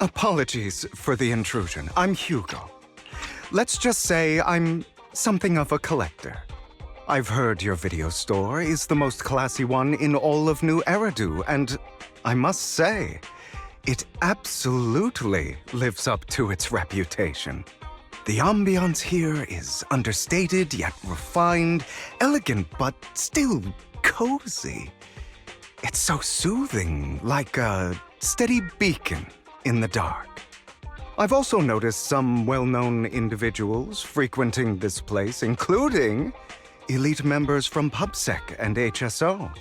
Apologies for the intrusion. I'm Hugo. Let's just say I'm something of a collector. I've heard your video store is the most classy one in all of New Eridu, and I must say, it absolutely lives up to its reputation. The ambiance here is understated yet refined, elegant but still cozy. It's so soothing, like a steady beacon in the dark. I've also noticed some well-known individuals frequenting this place, including elite members from PubSec and HSO.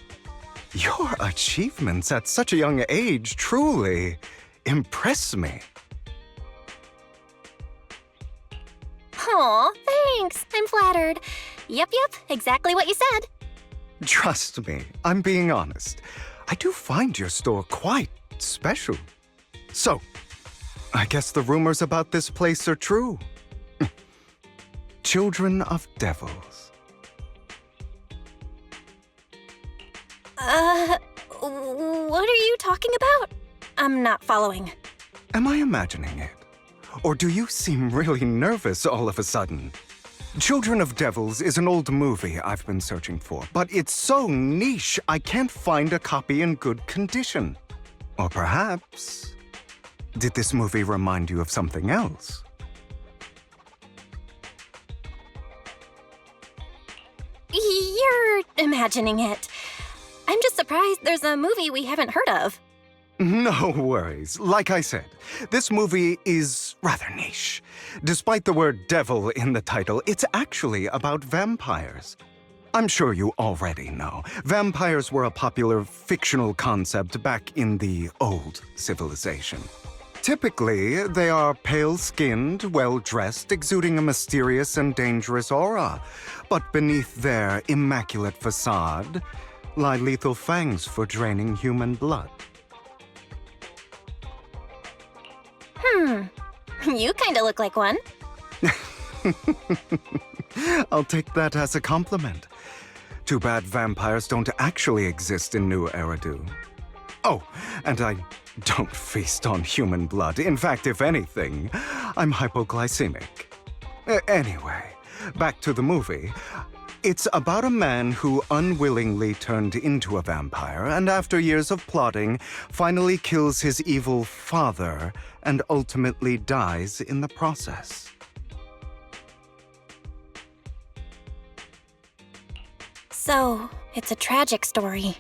Your achievements at such a young age truly impress me. Aw, thanks. I'm flattered. Yep, exactly what you said. Trust me, I'm being honest. I do find your store quite special. So, I guess the rumors about this place are true. Children of devils. What are you talking about? I'm not following. Am I imagining it? Or do you seem really nervous all of a sudden? Children of Devils is an old movie I've been searching for, but it's so niche I can't find a copy in good condition. Or perhaps, did this movie remind you of something else? You're imagining it. I'm just surprised there's a movie we haven't heard of. No worries. Like I said, this movie is rather niche. Despite the word devil in the title, it's actually about vampires. I'm sure you already know. Vampires were a popular fictional concept back in the old civilization. Typically, they are pale-skinned, well-dressed, exuding a mysterious and dangerous aura. But beneath their immaculate facade lie lethal fangs for draining human blood. You kinda look like one. I'll take that as a compliment. Too bad vampires don't actually exist in New Eridu. Oh, and I don't feast on human blood. In fact, if anything, I'm hypoglycemic. Anyway, back to the movie. It's about a man who unwillingly turned into a vampire and after years of plotting, finally kills his evil father and ultimately dies in the process. So, it's a tragic story.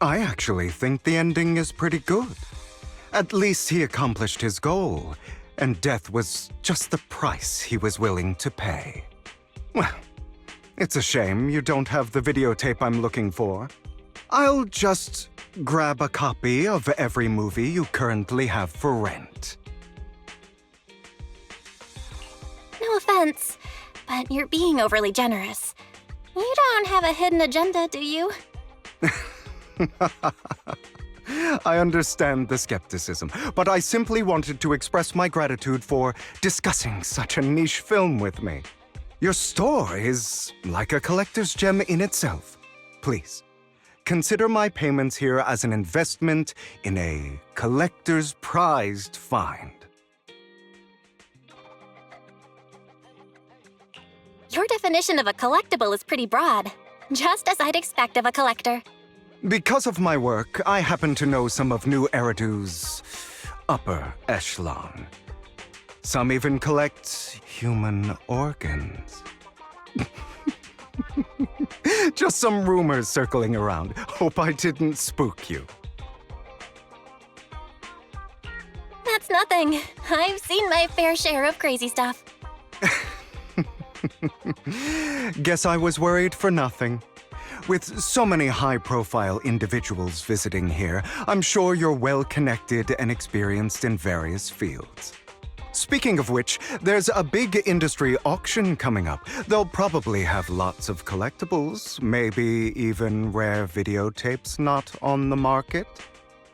I actually think the ending is pretty good. At least he accomplished his goal, and death was just the price he was willing to pay. Well, it's a shame you don't have the videotape I'm looking for. I'll just grab a copy of every movie you currently have for rent. No offense, but you're being overly generous. You don't have a hidden agenda, do you? I understand the skepticism, but I simply wanted to express my gratitude for discussing such a niche film with me. Your store is like a collector's gem in itself. Please, consider my payments here as an investment in a collector's prized find. Your definition of a collectible is pretty broad, just as I'd expect of a collector. Because of my work, I happen to know some of New Eridu's upper echelon. Some even collect human organs. Just some rumors circling around. Hope I didn't spook you. That's nothing. I've seen my fair share of crazy stuff. Guess I was worried for nothing. With so many high-profile individuals visiting here, I'm sure you're well-connected and experienced in various fields. Speaking of which, there's a big industry auction coming up. They'll probably have lots of collectibles, maybe even rare videotapes not on the market.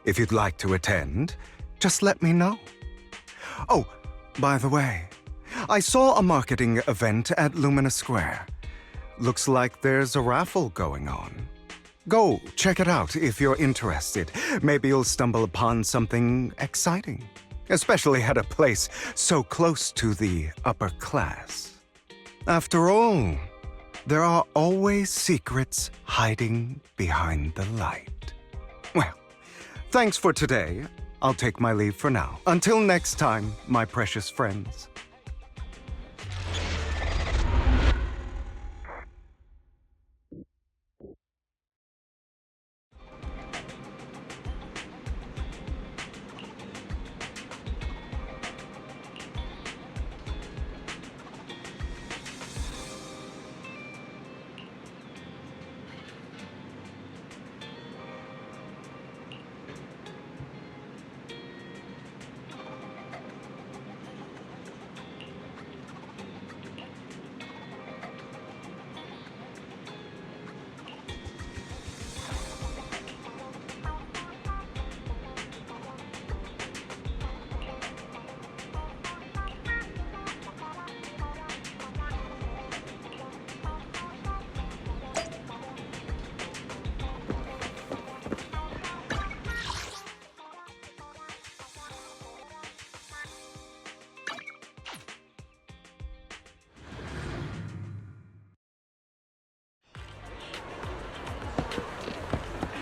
If you'd like to attend, just let me know. Oh, by the way, I saw a marketing event at Lumina Square. Looks like there's a raffle going on. Go check it out if you're interested. Maybe you'll stumble upon something exciting. especially at a place so close to the upper class. After all, there are always secrets hiding behind the light. Well, thanks for today. I'll take my leave for now. Until next time, my precious friends.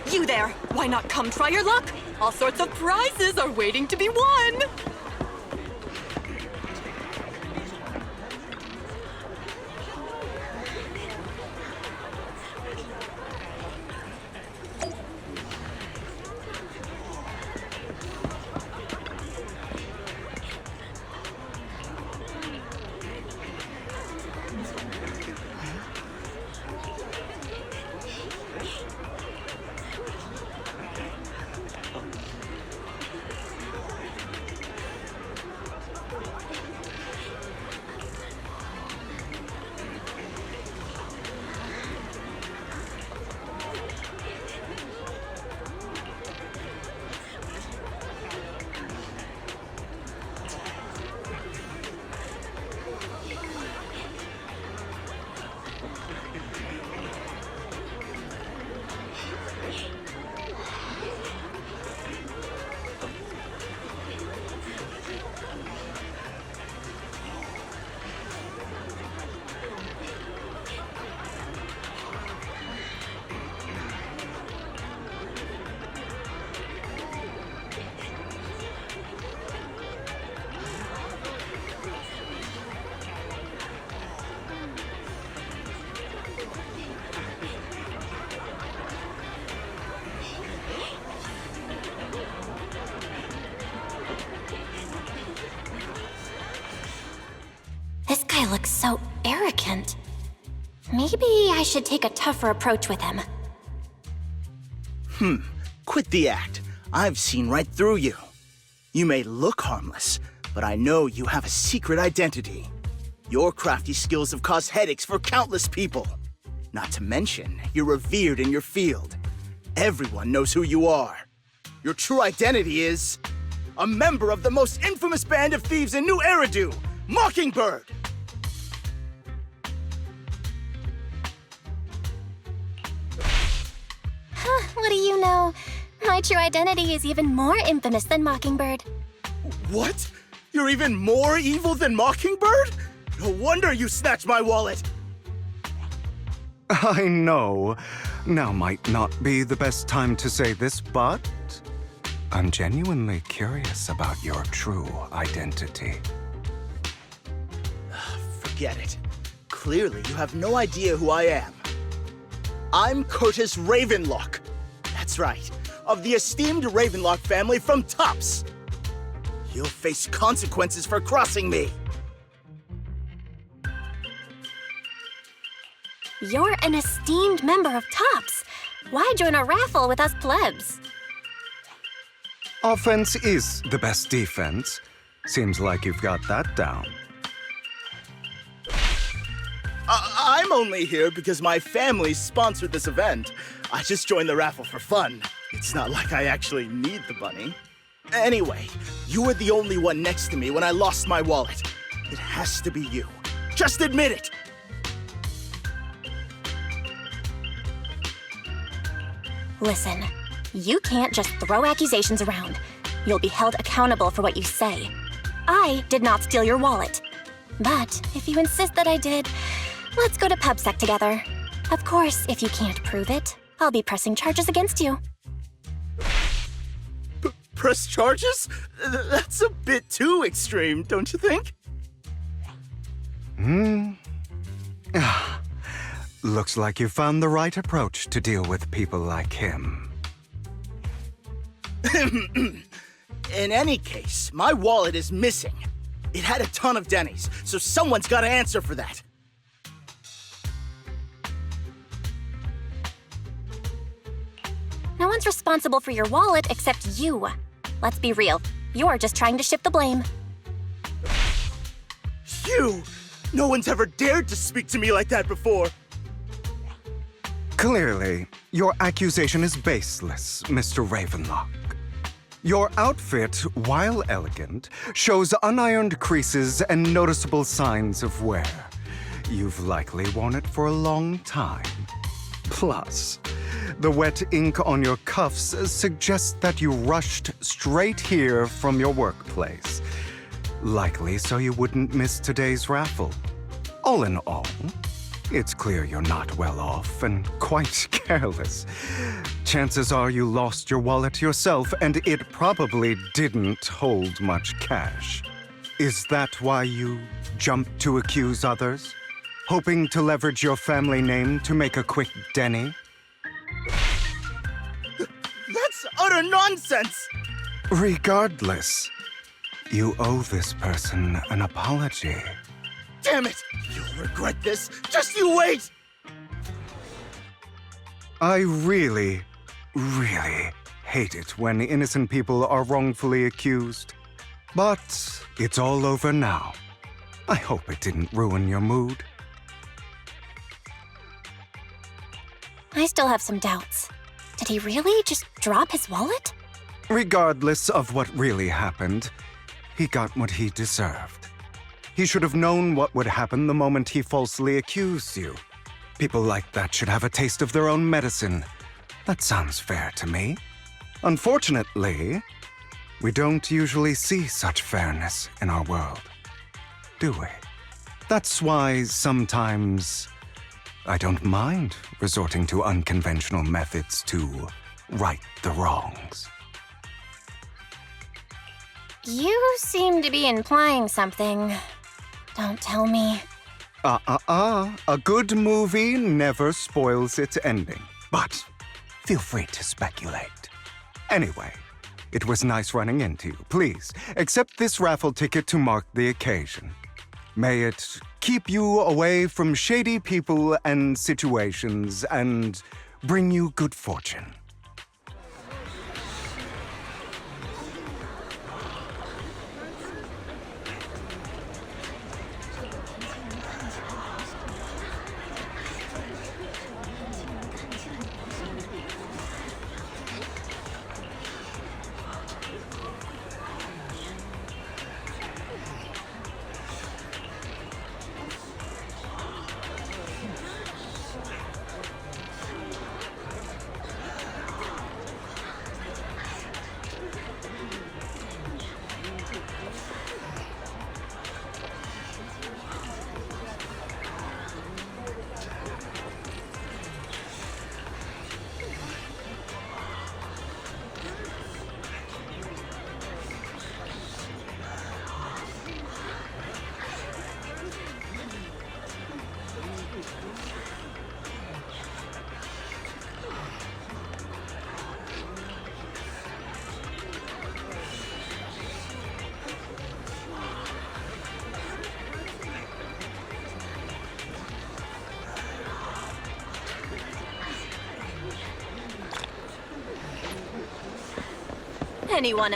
You there! Why not come try your luck? All sorts of prizes are waiting to be won! This guy looks so arrogant. Maybe I should take a tougher approach with him. Quit the act. I've seen right through you. You may look harmless, but I know you have a secret identity. Your crafty skills have caused headaches for countless people. Not to mention, you're revered in your field. Everyone knows who you are. Your true identity is a member of the most infamous band of thieves in New Eridu, Mockingbird! What do you know? My true identity is even more infamous than Mockingbird. What? You're even more evil than Mockingbird? No wonder you snatched my wallet! I know. Now might not be the best time to say this, but I'm genuinely curious about your true identity. Forget it. Clearly, you have no idea who I am. I'm Curtis Ravenlock. That's right, of the esteemed Ravenlock family from Tops. You'll face consequences for crossing me. You're an esteemed member of Tops. Why join a raffle with us plebs? Offense is the best defense. Seems like you've got that down. I'm only here because my family sponsored this event. I just joined the raffle for fun. It's not like I actually need the bunny. Anyway, you were the only one next to me when I lost my wallet. It has to be you. Just admit it! Listen, you can't just throw accusations around. you'll be held accountable for what you say. I did not steal your wallet. But if you insist that I did, let's go to PubSec together. Of course, if you can't prove it, I'll be pressing charges against you. Press charges? That's a bit too extreme, don't you think? Looks like you found the right approach to deal with people like him. In any case, my wallet is missing. It had a ton of Denny's, so someone's got to answer for that. No one's responsible for your wallet except you. Let's be real. You're just trying to shift the blame. You! No one's ever dared to speak to me like that before. Clearly, your accusation is baseless, Mr. Ravenlock. Your outfit, while elegant, shows unironed creases and noticeable signs of wear. You've likely worn it for a long time. Plus, the wet ink on your cuffs suggests that you rushed straight here from your workplace. Likely so you wouldn't miss today's raffle. All in all, it's clear you're not well off and quite careless. Chances are you lost your wallet yourself, and it probably didn't hold much cash. Is that why you jumped to accuse others? Hoping to leverage your family name to make a quick Denny? That's utter nonsense! Regardless, you owe this person an apology. Damn it! You'll regret this! Just you wait! I really hate it when innocent people are wrongfully accused. But it's all over now. I hope it didn't ruin your mood. I still have some doubts. Did he really just drop his wallet? Regardless of what really happened, he got what he deserved. He should have known what would happen the moment he falsely accused you. People like that should have a taste of their own medicine. That sounds fair to me. Unfortunately, we don't usually see such fairness in our world, do we? That's why sometimes I don't mind resorting to unconventional methods to right the wrongs. You seem to be implying something. Don't tell me. A good movie never spoils its ending. But feel free to speculate. Anyway, it was nice running into you. Please, accept this raffle ticket to mark the occasion. May it keep you away from shady people and situations and bring you good fortune. Anyone?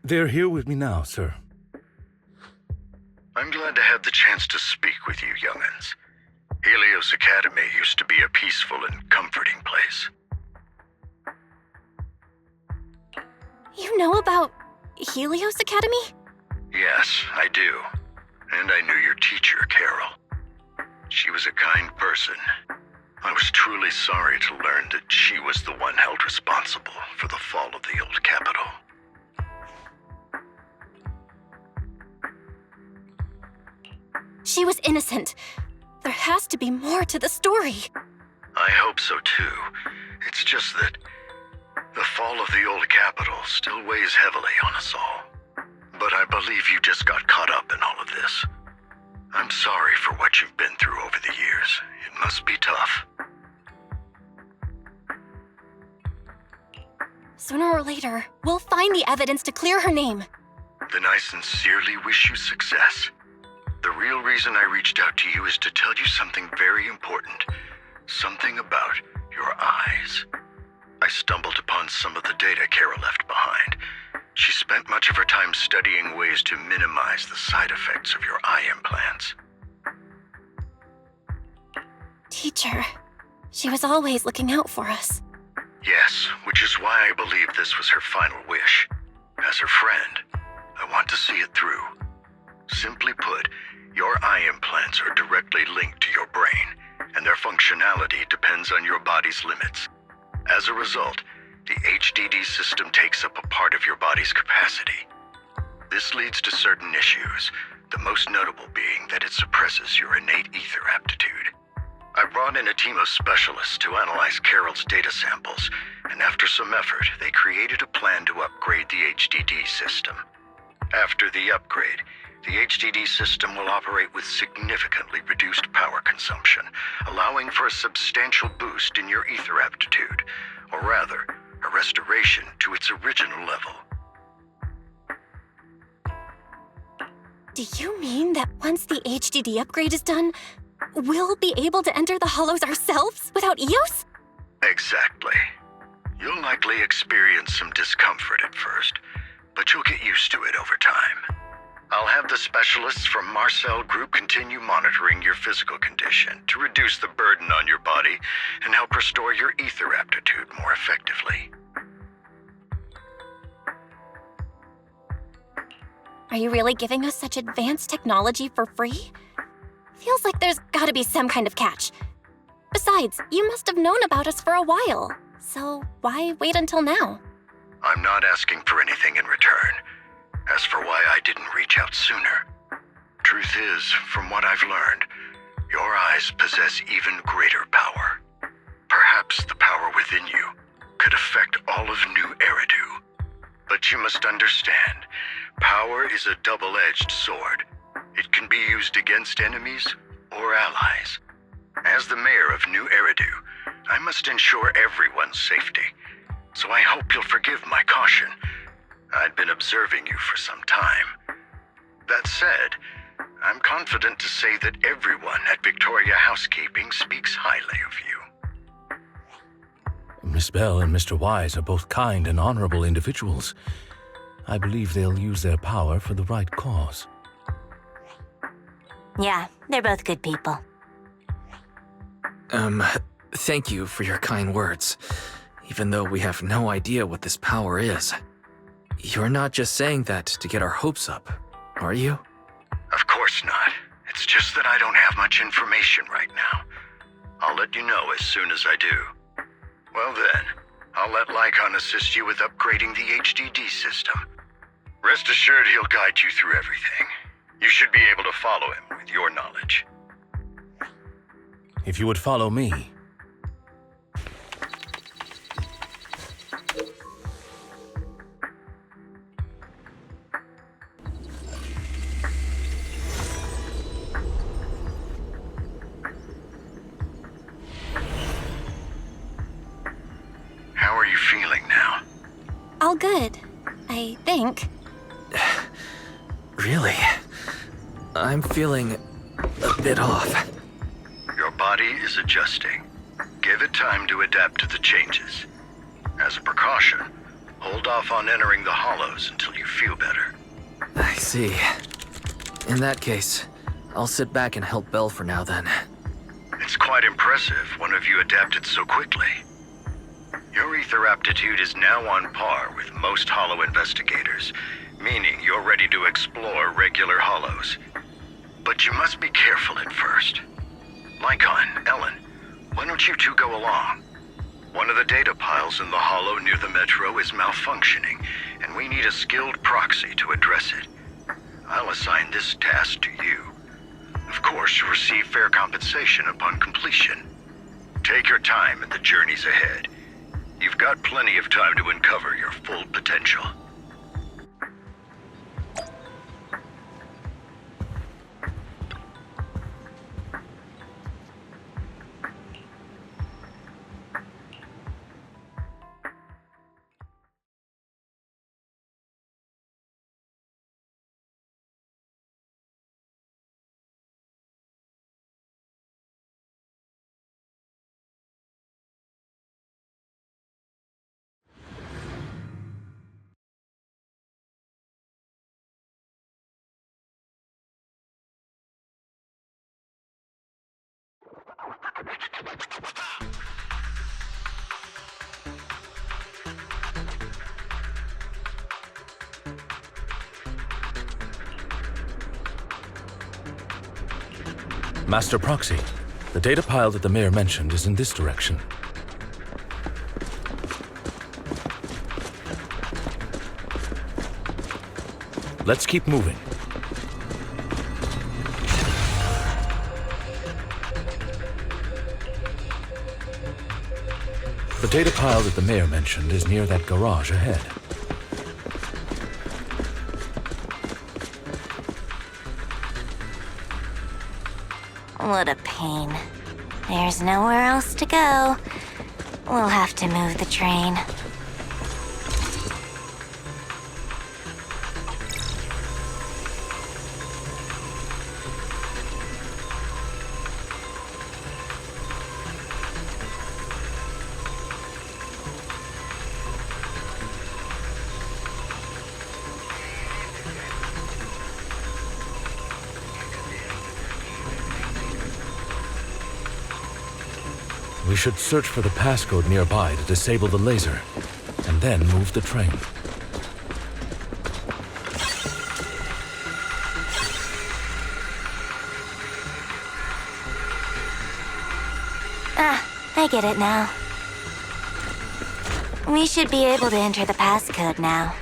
They're here with me now, sir. I'm glad to have the chance to speak with you, young'uns. Helios Academy used to be a peaceful and comforting place. You know about Helios Academy? Yes, I do. And I knew your teacher, Carol. She was a kind person. I was truly sorry to learn that she was the one held responsible for the fall of the old capital. She was innocent. There has to be more to the story. I hope so too. It's just that the fall of the old capital still weighs heavily on us all. But I believe you just got caught up in all of this. I'm sorry for what you've been through over the years. It must be tough. Sooner or later, we'll find the evidence to clear her name. Then I sincerely wish you success. The real reason I reached out to you is to tell you something very important. Something about your eyes. I stumbled upon some of the data Carol left behind. She spent much of her time studying ways to minimize the side effects of your eye implants. Teacher, she was always looking out for us. Yes, which is why I believe this was her final wish. As her friend, I want to see it through. Simply put, your eye implants are directly linked to your brain, and their functionality depends on your body's limits. As a result, the HDD system takes up a part of your body's capacity. This leads to certain issues, the most notable being that it suppresses your innate ether aptitude. I brought in a team of specialists to analyze Carol's data samples, and after some effort, they created a plan to upgrade the HDD system. After the upgrade, the HDD system will operate with significantly reduced power consumption, allowing for a substantial boost in your ether aptitude, or rather, a restoration to its original level. Do you mean that once the HDD upgrade is done, we'll be able to enter the hollows ourselves without EOS? Exactly. You'll likely experience some discomfort at first, but you'll get used to it over time. I'll have the specialists from Marcel Group continue monitoring your physical condition to reduce the burden on your body and help restore your ether aptitude more effectively. Are you really giving us such advanced technology for free? Feels like there's gotta be some kind of catch. Besides, you must have known about us for a while, so why wait until now? I'm not asking for anything in return. As for why I didn't reach out sooner, truth is, from what I've learned, your eyes possess even greater power. Perhaps the power within you could affect all of New Eridu. But you must understand, power is a double-edged sword. It can be used against enemies or allies. As the mayor of New Eridu, I must ensure everyone's safety. So I hope you'll forgive my caution. I'd been observing you for some time. That said, I'm confident to say that everyone at Victoria Housekeeping speaks highly of you. Miss Belle and Mr. Wise are both kind and honorable individuals. I believe they'll use their power for the right cause. Yeah, they're both good people. Thank you for your kind words, even though we have no idea what this power is. You're not just saying that to get our hopes up, are you? Of course not. It's just that I don't have much information right now. I'll let you know as soon as I do. Well then, I'll let Lycaon assist you with upgrading the HDD system. Rest assured he'll guide you through everything. You should be able to follow him with your knowledge. If you would follow me. How are you feeling now? All good, I think. Really? I'm feeling a bit off. Your body is adjusting. Give it time to adapt to the changes. As a precaution, Hold off on entering the hollows until you feel better. I see. In that case, I'll sit back and help Belle for now then. It's quite impressive one of you adapted so quickly. Your ether aptitude is now on par with most hollow investigators, meaning you're ready to explore regular hollows. But you must be careful at first. Lycaon, Ellen, why don't you two go along? One of the data piles in the hollow near the metro is malfunctioning, and we need a skilled proxy to address it. I'll assign this task to you. Of course, you'll receive fair compensation upon completion. Take your time in the journeys ahead. You've got plenty of time to uncover your full potential. Master Proxy, the data pile that the mayor mentioned is in this direction. Let's keep moving. The data pile that the mayor mentioned is near that garage ahead. What a pain. There's nowhere else to go. We'll have to move the train. We should search for the passcode nearby to disable the laser, and then move the train. I get it now. We should be able to enter the passcode now.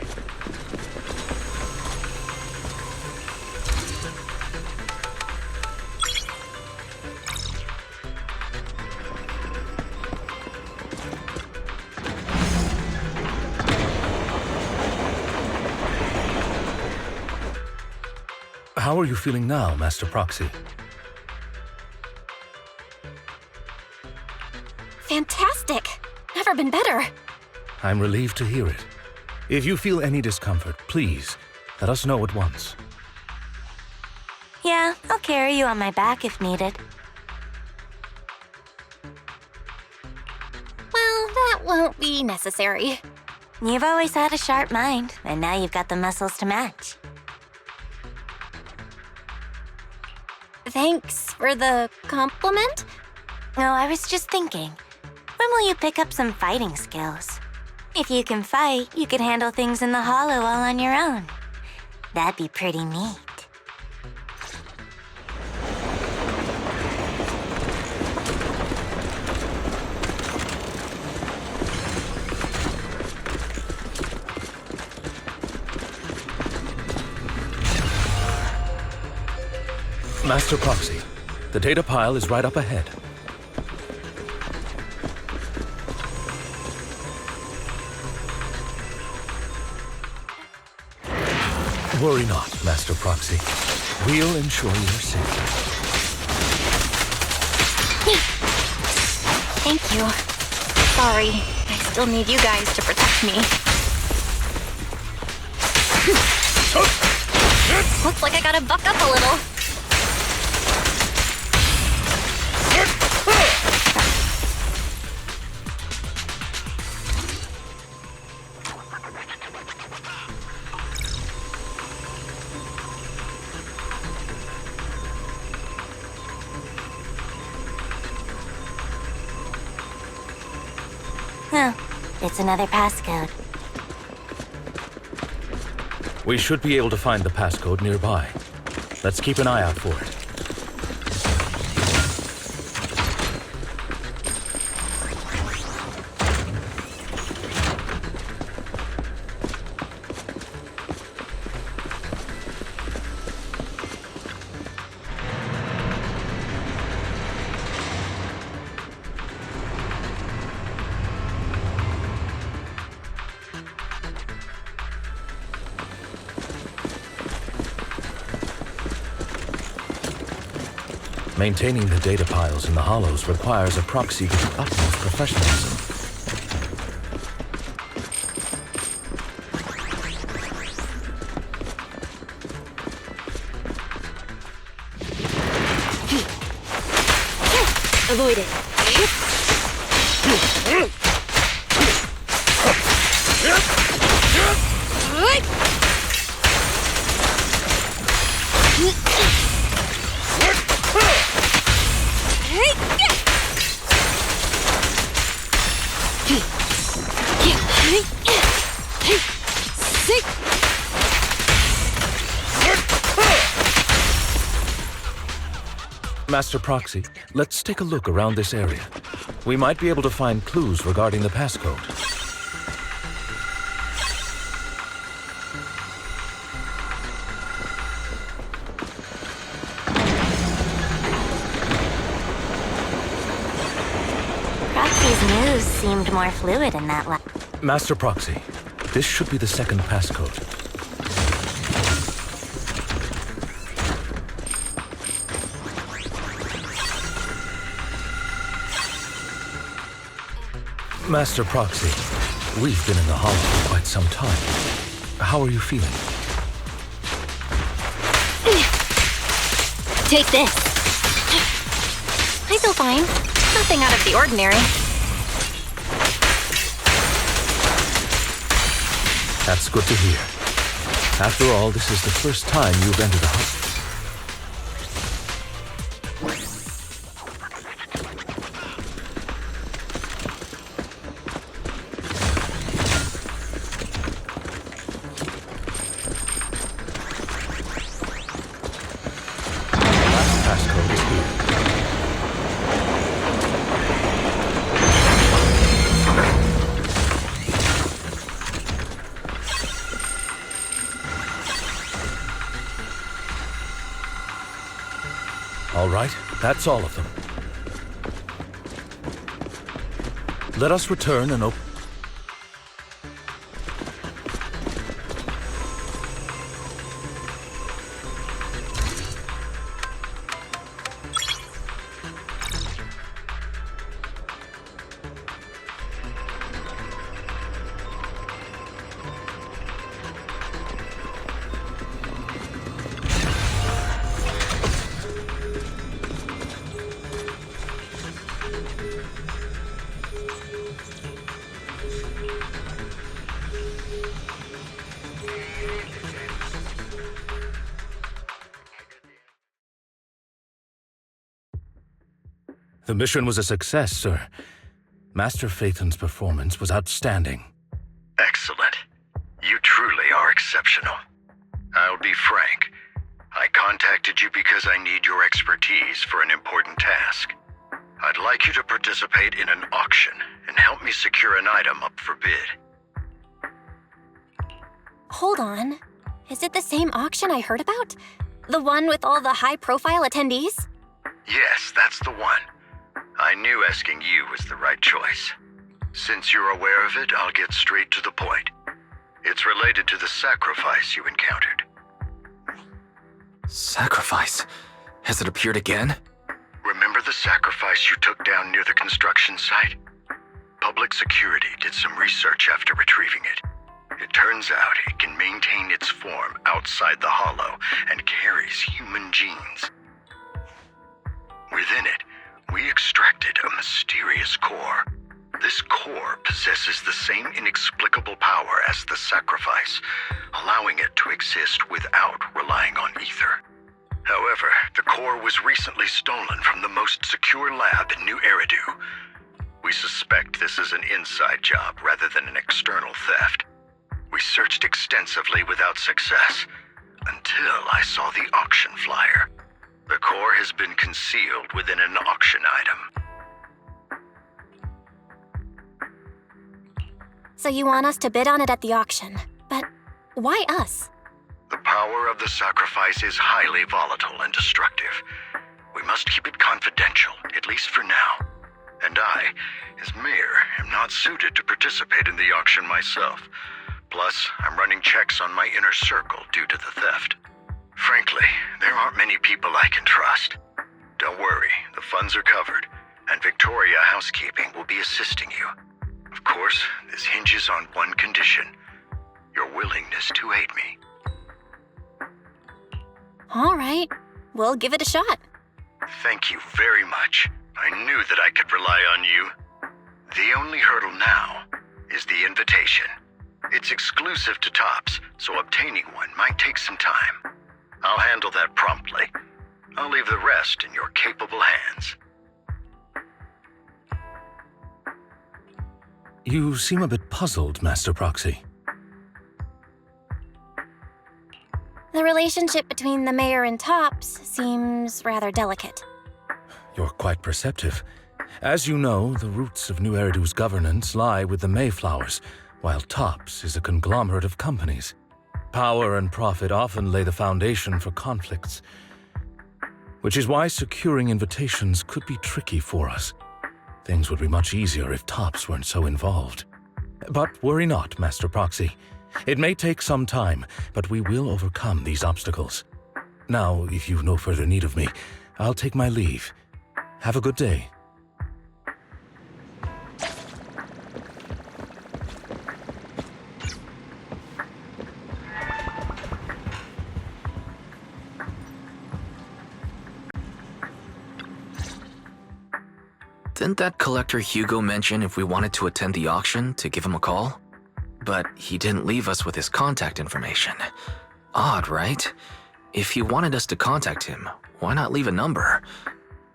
How are you feeling now, Master Proxy? Fantastic! Never been better. I'm relieved to hear it. If you feel any discomfort, please, let us know at once. Yeah, I'll carry you on my back if needed. Well, that won't be necessary. You've always had a sharp mind, and now you've got the muscles to match. Thanks for the compliment. Oh, I was just thinking, when will you pick up some fighting skills? If you can fight, you could handle things in the hollow all on your own. That'd be pretty neat. Master Proxy, the data pile is right up ahead. Worry not, Master Proxy. We'll ensure your safety. Thank you. Sorry, I still need you guys to protect me. Looks like I gotta buck up a little. Oh, it's another passcode. We should be able to find the passcode nearby. Let's keep an eye out for it. Maintaining the data piles in the hollows requires a proxy with the utmost professionalism. Avoid it. Master Proxy, let's take a look around this area. We might be able to find clues regarding the passcode. Proxy's moves seemed more fluid in that lab. Master Proxy, this should be the second passcode. Master Proxy, we've been in the Hollow for quite some time. How are you feeling? Take this. I feel fine. Nothing out of the ordinary. That's good to hear. After all, this is the first time you've entered a hospital. All right, that's all of them. Let us return and open. The mission was a success, sir. Master Phaethon's performance was outstanding. Excellent. You truly are exceptional. I'll be frank. I contacted you because I need your expertise for an important task. I'd like you to participate in an auction and help me secure an item up for bid. Hold on. Is it the same auction I heard about? The one with all the high-profile attendees? Yes, that's the one. I knew asking you was the right choice. Since you're aware of it, I'll get straight to the point. It's related to the sacrifice you encountered. Sacrifice? Has it appeared again? Remember the sacrifice you took down near the construction site? Public security did some research after retrieving it. It turns out it can maintain its form outside the hollow and carries human genes. Within it, we extracted a mysterious core. This core possesses the same inexplicable power as the sacrifice, allowing it to exist without relying on ether. However, the core was recently stolen from the most secure lab in New Eridu. We suspect this is an inside job rather than an external theft. We searched extensively without success, until I saw the auction flyer. The core has been concealed within an auction item. So you want us to bid on it at the auction, but why us? The power of the sacrifice is highly volatile and destructive. We must keep it confidential, at least for now. And I, as mayor, am not suited to participate in the auction myself. Plus, I'm running checks on my inner circle due to the theft. Frankly, there aren't many people I can trust. Don't worry, the funds are covered, and Victoria Housekeeping will be assisting you. Of course, this hinges on one condition: your willingness to aid me. All right, we'll give it a shot. Thank you very much. I knew that I could rely on you. The only hurdle now is the invitation. It's exclusive to Tops, so obtaining one might take some time. I'll handle that promptly. I'll leave the rest in your capable hands. You seem a bit puzzled, Master Proxy. The relationship between the mayor and Tops seems rather delicate. You're quite perceptive. As you know, the roots of New Eridu's governance lie with the Mayflowers, while Tops is a conglomerate of companies. Power and profit often lay the foundation for conflicts, which is why securing invitations could be tricky for us. Things would be much easier if Tops weren't so involved. But worry not, Master Proxy. It may take some time, but we will overcome these obstacles. Now, if you've no further need of me, I'll take my leave. Have a good day. Didn't that collector Hugo mention if we wanted to attend the auction to give him a call? But he didn't leave us with his contact information. Odd, right? If he wanted us to contact him, why not leave a number?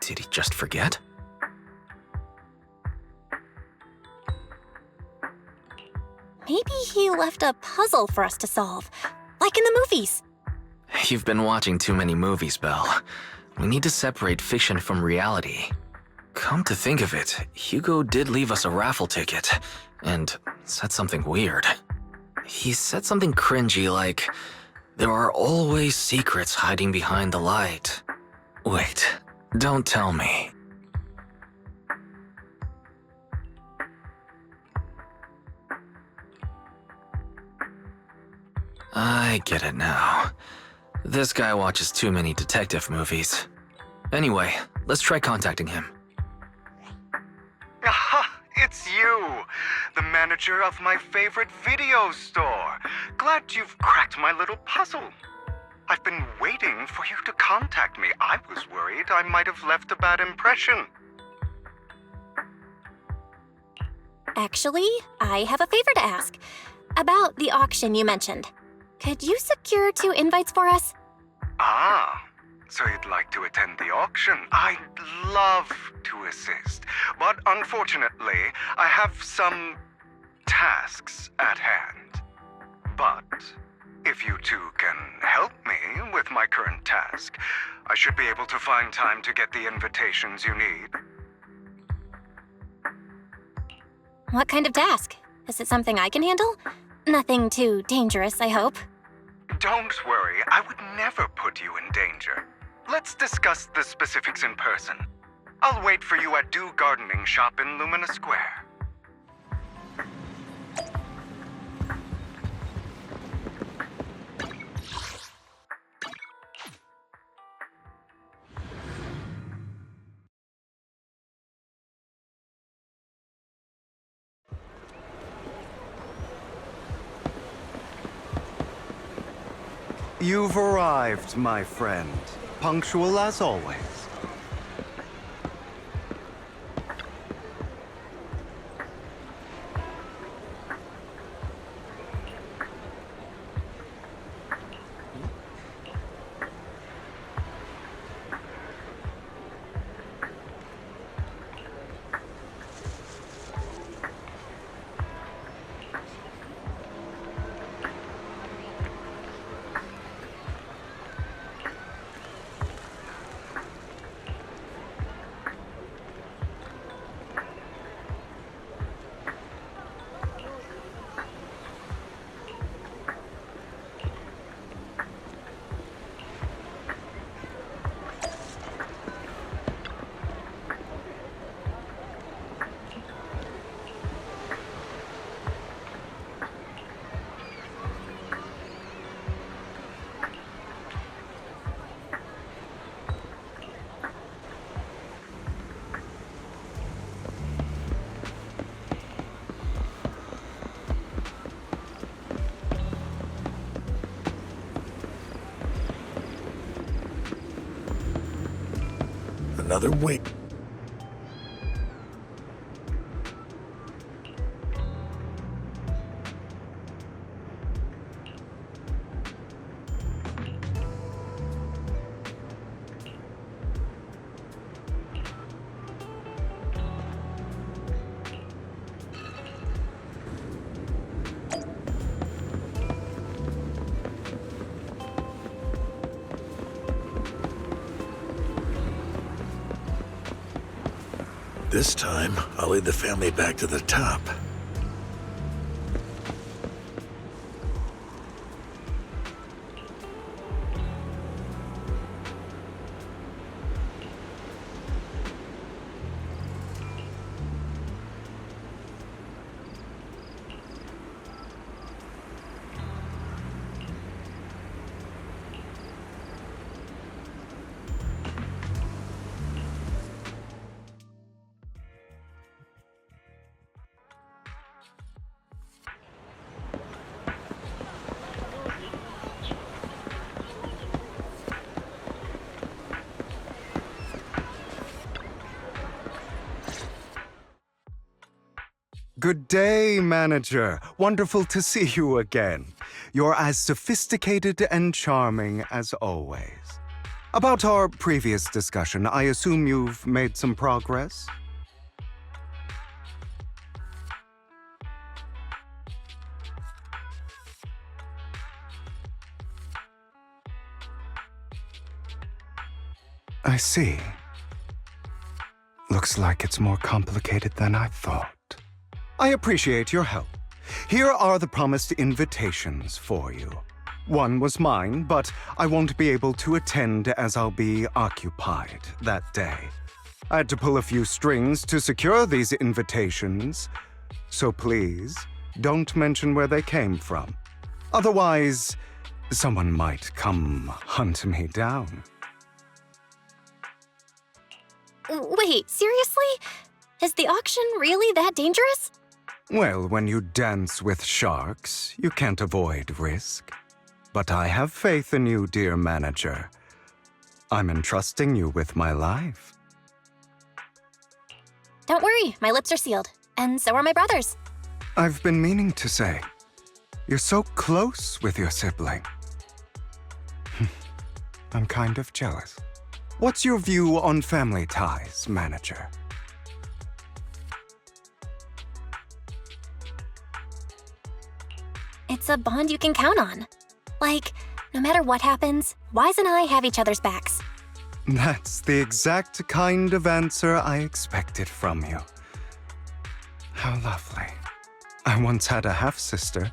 Did he just forget? Maybe he left a puzzle for us to solve, like in the movies. You've been watching too many movies, Belle. We need to separate fiction from reality. Come to think of it, Hugo did leave us a raffle ticket, and said something weird. He said something cringy like, "There are always secrets hiding behind the light." Wait, don't tell me. I get it now. This guy watches too many detective movies. Anyway, let's try contacting him. Aha! It's you! The manager of my favorite video store. Glad you've cracked my little puzzle. I've been waiting for you to contact me. I was worried I might have left a bad impression. Actually, I have a favor to ask. About the auction you mentioned. Could you secure 2 invites for us? Ah, so you'd like to attend the auction? I'd love to assist, but unfortunately, I have some tasks at hand. But if you two can help me with my current task, I should be able to find time to get the invitations you need. What kind of task? Is it something I can handle? Nothing too dangerous, I hope. Don't worry, I would never put you in danger. Let's discuss the specifics in person. I'll wait for you at Dew Gardening Shop in Lumina Square. You've arrived, my friend. Punctual as always. another wing. This time, I'll lead the family back to the top. Good day, manager. Wonderful to see you again. You're as sophisticated and charming as always. About our previous discussion, I assume you've made some progress? I see. Looks like it's more complicated than I thought. I appreciate your help. Here are the promised invitations for you. One was mine, but I won't be able to attend as I'll be occupied that day. I had to pull a few strings to secure these invitations, so please don't mention where they came from. Otherwise, someone might come hunt me down. Wait, seriously? Is the auction really that dangerous? Well, when you dance with sharks, you can't avoid risk. But I have faith in you, dear manager. I'm entrusting you with my life. Don't worry, my lips are sealed. And so are my brothers. I've been meaning to say, you're so close with your sibling. I'm kind of jealous. What's your view on family ties, manager? It's a bond you can count on. Like, no matter what happens, Wise and I have each other's backs. That's the exact kind of answer I expected from you. How lovely. I once had a half-sister.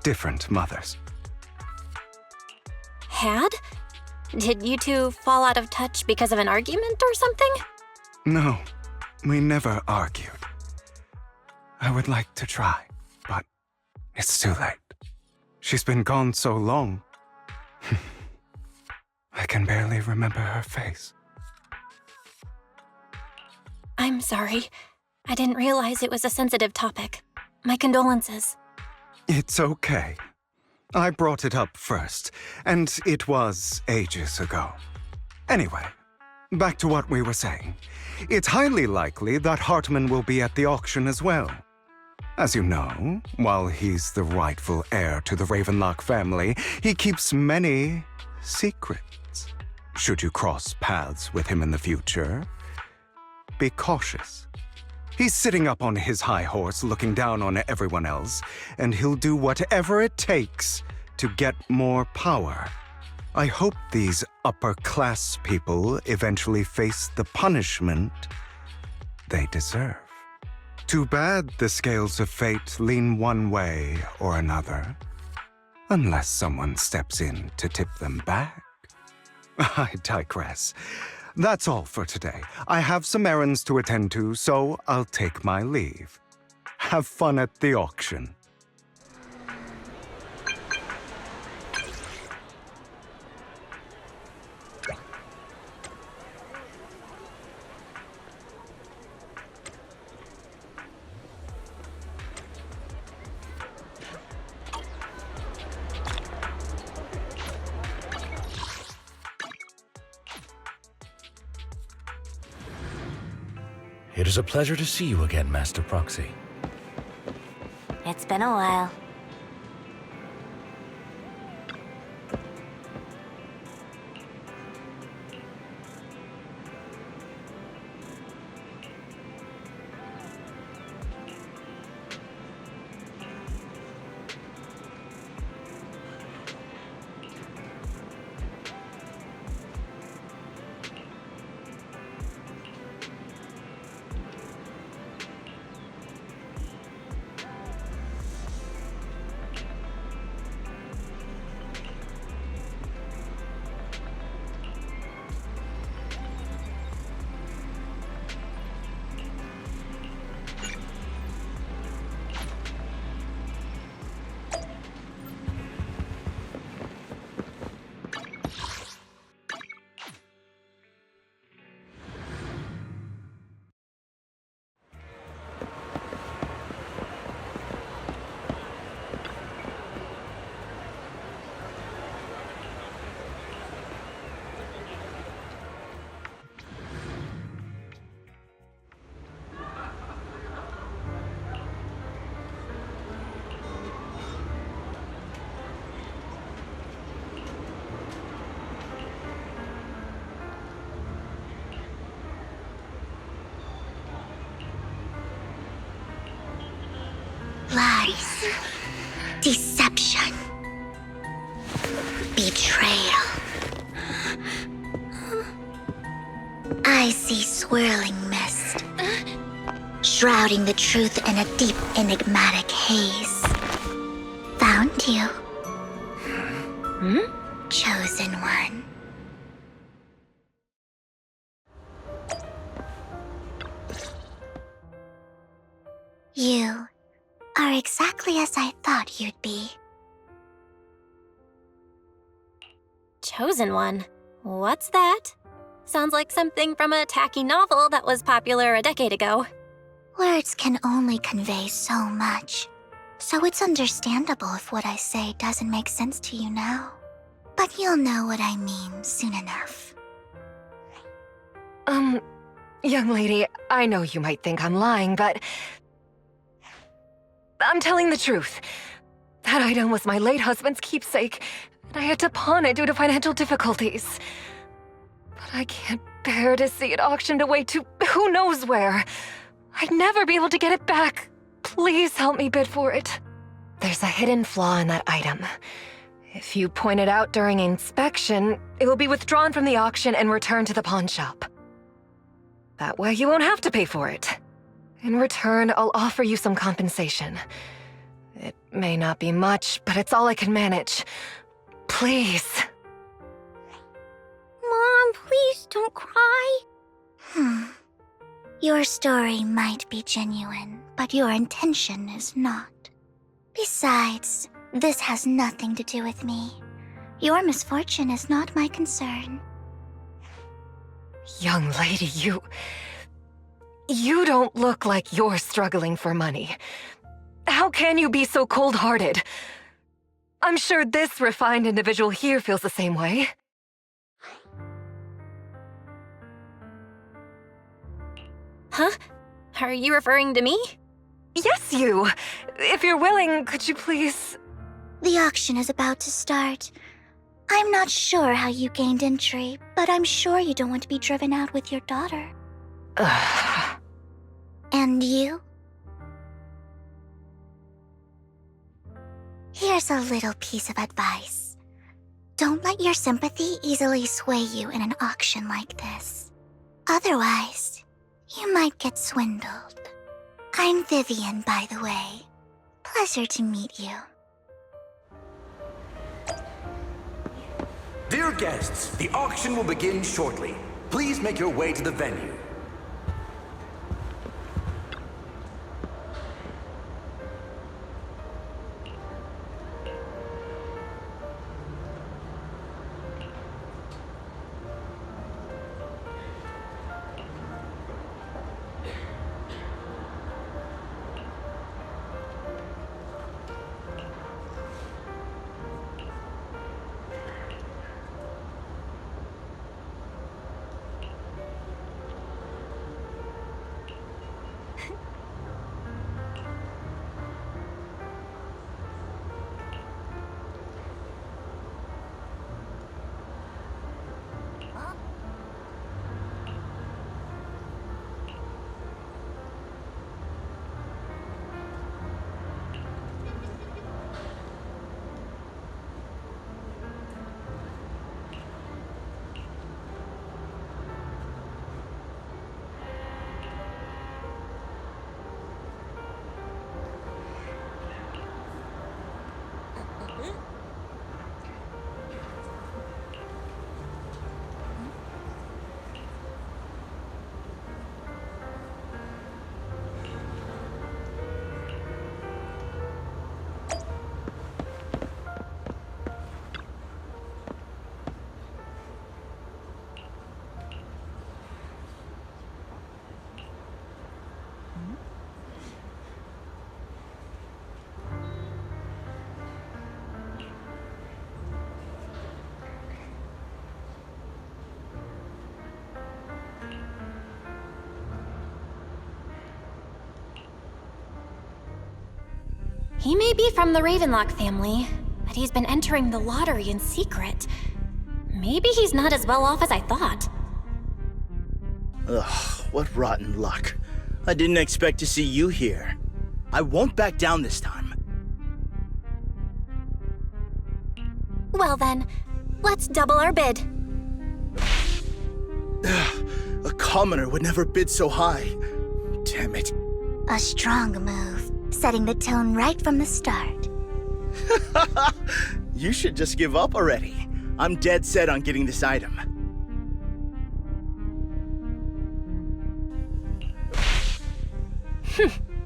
Different mothers. Had? Did you two fall out of touch because of an argument or something? No, we never argued. I would like to try, but it's too late. She's been gone so long. I can barely remember her face. I'm sorry. I didn't realize it was a sensitive topic. My condolences. It's okay. I brought it up first, and it was ages ago. Anyway, back to what we were saying. It's highly likely that Hartman will be at the auction as well. As you know, while he's the rightful heir to the Ravenlock family, he keeps many secrets. Should you cross paths with him in the future, be cautious. He's sitting up on his high horse looking down on everyone else, and he'll do whatever it takes to get more power. I hope these upper-class people eventually face the punishment they deserve. Too bad the scales of fate lean one way or another, unless someone steps in to tip them back. I digress. That's all for today. I have some errands to attend to, so I'll take my leave. Have fun at the auction. It is a pleasure to see you again, Master Proxy. It's been a while. Lies. Deception. Betrayal. I see swirling mist, shrouding the truth in a deep, enigmatic haze. Found you. Chosen one. You are exactly as I thought you'd be. Chosen one? What's that? Sounds like something from a tacky novel that was popular a decade ago. Words can only convey so much, so it's understandable if what I say doesn't make sense to you now. But you'll know what I mean soon enough. Young lady, I know you might think I'm lying, but I'm telling the truth. That item was my late husband's keepsake, and I had to pawn it due to financial difficulties. But I can't bear to see it auctioned away to who knows where. I'd never be able to get it back. Please help me bid for it. There's a hidden flaw in that item. If you point it out during inspection, it will be withdrawn from the auction and returned to the pawn shop. That way you won't have to pay for it. In return, I'll offer you some compensation. It may not be much, but it's all I can manage. Please. Mom, please don't cry. Your story might be genuine, but your intention is not. Besides, this has nothing to do with me. Your misfortune is not my concern. Young lady, You don't look like you're struggling for money. How can you be so cold-hearted? I'm sure this refined individual here feels the same way. Huh? Are you referring to me? Yes, you! If you're willing, could you please... The auction is about to start. I'm not sure how you gained entry, but I'm sure you don't want to be driven out with your daughter. And you? Here's a little piece of advice. Don't let your sympathy easily sway you in an auction like this. Otherwise, you might get swindled. I'm Vivian, by the way. Pleasure to meet you. Dear guests, the auction will begin shortly. Please make your way to the venue. He may be from the Ravenlock family, but he's been entering the lottery in secret. Maybe he's not as well off as I thought. Ugh, what rotten luck. I didn't expect to see you here. I won't back down this time. Well then, let's double our bid. A commoner would never bid so high. Damn it. A strong move, setting the tone right from the start. You should just give up already. I'm dead set on getting this item.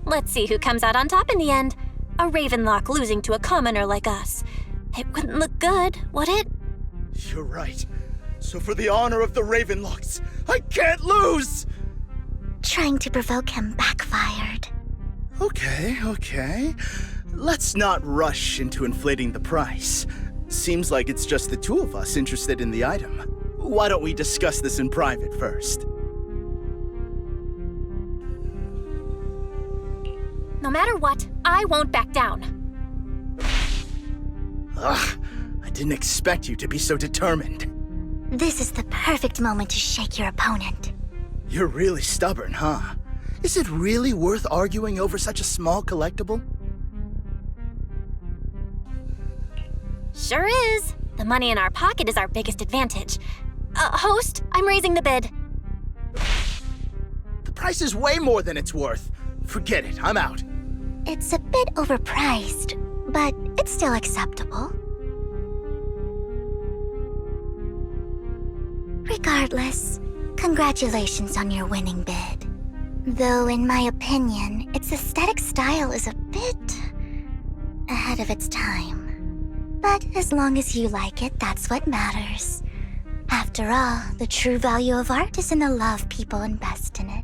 Let's see who comes out on top in the end. A Ravenlock losing to a commoner like us. It wouldn't look good, would it? You're right. So for the honor of the Ravenlocks, I can't lose! Trying to provoke him backfired. Okay. Let's not rush into inflating the price. Seems like it's just the two of us interested in the item. Why don't we discuss this in private first? No matter what, I won't back down. Ugh, I didn't expect you to be so determined. This is the perfect moment to shake your opponent. You're really stubborn, huh? Is it really worth arguing over such a small collectible? Sure is. The money in our pocket is our biggest advantage. Host, I'm raising the bid. The price is way more than it's worth. Forget it, I'm out. It's a bit overpriced, but it's still acceptable. Regardless, congratulations on your winning bid. Though, in my opinion, its aesthetic style is a bit ahead of its time. But as long as you like it, that's what matters. After all, the true value of art is in the love people invest in it.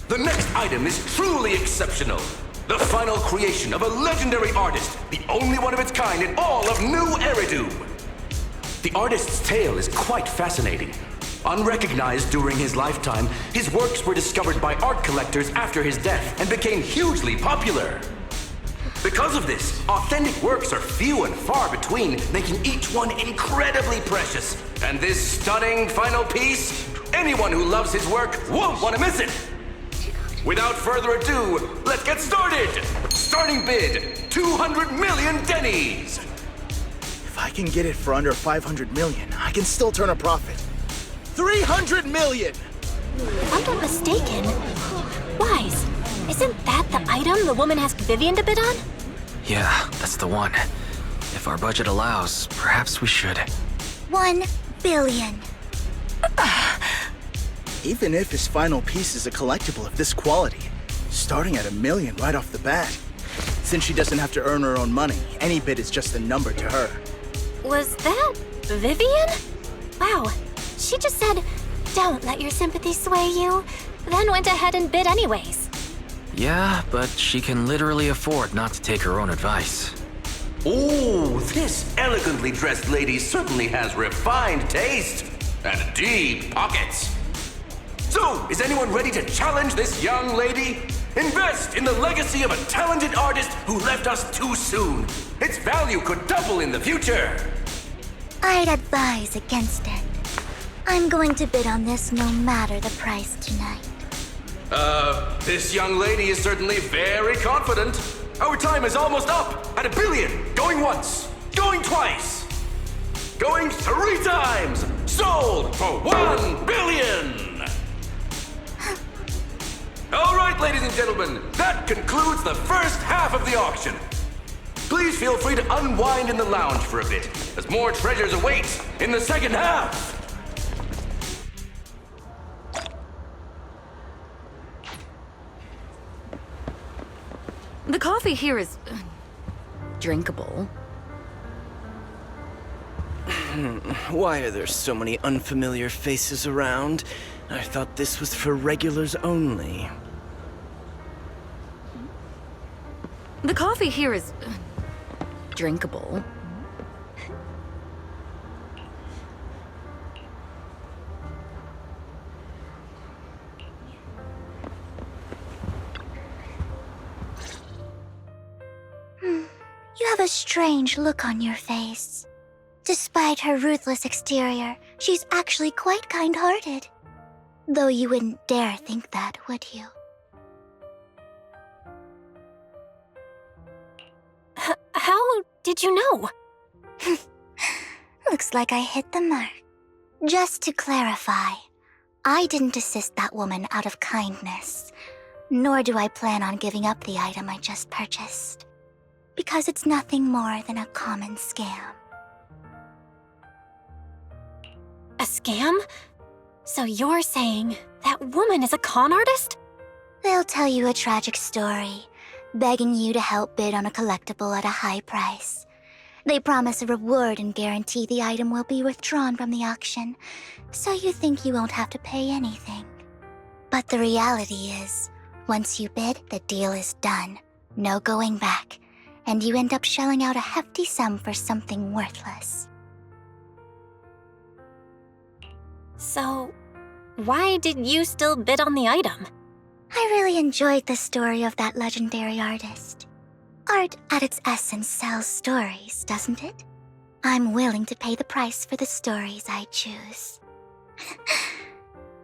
The next item is truly exceptional. The final creation of a legendary artist, the only one of its kind in all of New Eridu. The artist's tale is quite fascinating. Unrecognized during his lifetime, his works were discovered by art collectors after his death and became hugely popular. Because of this, authentic works are few and far between, making each one incredibly precious. And this stunning final piece, anyone who loves his work won't want to miss it. Without further ado, let's get started! Starting bid, 200 million dennies! If I can get it for under 500 million, I can still turn a profit. 300 million! If I'm not mistaken, Wise, isn't that the item the woman asked Vivian to bid on? Yeah, that's the one. If our budget allows, perhaps we should. 1 billion. Even if his final piece is a collectible of this quality, starting at $1 million right off the bat. Since she doesn't have to earn her own money, any bid is just a number to her. Was that Vivian? Wow, she just said, "Don't let your sympathy sway you," then went ahead and bid anyways. Yeah, but she can literally afford not to take her own advice. Ooh, this elegantly dressed lady certainly has refined taste and deep pockets. So, is anyone ready to challenge this young lady? Invest in the legacy of a talented artist who left us too soon. Its value could double in the future. I'd advise against it. I'm going to bid on this no matter the price tonight. This young lady is certainly very confident. Our time is almost up at $1 billion. Going once, going twice, going 3 times. Sold for $1 billion. All right, ladies and gentlemen, that concludes the first half of the auction. Please feel free to unwind in the lounge for a bit, as more treasures await in the second half. The coffee here is drinkable. Why are there so many unfamiliar faces around? I thought this was for regulars only. The coffee here is drinkable. You have a strange look on your face. Despite her ruthless exterior, she's actually quite kind-hearted. Though you wouldn't dare think that, would you? How did you know? Looks like I hit the mark. Just to clarify, I didn't assist that woman out of kindness, nor do I plan on giving up the item I just purchased, because it's nothing more than a common scam. A scam? So you're saying that woman is a con artist? They'll tell you a tragic story, begging you to help bid on a collectible at a high price. They promise a reward and guarantee the item will be withdrawn from the auction, so you think you won't have to pay anything. But the reality is, once you bid, the deal is done. No going back, and you end up shelling out a hefty sum for something worthless. So, why did you still bid on the item? I really enjoyed the story of that legendary artist. Art, at its essence, sells stories, doesn't it? I'm willing to pay the price for the stories I choose.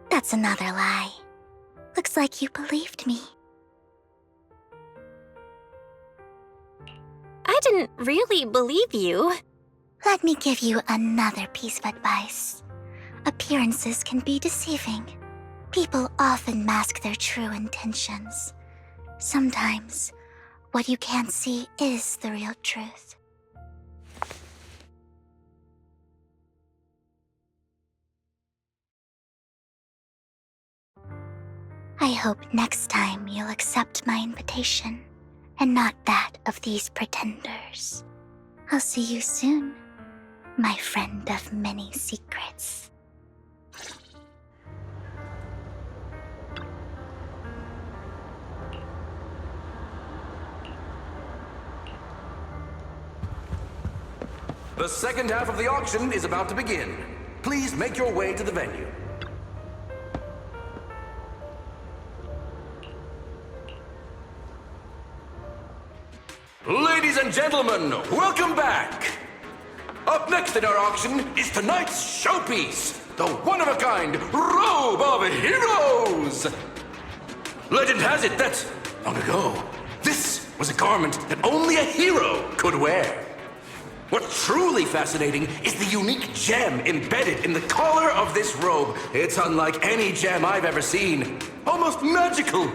That's another lie. Looks like you believed me. I didn't really believe you. Let me give you another piece of advice. Appearances can be deceiving. People often mask their true intentions. Sometimes, what you can't see is the real truth. I hope next time you'll accept my invitation, and not that of these pretenders. I'll see you soon, my friend of many secrets. The second half of the auction is about to begin. Please make your way to the venue. Ladies and gentlemen, welcome back! Up next in our auction is tonight's showpiece, the one-of-a-kind Robe of Heroes! Legend has it that, long ago, this was a garment that only a hero could wear. What's truly fascinating is the unique gem embedded in the collar of this robe. It's unlike any gem I've ever seen. Almost magical.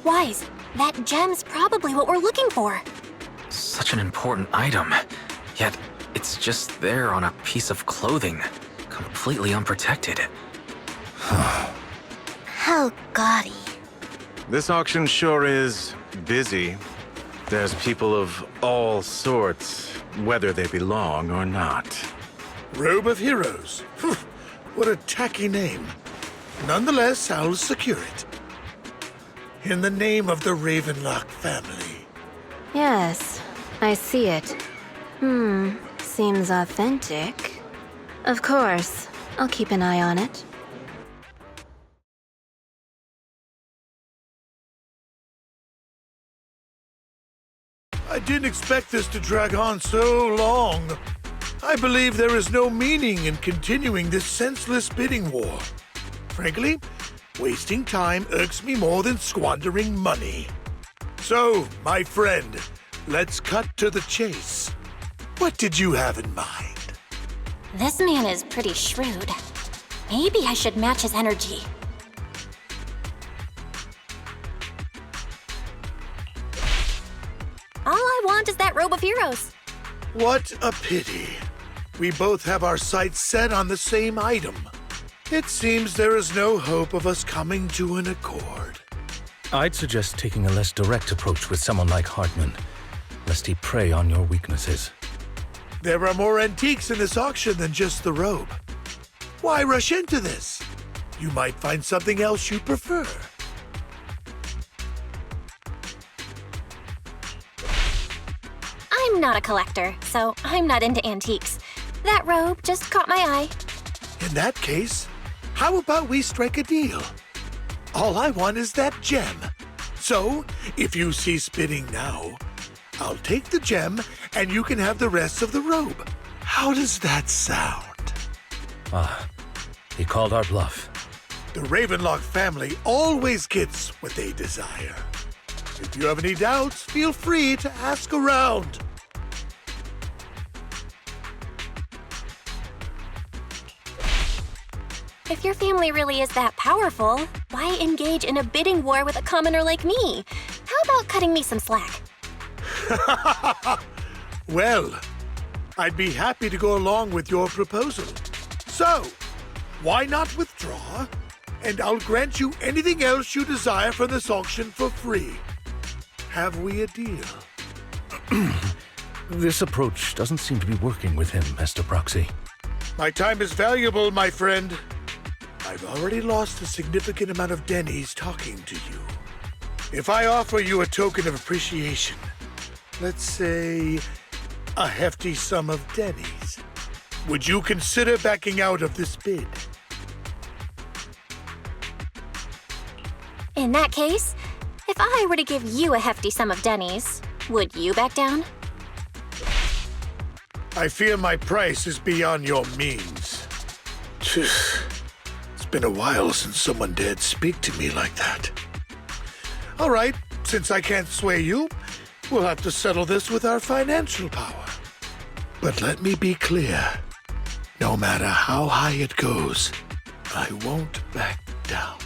Wise, that gem's probably what we're looking for. Such an important item, yet it's just there on a piece of clothing, completely unprotected. How gaudy. This auction sure is busy. There's people of all sorts, whether they belong or not. Robe of Heroes. What a tacky name. Nonetheless, I'll secure it. In the name of the Ravenlock family. Yes, I see it. Seems authentic. Of course, I'll keep an eye on it. I didn't expect this to drag on so long. I believe there is no meaning in continuing this senseless bidding war. Frankly, wasting time irks me more than squandering money. So, my friend, let's cut to the chase. What did you have in mind? This man is pretty shrewd. Maybe I should match his energy. All I want is that Robe of Heroes. What a pity. We both have our sights set on the same item. It seems there is no hope of us coming to an accord. I'd suggest taking a less direct approach with someone like Hartman, lest he prey on your weaknesses. There are more antiques in this auction than just the robe. Why rush into this? You might find something else you prefer. I'm not a collector, so I'm not into antiques. That robe just caught my eye. In that case, how about we strike a deal? All I want is that gem. So, if you cease bidding now, I'll take the gem and you can have the rest of the robe. How does that sound? He called our bluff. The Ravenlock family always gets what they desire. If you have any doubts, feel free to ask around. If your family really is that powerful, why engage in a bidding war with a commoner like me? How about cutting me some slack? Well, I'd be happy to go along with your proposal. So, why not withdraw? And I'll grant you anything else you desire from this auction for free. Have we a deal? This approach doesn't seem to be working with him, Mr. Proxy. My time is valuable, my friend. I've already lost a significant amount of dennies talking to you. If I offer you a token of appreciation, let's say a hefty sum of dennies, would you consider backing out of this bid? In that case, if I were to give you a hefty sum of dennies, would you back down? I fear my price is beyond your means. It's been a while since someone dared speak to me like that. All right, since I can't sway you, we'll have to settle this with our financial power. But let me be clear. No matter how high it goes, I won't back down.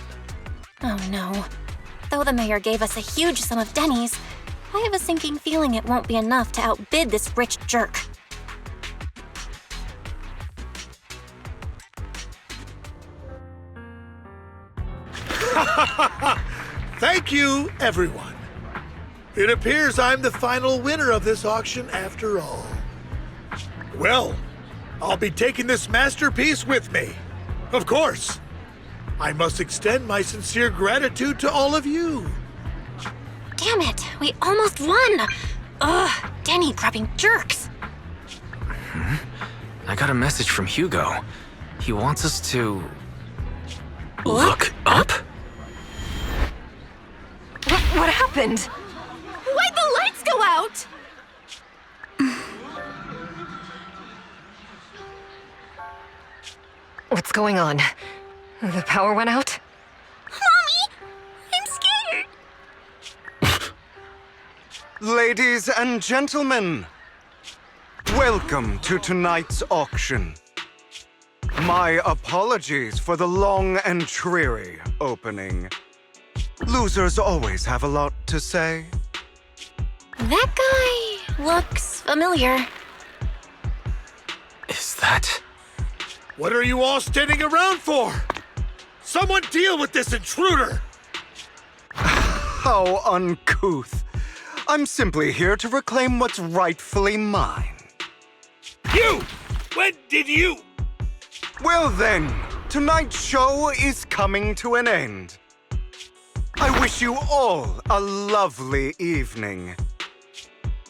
Oh no. Though the mayor gave us a huge sum of dennies, I have a sinking feeling it won't be enough to outbid this rich jerk. Thank you, everyone. It appears I'm the final winner of this auction after all. Well, I'll be taking this masterpiece with me. Of course. I must extend my sincere gratitude to all of you. Damn it, we almost won! Ugh, denny-grabbing jerks. I got a message from Hugo. He wants us to... Look up? What happened? Why'd the lights go out? What's going on? The power went out? Mommy! I'm scared! Ladies and gentlemen, welcome to tonight's auction. My apologies for the long and dreary opening. Losers always have a lot to say. That guy looks familiar. Is that... What are you all standing around for? Someone deal with this intruder! How uncouth. I'm simply here to reclaim what's rightfully mine. You! When did you... Well then, tonight's show is coming to an end. I wish you all a lovely evening.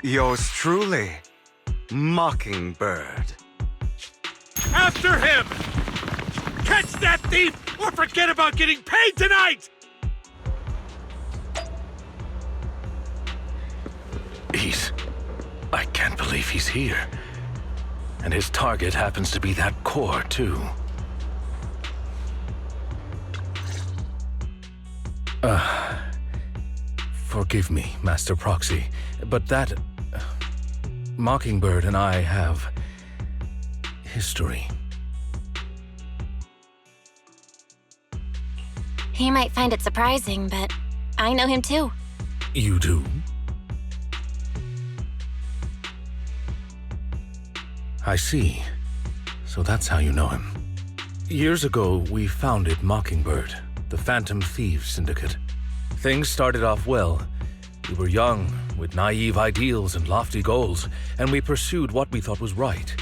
Yours truly, Mockingbird. After him! Catch that thief or forget about getting paid tonight! I can't believe he's here. And his target happens to be that core, too. Forgive me, Master Proxy, but that... Mockingbird and I have... history. He might find it surprising, but I know him too. You do? I see. So that's how you know him. Years ago, we founded Mockingbird, the Phantom Thieves Syndicate. Things started off well. We were young, with naive ideals and lofty goals, and we pursued what we thought was right.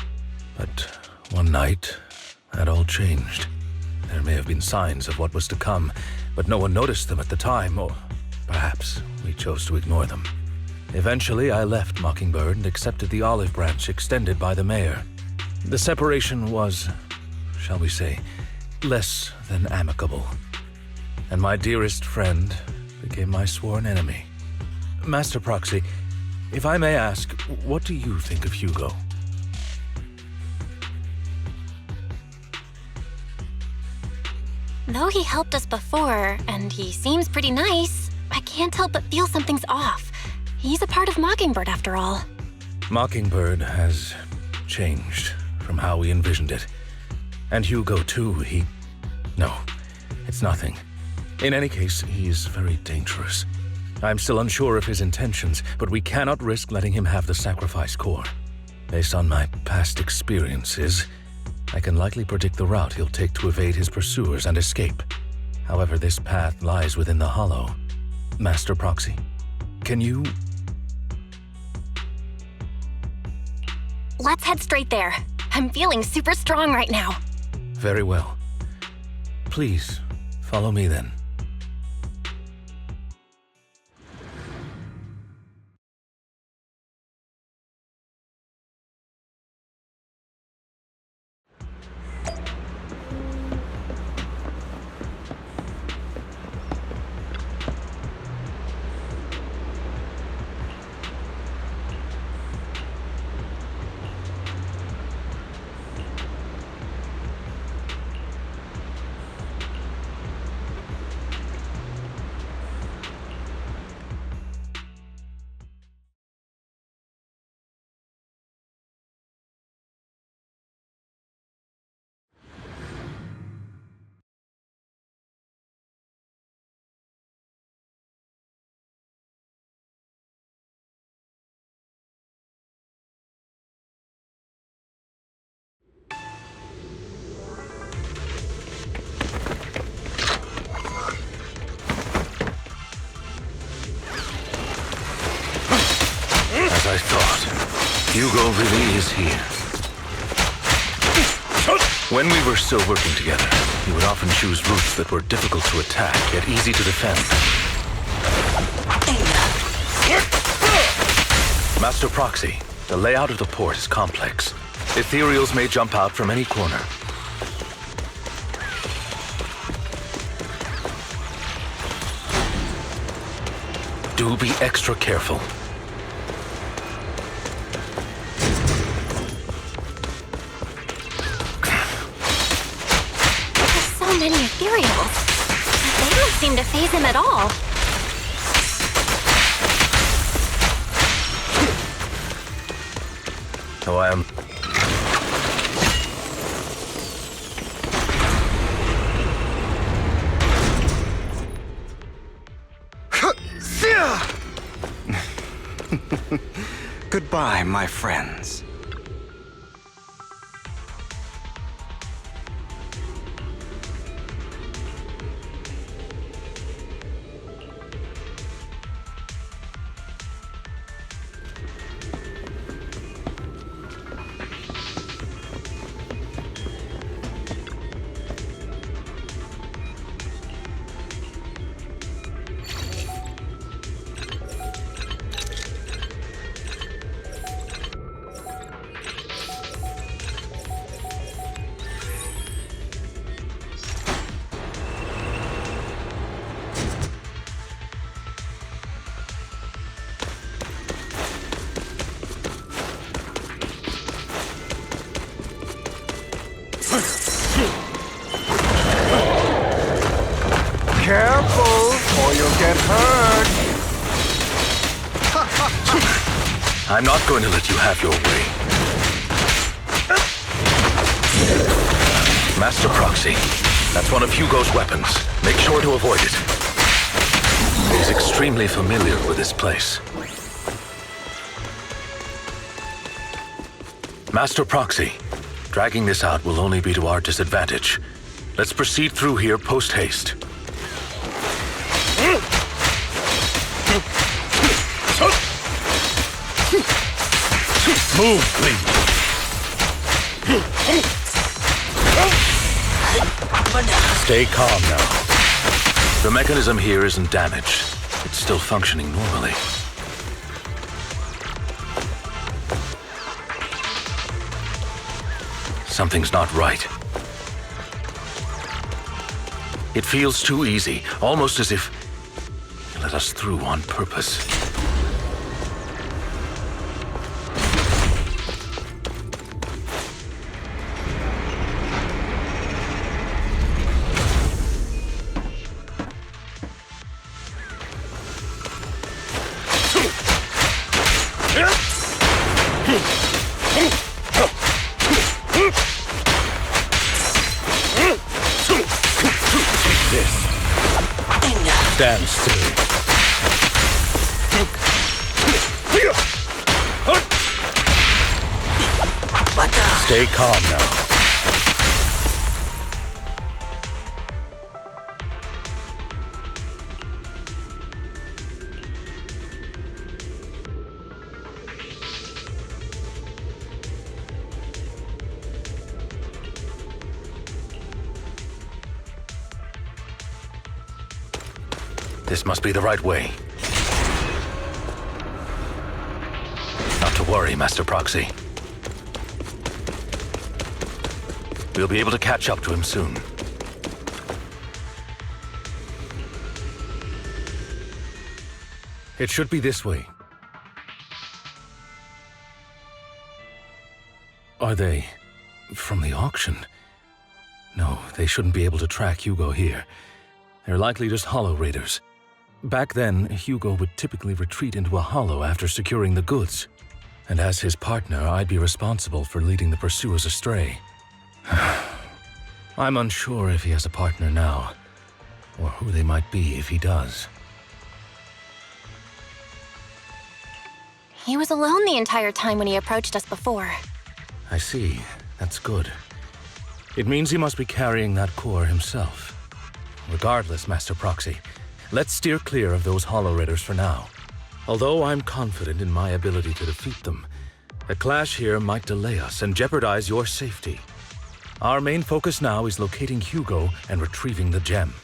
But one night, that all changed. There may have been signs of what was to come, but no one noticed them at the time, or perhaps we chose to ignore them. Eventually, I left Mockingbird and accepted the olive branch extended by the mayor. The separation was, shall we say, less than amicable. and my dearest friend became my sworn enemy. Master Proxy, if I may ask, what do you think of Hugo? Though he helped us before, and he seems pretty nice, I can't help but feel something's off. He's a part of Mockingbird after all. Mockingbird has changed from how we envisioned it. And Hugo too, No, it's nothing. In any case, he is very dangerous. I'm still unsure of his intentions, but we cannot risk letting him have the sacrifice core. Based on my past experiences, I can likely predict the route he'll take to evade his pursuers and escape. However, this path lies within the Hollow. Master Proxy, can you... Let's head straight there. I'm feeling super strong right now. Very well. Please, follow me then. As I thought, Hugo really is here. When we were still working together, he would often choose routes that were difficult to attack, yet easy to defend. Master Proxy, the layout of the port is complex. Ethereals may jump out from any corner. Do be extra careful. So many ethereals. They don't seem to faze him at all. Oh, I am... Goodbye, my friends. Careful, or you'll get hurt. I'm not going to let you have your way. Master Proxy, that's one of Hugo's weapons. Make sure to avoid it. He's extremely familiar with this place. Master Proxy, dragging this out will only be to our disadvantage. Let's proceed through here post-haste. Move, please. Stay calm now. The mechanism here isn't damaged. It's still functioning normally. Something's not right. It feels too easy, almost as if you let us through on purpose. Stand still. Stay calm now. This must be the right way. Not to worry, Master Proxy. We'll be able to catch up to him soon. It should be this way. Are they from the auction? No, they shouldn't be able to track Hugo here. They're likely just hollow raiders. Back then, Hugo would typically retreat into a hollow after securing the goods. And as his partner, I'd be responsible for leading the pursuers astray. I'm unsure if he has a partner now, or who they might be if he does. He was alone the entire time when he approached us before. I see. That's good. It means he must be carrying that core himself. Regardless, Master Proxy, let's steer clear of those hollow raiders for now. Although I'm confident in my ability to defeat them, a clash here might delay us and jeopardize your safety. Our main focus now is locating Hugo and retrieving the gem.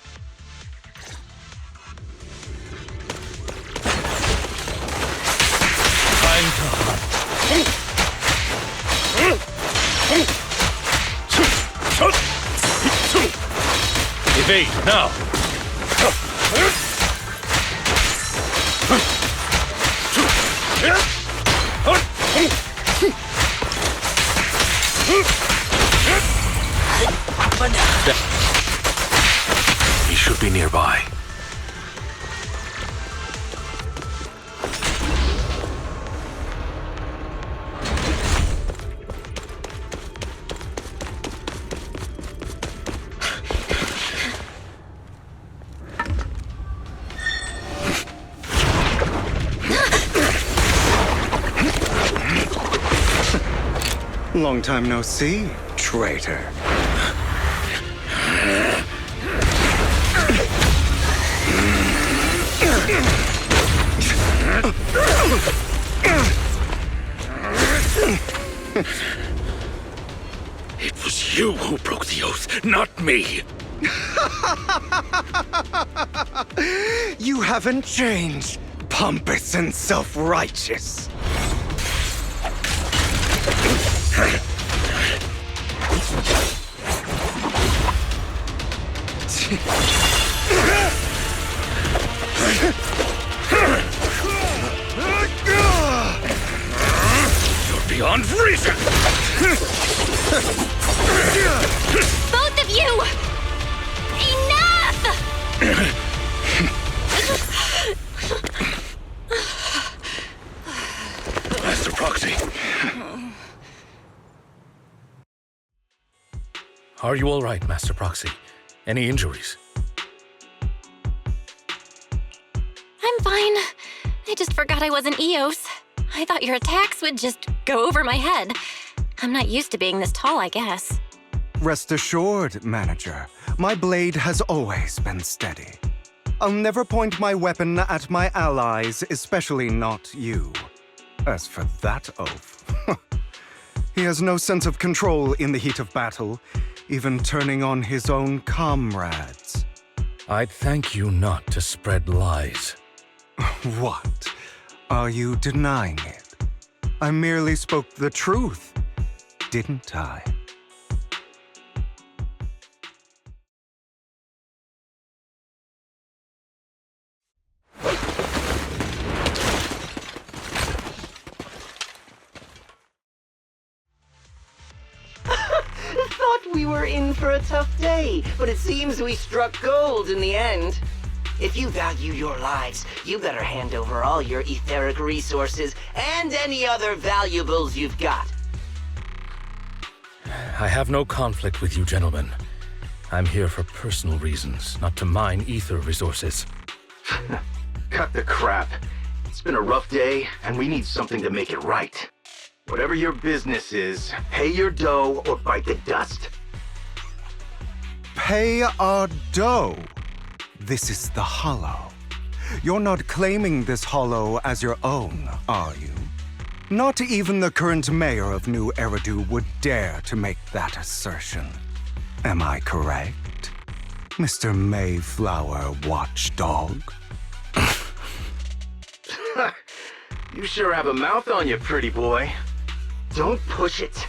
Time to hunt. Evade, now! He should be nearby. Long time no see, traitor. It was you who broke the oath, not me! You haven't changed, pompous and self-righteous. You're beyond reason! Both of you! Enough! Master Proxy. Are you all right, Master Proxy? Any injuries? I'm fine. I just forgot I wasn't Eos. I thought your attacks would just go over my head. I'm not used to being this tall, I guess. Rest assured, Manager, my blade has always been steady. I'll never point my weapon at my allies, especially not you. As for that oath, he has no sense of control in the heat of battle, even turning on his own comrades. I'd thank you not to spread lies. What? Are you denying it? I merely spoke the truth, didn't I? We were in for a tough day, but it seems we struck gold in the end. If you value your lives, you better hand over all your etheric resources and any other valuables you've got. I have no conflict with you, gentlemen. I'm here for personal reasons, not to mine ether resources. Cut the crap. It's been a rough day, and we need something to make it right. Whatever your business is, pay your dough or bite the dust. Pay our dough. This is the Hollow. You're not claiming this Hollow as your own, are you? Not even the current mayor of New Eridu would dare to make that assertion. Am I correct, Mr. Mayflower Watchdog? You sure have a mouth on you, pretty boy. Don't push it.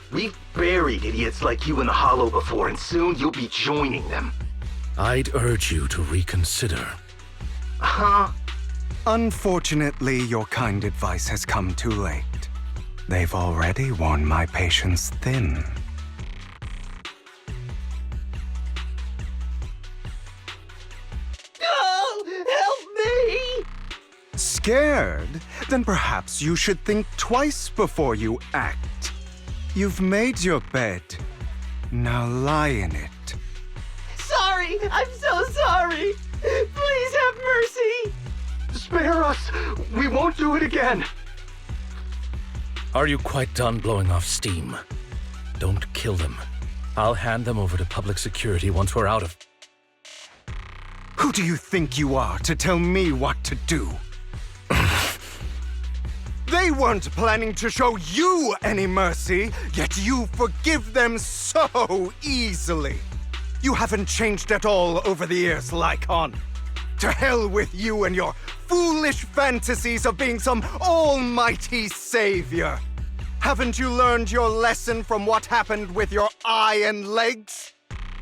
We've buried idiots like you in the Hollow before, and soon you'll be joining them. I'd urge you to reconsider. Huh? Unfortunately, your kind advice has come too late. They've already worn my patience thin. Oh, help me! Scared? Then perhaps you should think twice before you act. You've made your bed. Now lie in it. Sorry, I'm so sorry. Please have mercy. Spare us! We won't do it again! Are you quite done blowing off steam? Don't kill them. I'll hand them over to public security once we're out of... Who do you think you are to tell me what to do? They weren't planning to show you any mercy, yet you forgive them so easily. You haven't changed at all over the years, lycaon. To hell with you and your foolish fantasies of being some almighty savior. Haven't you learned your lesson from what happened with your eye and legs?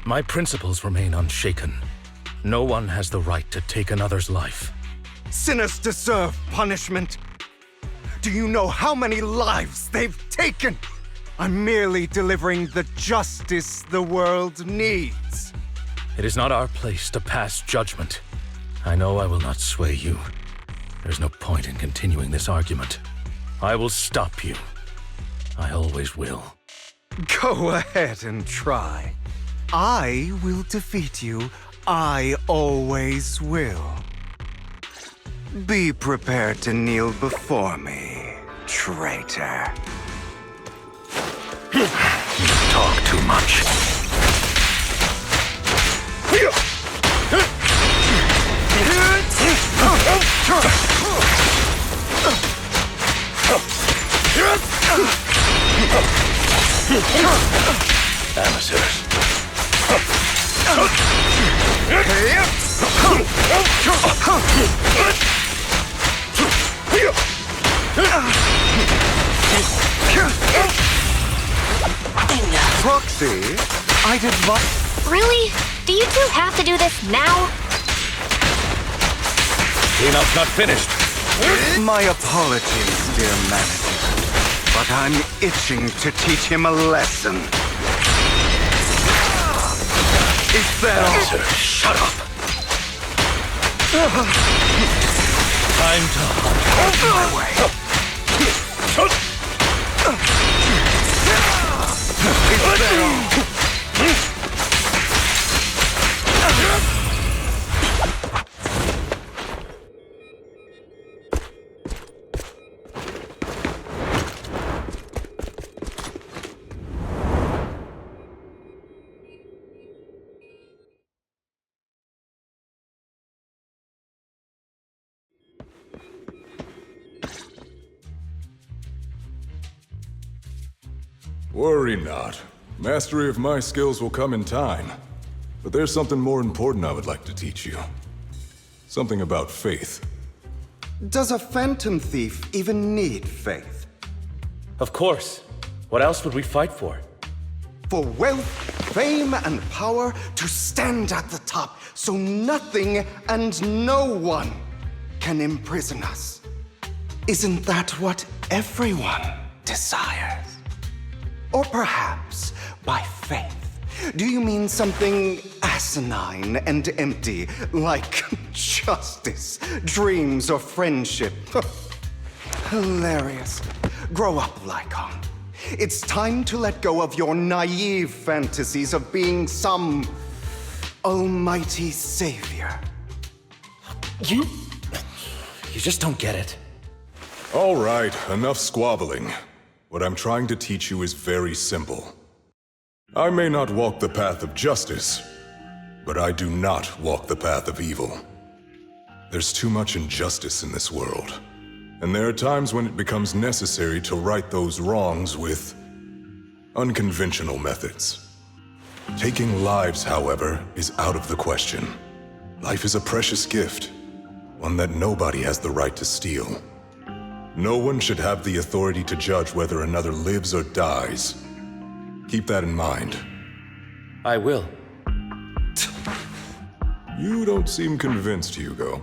My principles remain unshaken. No one has the right to take another's life. Sinners deserve punishment. Do you know how many lives they've taken? I'm merely delivering the justice the world needs. It is not our place to pass judgment. I know I will not sway you. There's no point in continuing this argument. I will stop you. I always will. Go ahead and try. I will defeat you. I always will. Be prepared to kneel before me, traitor. You talk too much. Amateurs. Proxy, I'd advise... Really? Do you two have to do this now? Cleanup's not finished. My apologies, dear manager, but I'm itching to teach him a lesson. Is that all? Shut up! Time to hunt my way. Is that all? Worry not. Mastery of my skills will come in time. But there's something more important I would like to teach you. Something about faith. Does a phantom thief even need faith? Of course. What else would we fight for? For wealth, fame, and power to stand at the top, so nothing and no one can imprison us. Isn't that what everyone desires? Or perhaps, by faith, Do you mean something asinine and empty, like justice, dreams, or friendship? Hilarious. Grow up, Lycaon. It's time to let go of your naive fantasies of being some almighty savior. You just don't get it. All right, enough squabbling. What I'm trying to teach you is very simple. I may not walk the path of justice, but I do not walk the path of evil. There's too much injustice in this world, and there are times when it becomes necessary to right those wrongs with unconventional methods. Taking lives, however, is out of the question. Life is a precious gift, one that nobody has the right to steal. No one should have the authority to judge whether another lives or dies. Keep that in mind. I will. You don't seem convinced, Hugo.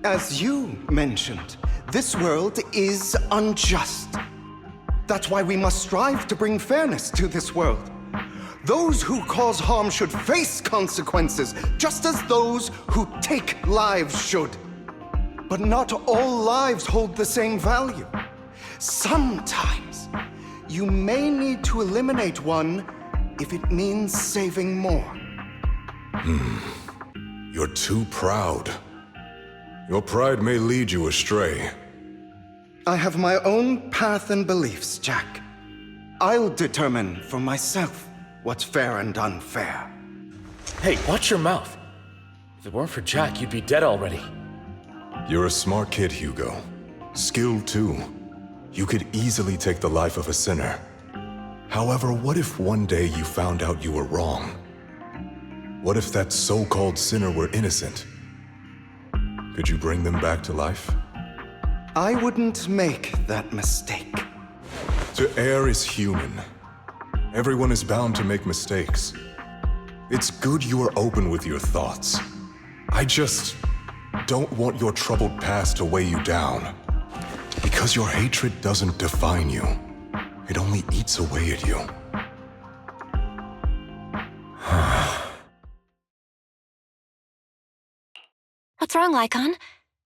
As you mentioned, this world is unjust. That's why we must strive to bring fairness to this world. Those who cause harm should face consequences, just as those who take lives should. But not all lives hold the same value. Sometimes, you may need to eliminate one if it means saving more. You're too proud. Your pride may lead you astray. I have my own path and beliefs, Jack. I'll determine for myself what's fair and unfair. Hey, watch your mouth. If it weren't for Jack, you'd be dead already. You're a smart kid, Hugo. Skilled too. You could easily take the life of a sinner. However, what if one day you found out you were wrong? What if that so-called sinner were innocent? Could you bring them back to life? I wouldn't make that mistake. To err is human. Everyone is bound to make mistakes. It's good you are open with your thoughts. I just don't want your troubled past to weigh you down. Because your hatred doesn't define you. It only eats away at you. What's wrong, Lycaon?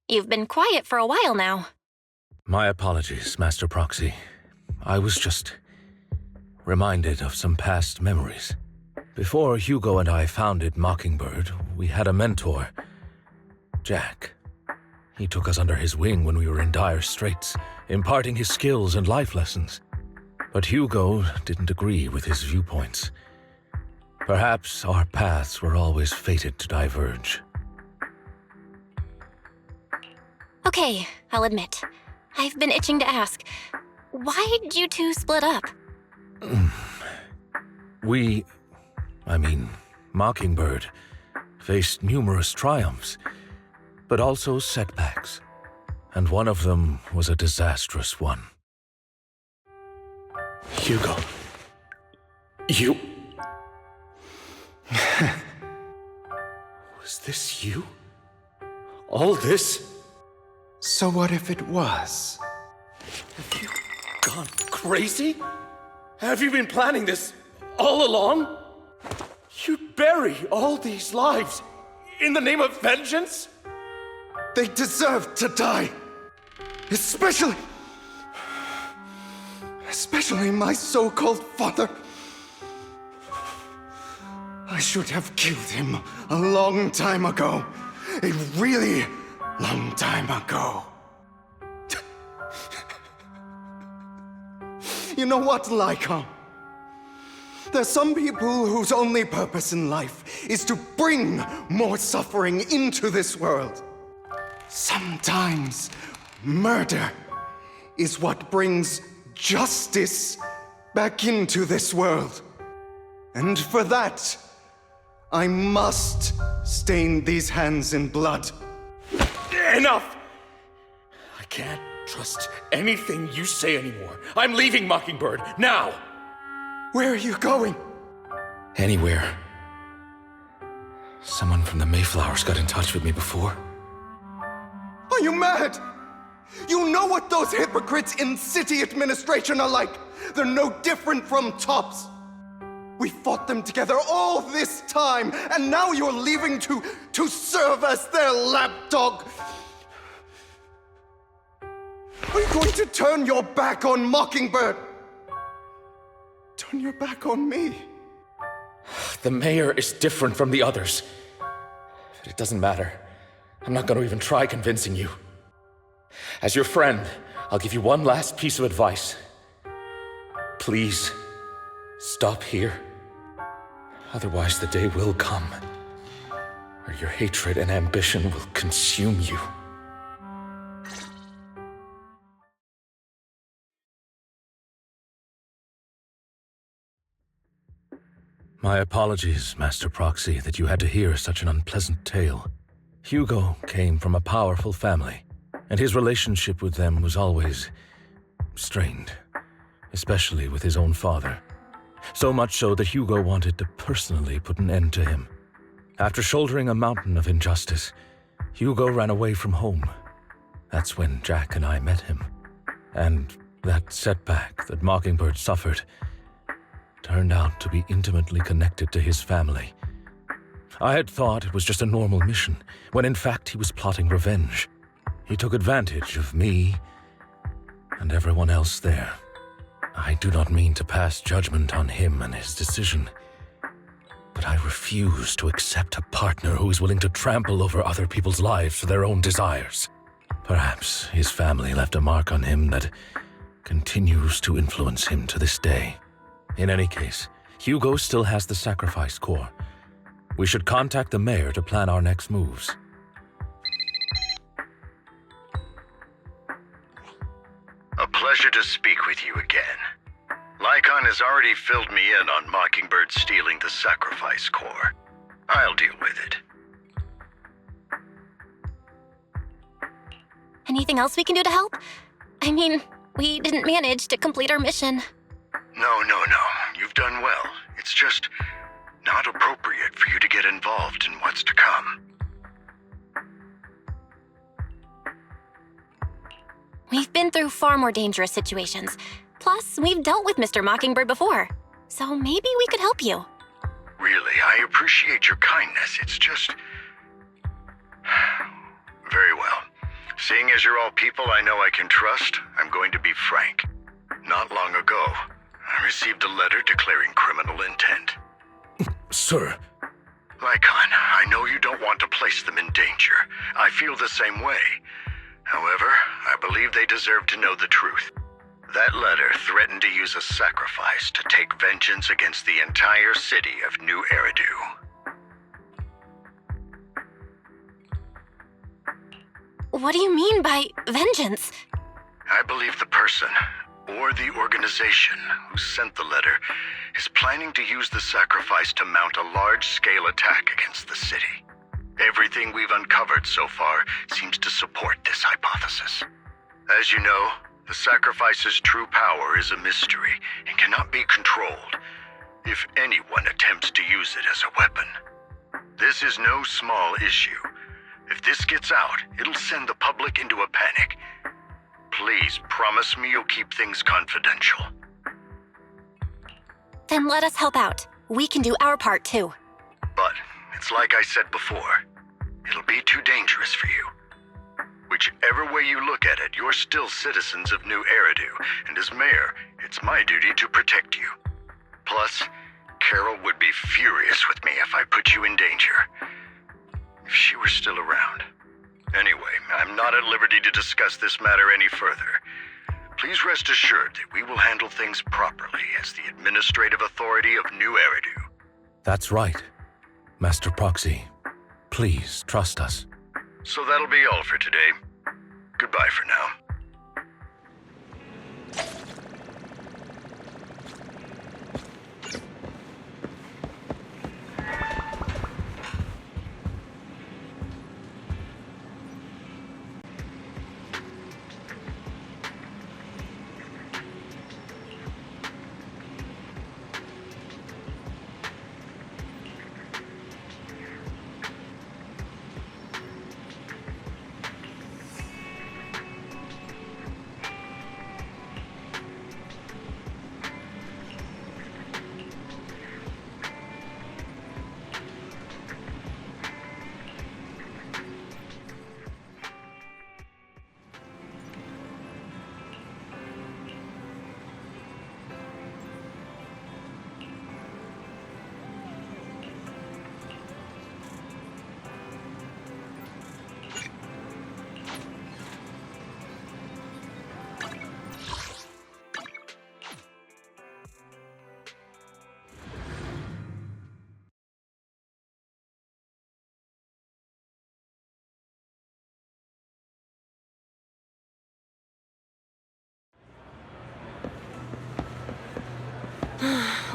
You've been quiet for a while now. My apologies, Master Proxy. I was just reminded of some past memories. Before Hugo and I founded Mockingbird, we had a mentor, Jack. He took us under his wing when we were in dire straits, imparting his skills and life lessons. But Hugo didn't agree with his viewpoints. Perhaps our paths were always fated to diverge. Okay, I'll admit. I've been itching to ask, why did you two split up? Mockingbird, faced numerous triumphs, but also setbacks. And one of them was a disastrous one. Hugo. You... Was this you? All this? So what if it was? Have you gone crazy? Have you been planning this all along? You'd bury all these lives in the name of vengeance? They deserve to die. Especially my so-called father. I should have killed him a long time ago. A really long time ago. You know what, Lycaon? There's some people whose only purpose in life is to bring more suffering into this world. Sometimes murder is what brings justice back into this world. And for that, I must stain these hands in blood. Enough! I can't trust anything you say anymore. I'm leaving Mockingbird, now! Where are you going? Anywhere. Someone from the Mayflowers got in touch with me before. Are you mad? You know what those hypocrites in city administration are like. They're no different from tops. We fought them together all this time, and now you're leaving to serve as their lapdog. Are you going to turn your back on Mockingbird? Turn your back on me? The mayor is different from the others. But it doesn't matter. I'm not going to even try convincing you. As your friend, I'll give you one last piece of advice. Please, stop here. Otherwise, the day will come where your hatred and ambition will consume you. My apologies, Master Proxy, that you had to hear such an unpleasant tale. Hugo came from a powerful family, and his relationship with them was always strained, especially with his own father. So much so that Hugo wanted to personally put an end to him. After shouldering a mountain of injustice, Hugo ran away from home. That's when Jack and I met him. And that setback that Mockingbird suffered turned out to be intimately connected to his family. I had thought it was just a normal mission, when in fact he was plotting revenge. He took advantage of me and everyone else there. I do not mean to pass judgment on him and his decision, but I refuse to accept a partner who is willing to trample over other people's lives for their own desires. Perhaps his family left a mark on him that continues to influence him to this day. In any case, Hugo still has the sacrifice core. We should contact the mayor to plan our next moves. A pleasure to speak with you again. Lycaon has already filled me in on Mockingbird stealing the sacrifice core. I'll deal with it. Anything else we can do to help? I mean, we didn't manage to complete our mission. No. You've done well. It's just not appropriate for you to get involved in what's to come. We've been through far more dangerous situations. Plus, we've dealt with Mr. Mockingbird before. So maybe we could help you. Really, I appreciate your kindness. It's just... Very well. Seeing as you're all people I know I can trust, I'm going to be frank. Not long ago, I received a letter declaring criminal intent. Sir. Lycaon, I know you don't want to place them in danger. I feel the same way. However, I believe they deserve to know the truth. That letter threatened to use a sacrifice to take vengeance against the entire city of New Eridu. What do you mean by vengeance? I believe the person, or the organization, who sent the letter is planning to use the sacrifice to mount a large-scale attack against the city. Everything we've uncovered so far seems to support this hypothesis. As you know, the sacrifice's true power is a mystery and cannot be controlled if anyone attempts to use it as a weapon. This is no small issue. If this gets out, it'll send the public into a panic. Please promise me you'll keep things confidential. Then let us help out. We can do our part too. But it's like I said before, it'll be too dangerous for you. Whichever way you look at it, you're still citizens of New Eridu, and as mayor, it's my duty to protect you. Plus, Carol would be furious with me if I put you in danger. If she were still around. Anyway, I'm not at liberty to discuss this matter any further. Please rest assured that we will handle things properly as the administrative authority of New Eridu. That's right, Master Proxy. Please trust us. So that'll be all for today. Goodbye for now.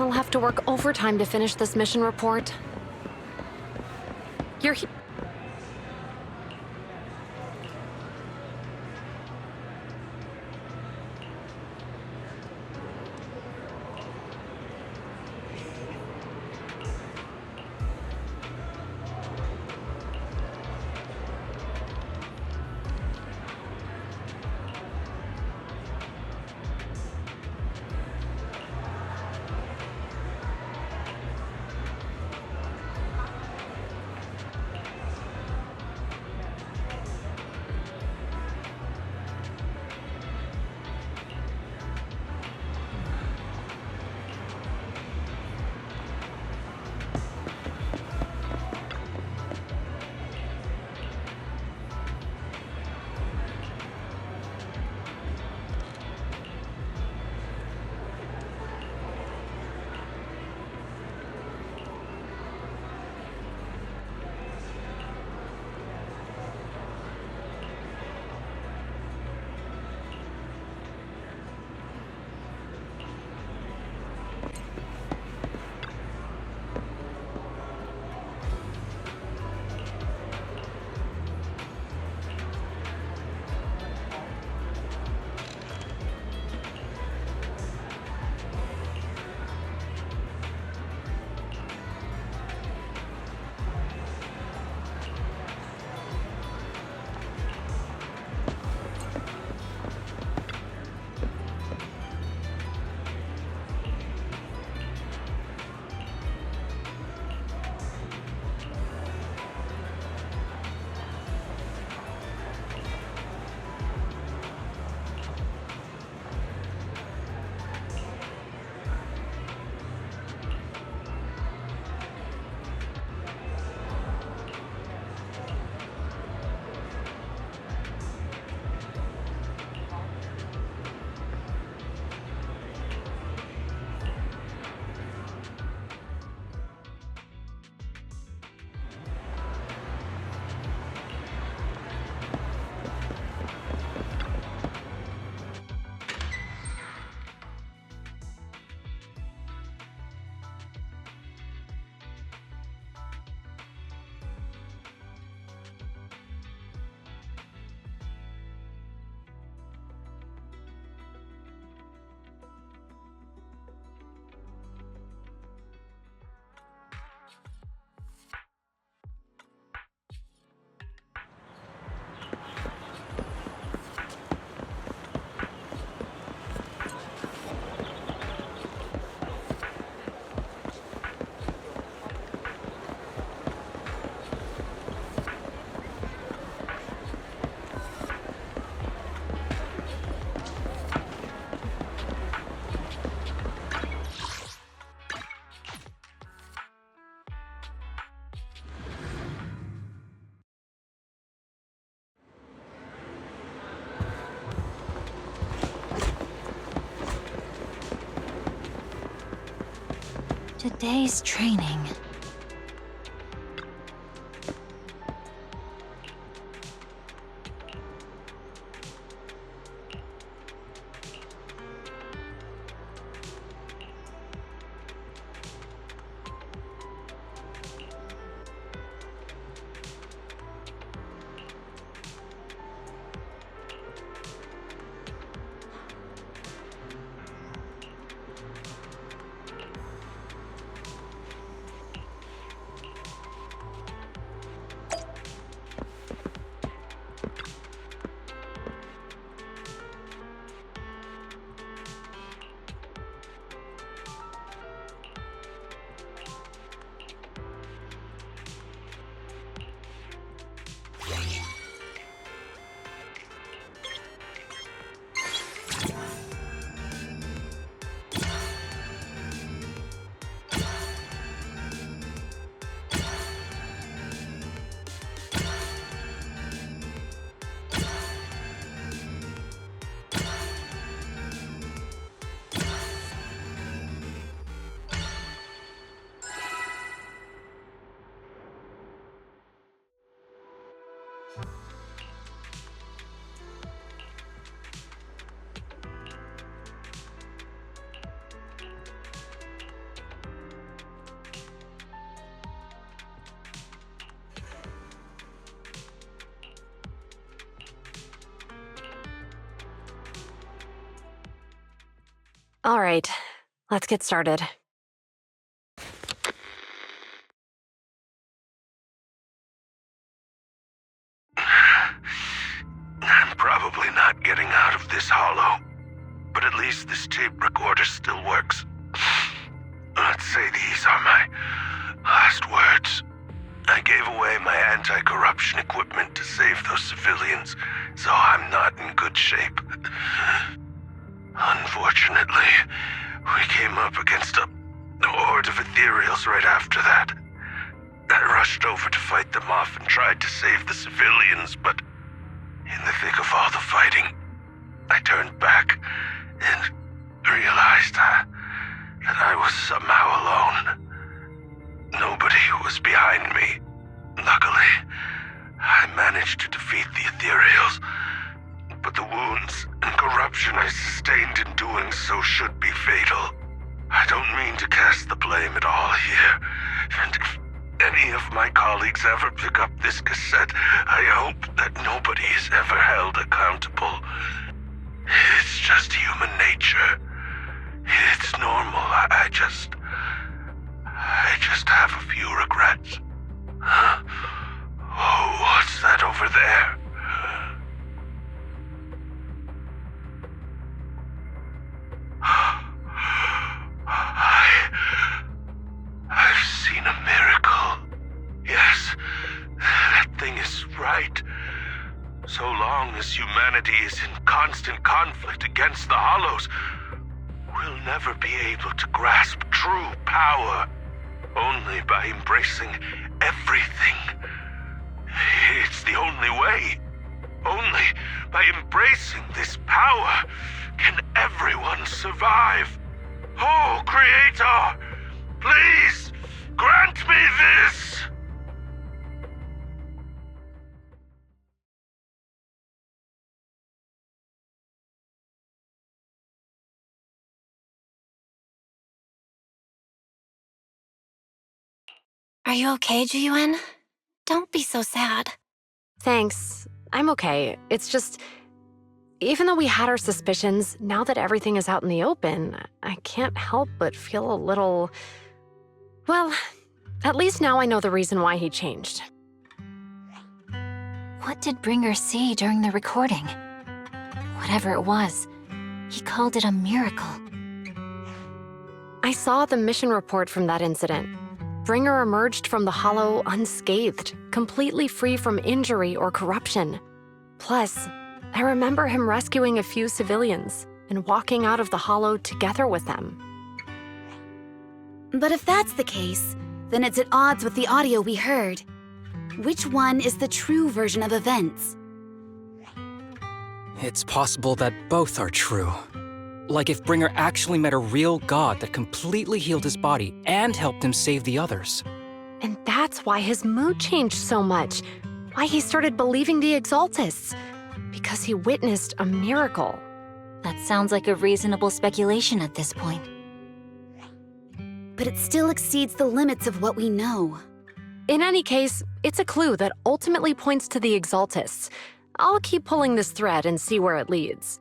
I'll have to work overtime to finish this mission report. You're he- Today's training. All right, let's get started. I'm probably not getting out of this hollow, but at least this tape recorder still works. Let's say these are my last words. I gave away my anti-corruption equipment to save those civilians, so I'm not in good shape. Unfortunately, we came up against a horde of ethereals right after that. I rushed over to fight them off and tried to save the civilians, but in the thick of all the fighting, I turned back and realized that I was somehow alone. Nobody was behind me. Luckily, I managed to defeat the ethereals, but the wounds and corruption I sustained in doing so should be fatal. I don't mean to cast the blame at all here, and if any of my colleagues ever pick up this cassette, I hope that nobody is ever held accountable. It's just human nature. It's normal. I just have a few regrets. Oh, what's that over there? I've seen a miracle. Yes, that thing is right. So long as humanity is in constant conflict against the Hollows, we'll never be able to grasp true power. Only by embracing everything. It's the only way. Only by embracing this power can everyone survive. Oh, Creator, please grant me this! Are you okay, Jiyuan? Don't be so sad. Thanks. I'm okay. It's just, even though we had our suspicions, now that everything is out in the open, I can't help but feel a little... Well, at least now I know the reason why he changed. What did Bringer see during the recording? Whatever it was, he called it a miracle. I saw the mission report from that incident. Bringer emerged from the Hollow unscathed, completely free from injury or corruption. Plus, I remember him rescuing a few civilians and walking out of the Hollow together with them. But if that's the case, then it's at odds with the audio we heard. Which one is the true version of events? It's possible that both are true. Like if Bringer actually met a real god that completely healed his body and helped him save the others. And that's why his mood changed so much. Why he started believing the Exaltists. Because he witnessed a miracle. That sounds like a reasonable speculation at this point. But it still exceeds the limits of what we know. In any case, it's a clue that ultimately points to the Exaltists. I'll keep pulling this thread and see where it leads.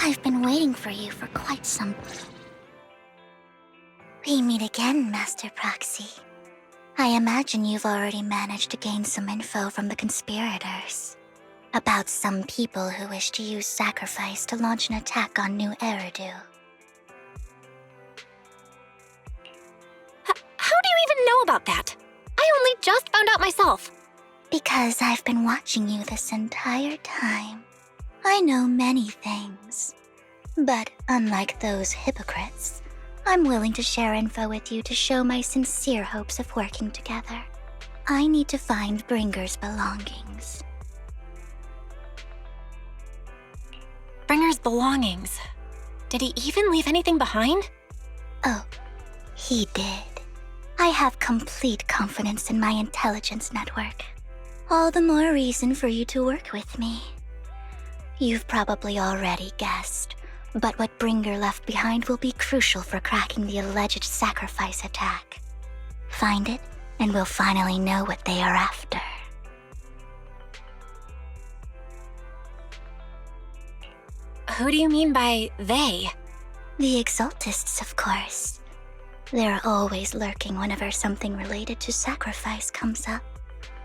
I've been waiting for you for quite some... We meet again, Master Proxy. I imagine you've already managed to gain some info from the conspirators. About some people who wish to use sacrifice to launch an attack on New Eridu. How do you even know about that? I only just found out myself. Because I've been watching you this entire time. I know many things. But unlike those hypocrites, I'm willing to share info with you to show my sincere hopes of working together. I need to find Bringer's belongings. Bringer's belongings? Did he even leave anything behind? Oh, he did. I have complete confidence in my intelligence network. All the more reason for you to work with me. You've probably already guessed, but what Bringer left behind will be crucial for cracking the alleged sacrifice attack. Find it, and we'll finally know what they are after. Who do you mean by they? The Exaltists, of course. They're always lurking whenever something related to sacrifice comes up.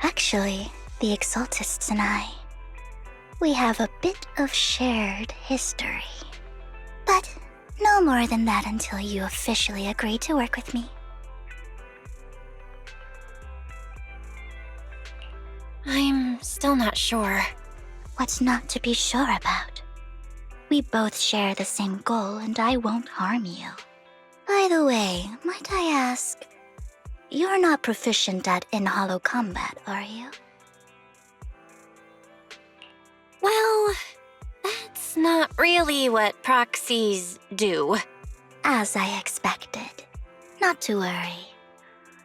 Actually, the Exaltists and I, we have a bit of shared history. But no more than that until you officially agree to work with me. I'm still not sure. What's not to be sure about? We both share the same goal, and I won't harm you. By the way, might I ask, you're not proficient at in-hollow combat, are you? Well, that's not really what proxies do. As I expected. Not to worry.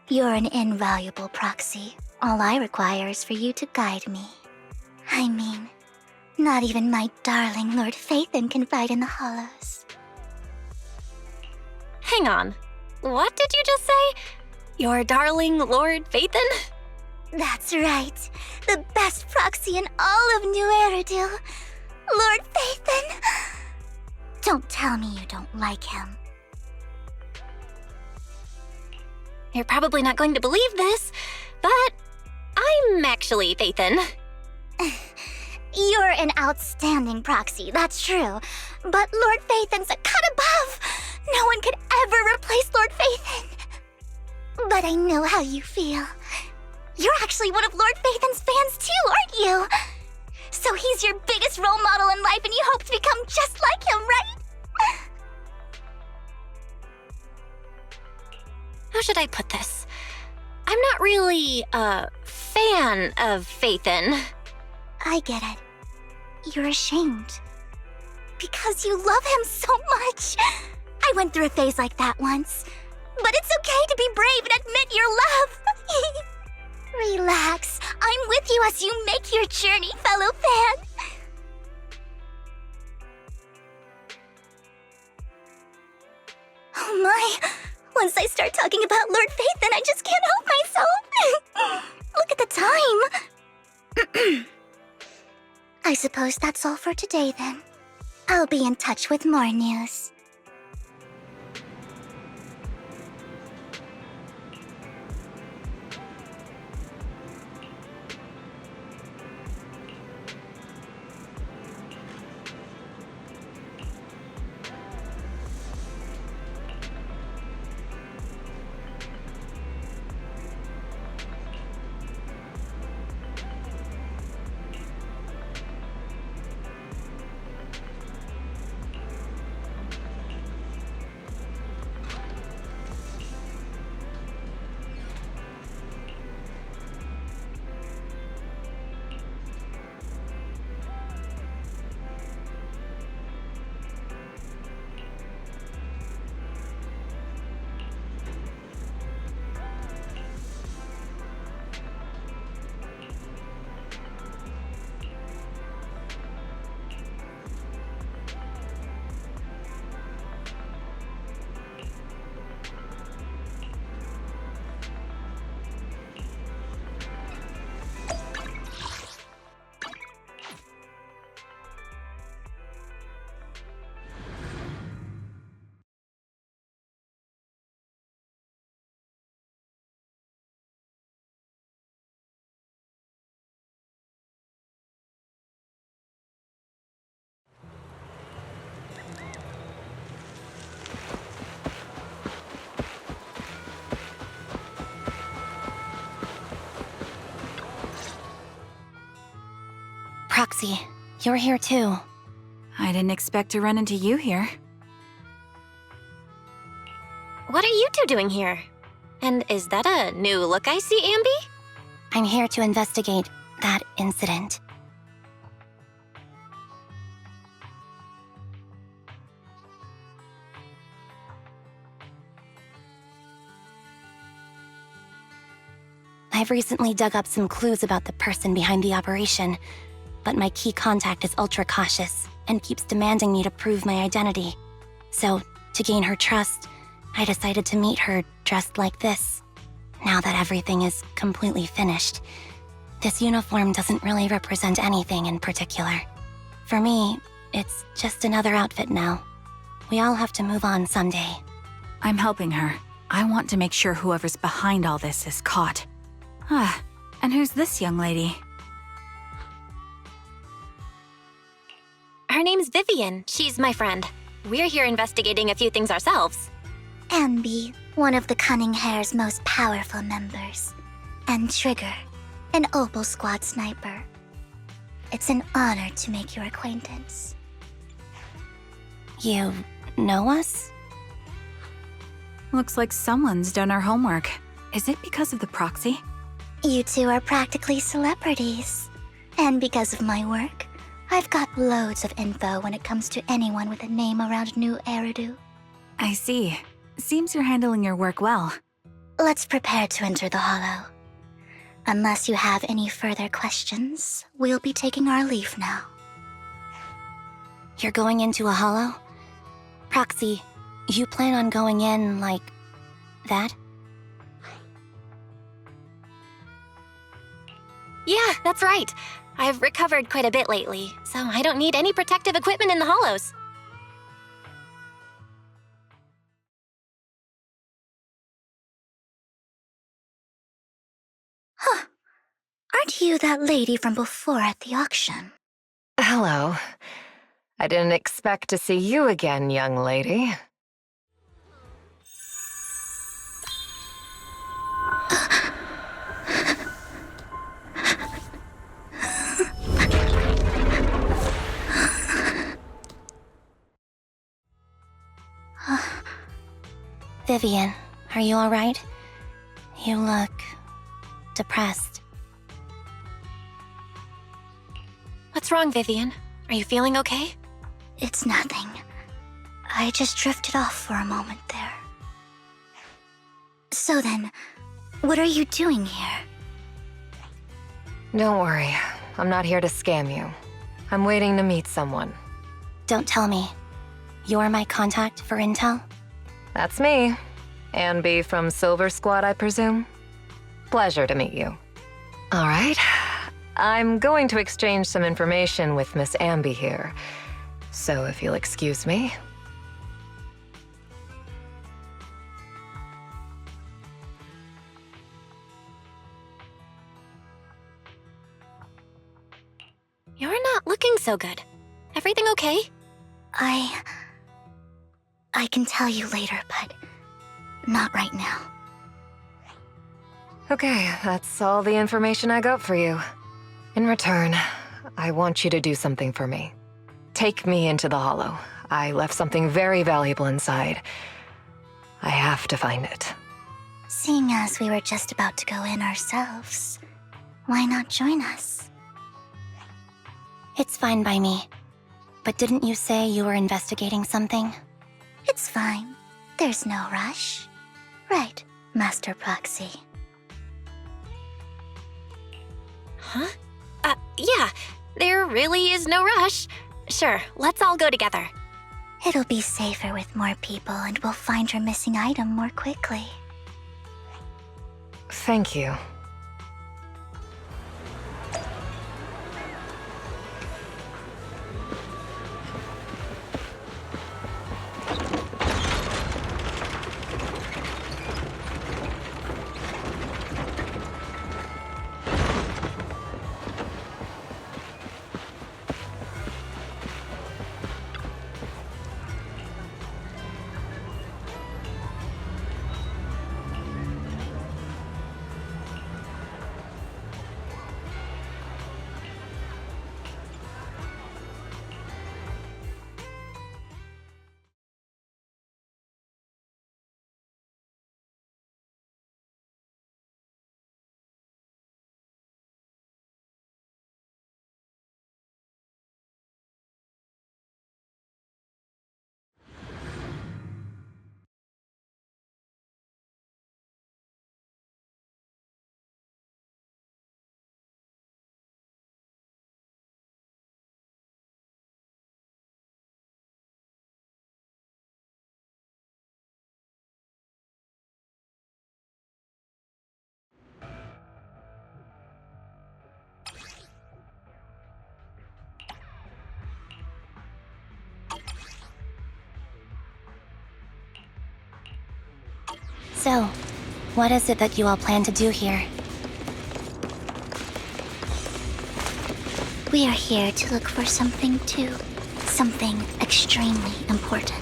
You're an invaluable proxy. All I require is for you to guide me. I mean, not even my darling Lord Phaethon can fight in the hollows. Hang on. What did you just say? Your darling Lord Phaethon? That's right. The best proxy in all of New Eridu. Lord Phaethon! Don't tell me you don't like him. You're probably not going to believe this, but I'm actually Phaethon. You're an outstanding proxy, that's true. But Lord Phaethon's a cut above. No one could ever replace Lord Phaethon. But I know how you feel. You're actually one of Lord Phaethon's fans too, aren't you? So he's your biggest role model in life and you hope to become just like him, right? How should I put this? I'm not really a fan of Phaethon. I get it. You're ashamed. Because you love him so much. I went through a phase like that once. But it's okay to be brave and admit your love. Relax. I'm with you as you make your journey, fellow fan. Oh my. Once I start talking about Lord Phaethon, I just can't help myself. Look at the time. I suppose that's all for today then. I'll be in touch with more news. Proxy, you're here too. I didn't expect to run into you here. What are you two doing here? And is that a new look I see, Anby? I'm here to investigate that incident. I've recently dug up some clues about the person behind the operation. but my key contact is ultra cautious and keeps demanding me to prove my identity. So, to gain her trust, I decided to meet her dressed like this. Now that everything is completely finished, this uniform doesn't really represent anything in particular. For me, it's just another outfit now. We all have to move on someday. I'm helping her. I want to make sure whoever's behind all this is caught. And who's this young lady? Her name's Vivian. She's my friend. We're here investigating a few things ourselves. Anby, one of the Cunning Hare's most powerful members. And Trigger, an Opal Squad sniper. It's an honor to make your acquaintance. You know us? Looks like someone's done our homework. Is it because of the proxy? You two are practically celebrities. And because of my work, I've got loads of info when it comes to anyone with a name around New Eridu. I see. Seems you're handling your work well. Let's prepare to enter the Hollow. Unless you have any further questions, we'll be taking our leave now. You're going into a hollow? Proxy, you plan on going in like that? Yeah, that's right. I've recovered quite a bit lately, so I don't need any protective equipment in the hollows. Huh. Aren't you that lady from before at the auction? Hello. I didn't expect to see you again, young lady. Vivian, are you all right? You look depressed. What's wrong, Vivian? Are you feeling okay? It's nothing. I just drifted off for a moment there. So then, what are you doing here? Don't worry. I'm not here to scam you. I'm waiting to meet someone. Don't tell me. You're my contact for intel? That's me. Anby from Silver Squad, I presume? Pleasure to meet you. All right. I'm going to exchange some information with Miss Anby here. So if you'll excuse me. You're not looking so good. Everything okay? I can tell you later, but not right now. Okay, that's all the information I got for you. In return, I want you to do something for me. Take me into the Hollow. I left something very valuable inside. I have to find it. Seeing as we were just about to go in ourselves, why not join us? It's fine by me. But didn't you say you were investigating something? It's fine. There's no rush. Right, Master Proxy. Huh? Yeah. There really is no rush. Sure, let's all go together. It'll be safer with more people and we'll find your missing item more quickly. Thank you. So, what is it that you all plan to do here? We are here to look for something too. Something extremely important.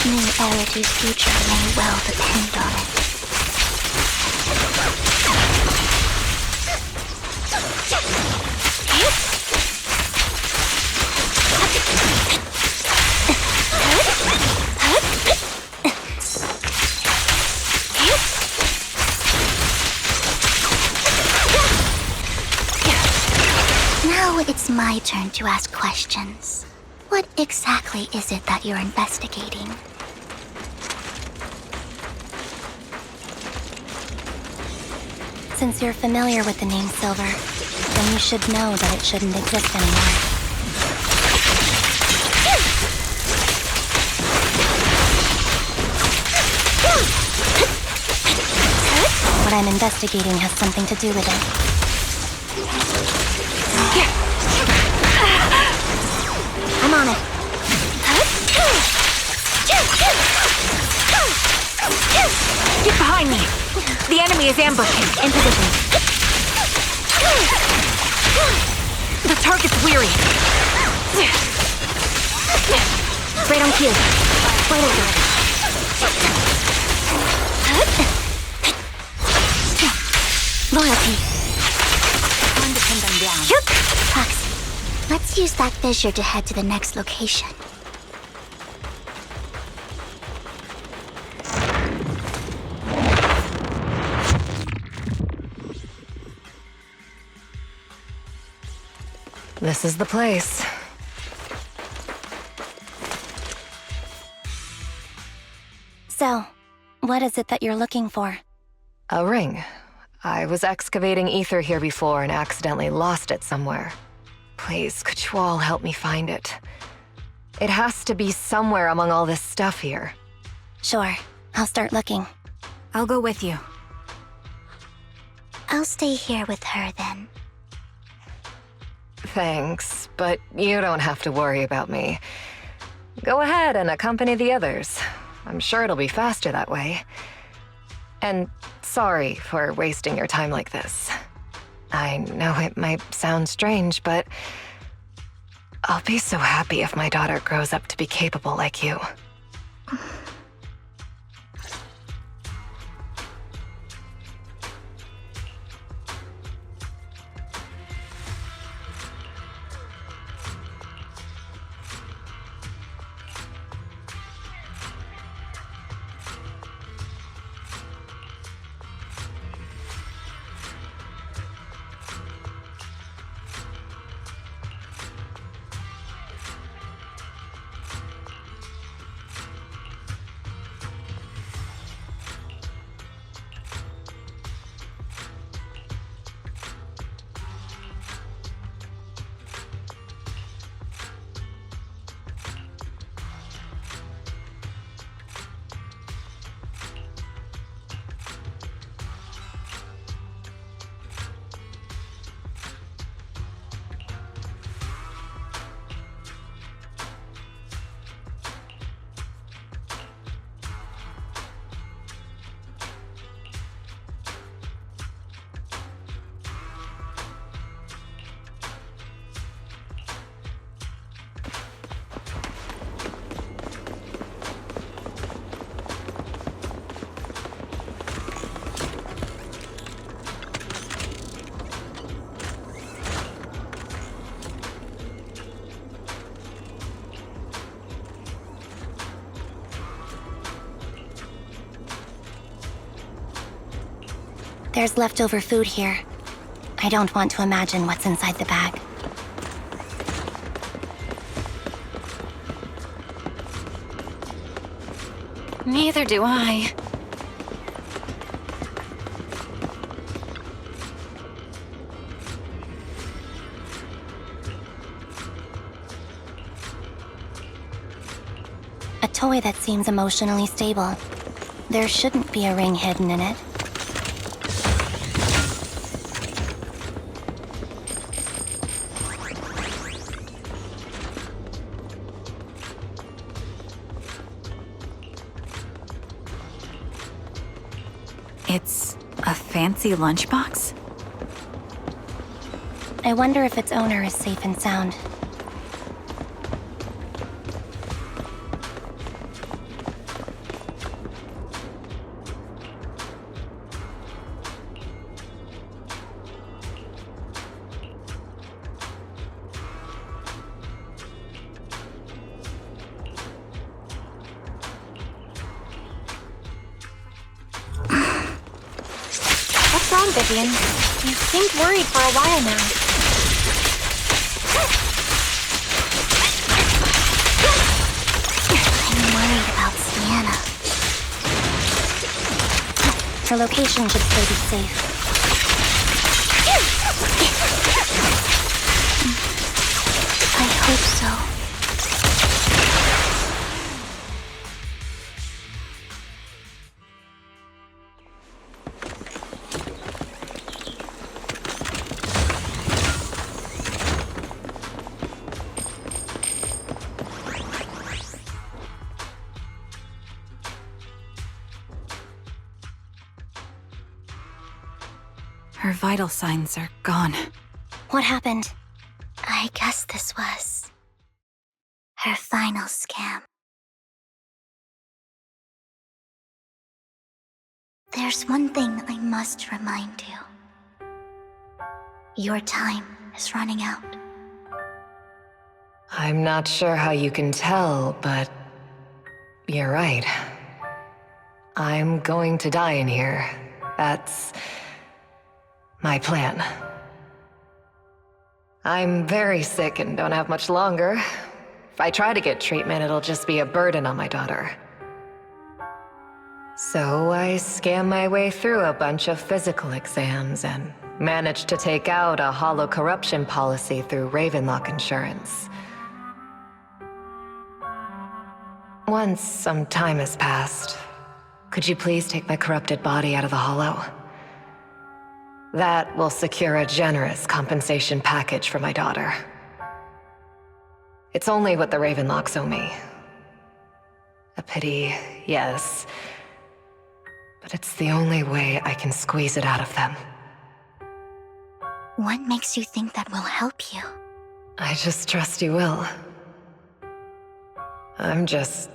New Eridu's future may well depend on it. Now it's my turn to ask questions. What exactly is it that you're investigating? Since you're familiar with the name Silver, then you should know that it shouldn't exist anymore. What I'm investigating has something to do with it. I'm on it. Get behind me! The enemy is ambushing. In position. The target's weary. Right on cue. Right over it. Loyalty. Time to pin them down. Shoot! Fox, let's use that fissure to head to the next location. This is the place. So, what is it that you're looking for? A ring. I was excavating ether here before and accidentally lost it somewhere. Please, could you all help me find it? It has to be somewhere among all this stuff here. Sure, I'll start looking. I'll go with you. I'll stay here with her then. Thanks, but you don't have to worry about me. Go ahead and accompany the others. I'm sure it'll be faster that way. And sorry for wasting your time like this. I know it might sound strange, but I'll be so happy if my daughter grows up to be capable like you. There's leftover food here. I don't want to imagine what's inside the bag. Neither do I. A toy that seems emotionally stable. There shouldn't be a ring hidden in it. A fancy lunchbox? I wonder if its owner is safe and sound. What's wrong, Vivian? You seemed worried for a while now. I'm worried about Sienna. Her location should still be safe. I hope so. Her vital signs are gone. What happened? I guess this was her final scam. There's one thing I must remind you. Your time is running out. I'm not sure how you can tell, but you're right. I'm going to die in here. That's my plan. I'm very sick and don't have much longer. If I try to get treatment, it'll just be a burden on my daughter. So I scam my way through a bunch of physical exams and managed to take out a hollow corruption policy through Ravenlock Insurance. Once some time has passed, could you please take my corrupted body out of the hollow? That will secure a generous compensation package for my daughter. It's only what the Ravenlocks owe me. A pity, yes. But it's the only way I can squeeze it out of them. What makes you think that will help you? I just trust you will. I'm just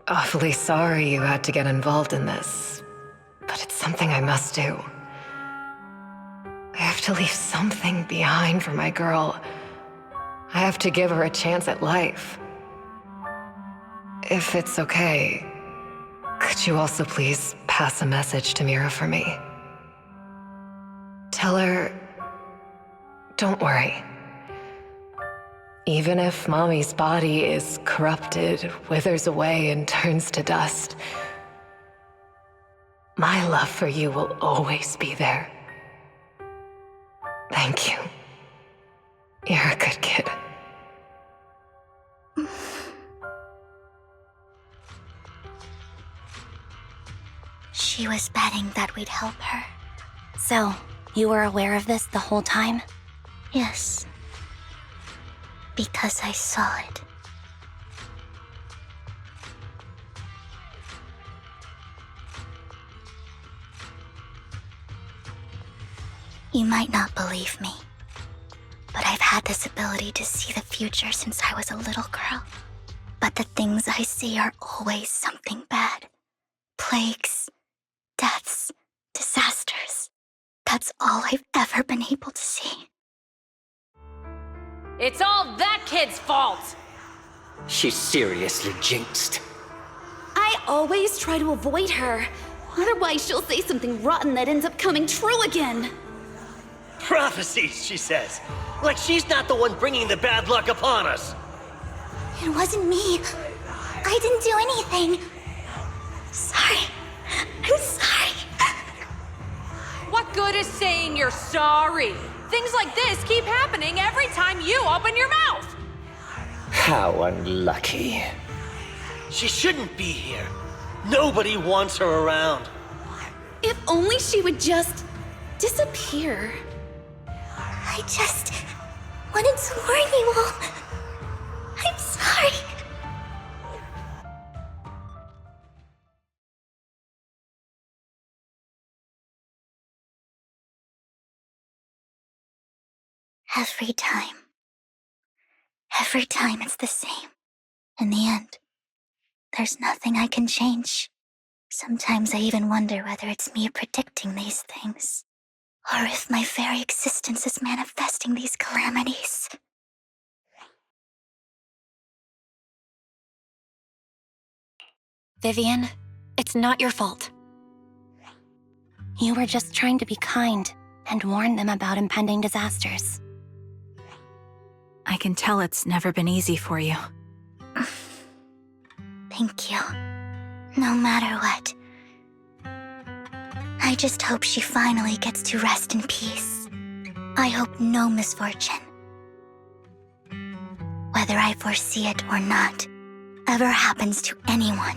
awfully sorry you had to get involved in this. But it's something I must do. I have to leave something behind for my girl. I have to give her a chance at life. If it's okay, could you also please pass a message to Mira for me? Tell her, don't worry. Even if Mommy's body is corrupted, withers away, and turns to dust, my love for you will always be there. Thank you. You're a good kid. She was betting that we'd help her. So, you were aware of this the whole time? Yes. Because I saw it. You might not believe me, but I've had this ability to see the future since I was a little girl. But the things I see are always something bad. Plagues, deaths, disasters. That's all I've ever been able to see. It's all that kid's fault! She's seriously jinxed. I always try to avoid her. Otherwise, she'll say something rotten that ends up coming true again. Prophecies, she says. Like she's not the one bringing the bad luck upon us. It wasn't me. I didn't do anything. Sorry. I'm sorry. What good is saying you're sorry? Things like this keep happening every time you open your mouth! How unlucky. She shouldn't be here. Nobody wants her around. If only she would just disappear. I just wanted to warn you all. I'm sorry. Every time. Every time it's the same. In the end, there's nothing I can change. Sometimes I even wonder whether it's me predicting these things, or if my very existence is manifesting these calamities. Vivian, it's not your fault. You were just trying to be kind and warn them about impending disasters. I can tell it's never been easy for you. Thank you. No matter what. I just hope she finally gets to rest in peace. I hope no misfortune, whether I foresee it or not, ever happens to anyone.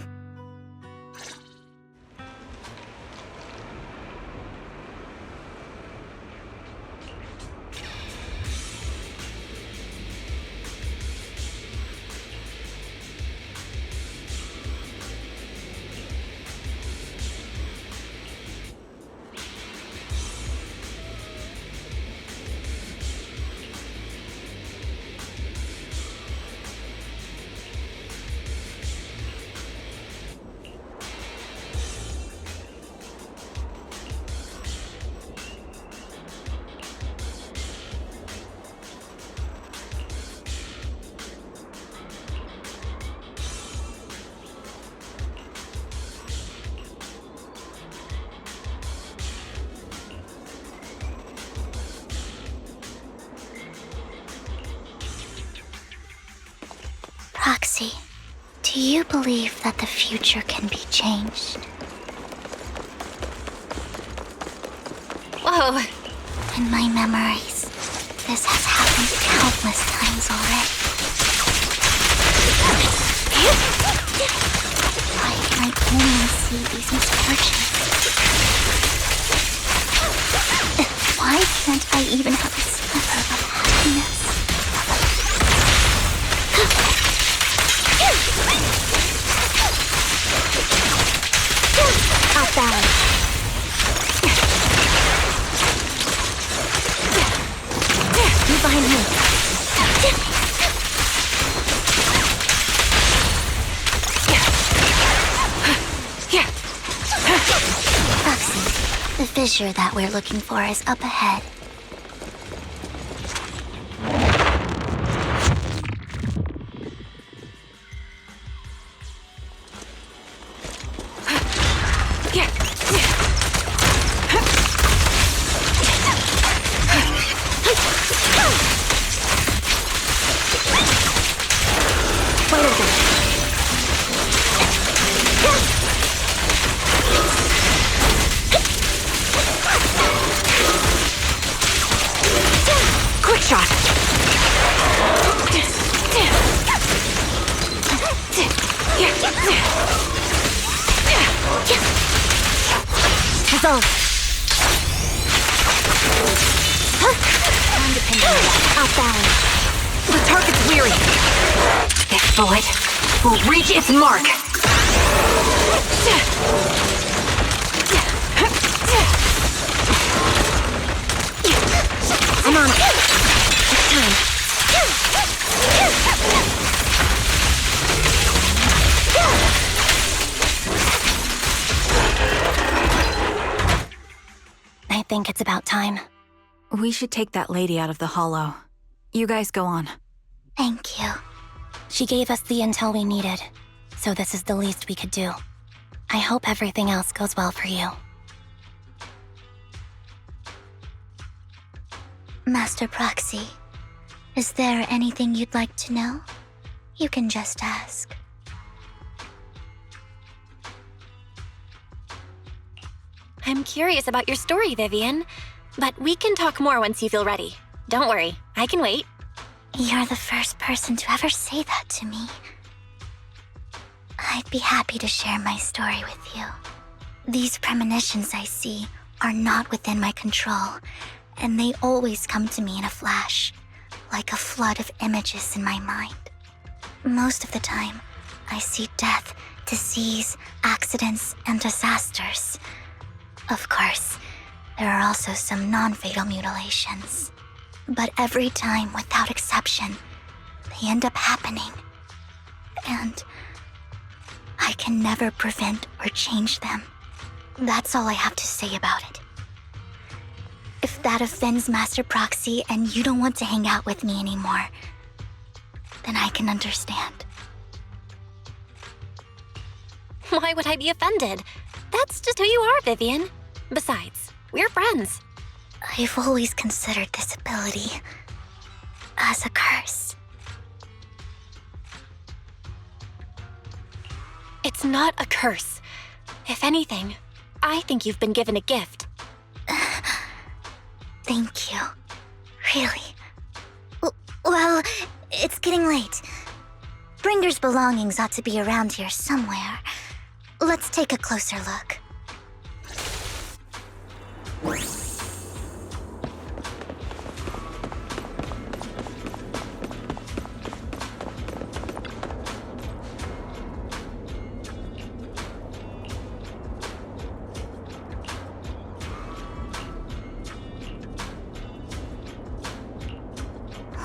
Roxy, do you believe that the future can be changed? Whoa! In my memories, this has happened countless times already. Why can I only see these misfortunes? Why can't I even have a sliver of happiness? Off balance. Move behind me. Roxy, the fissure that we're looking for is up ahead. Quick shot! Resolve! Off balance. The target's weary. This bullet will reach its mark. I'm on it. It's time. I think it's about time. We should take that lady out of the hollow. You guys go on. Thank you. She gave us the intel we needed, so this is the least we could do. I hope everything else goes well for you. Master Proxy, is there anything you'd like to know? You can just ask. I'm curious about your story, Vivian, but we can talk more once you feel ready. Don't worry, I can wait. You're the first person to ever say that to me. I'd be happy to share my story with you. These premonitions I see are not within my control, and they always come to me in a flash, like a flood of images in my mind. Most of the time, I see death, disease, accidents, and disasters. Of course, there are also some non-fatal mutilations. But every time, without exception, they end up happening. And I can never prevent or change them. That's all I have to say about it. If that offends Master Proxy and you don't want to hang out with me anymore, then I can understand. Why would I be offended? That's just who you are, Vivian. Besides, we're friends. I've always considered this ability as a curse. It's not a curse. If anything, I think you've been given a gift. Thank you. Really. Well, it's getting late. Bringer's belongings ought to be around here somewhere. Let's take a closer look.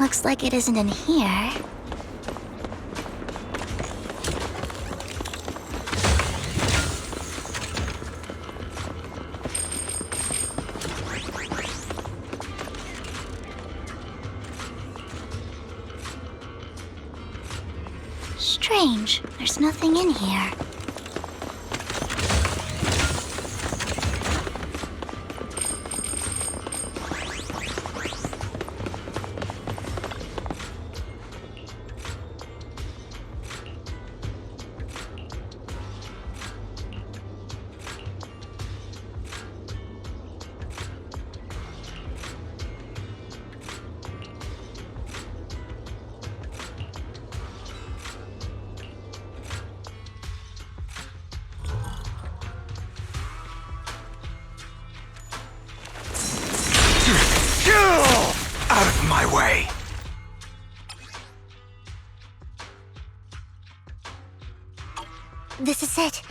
Looks like it isn't in here. Strange, there's nothing in here. Out of my way! This is it.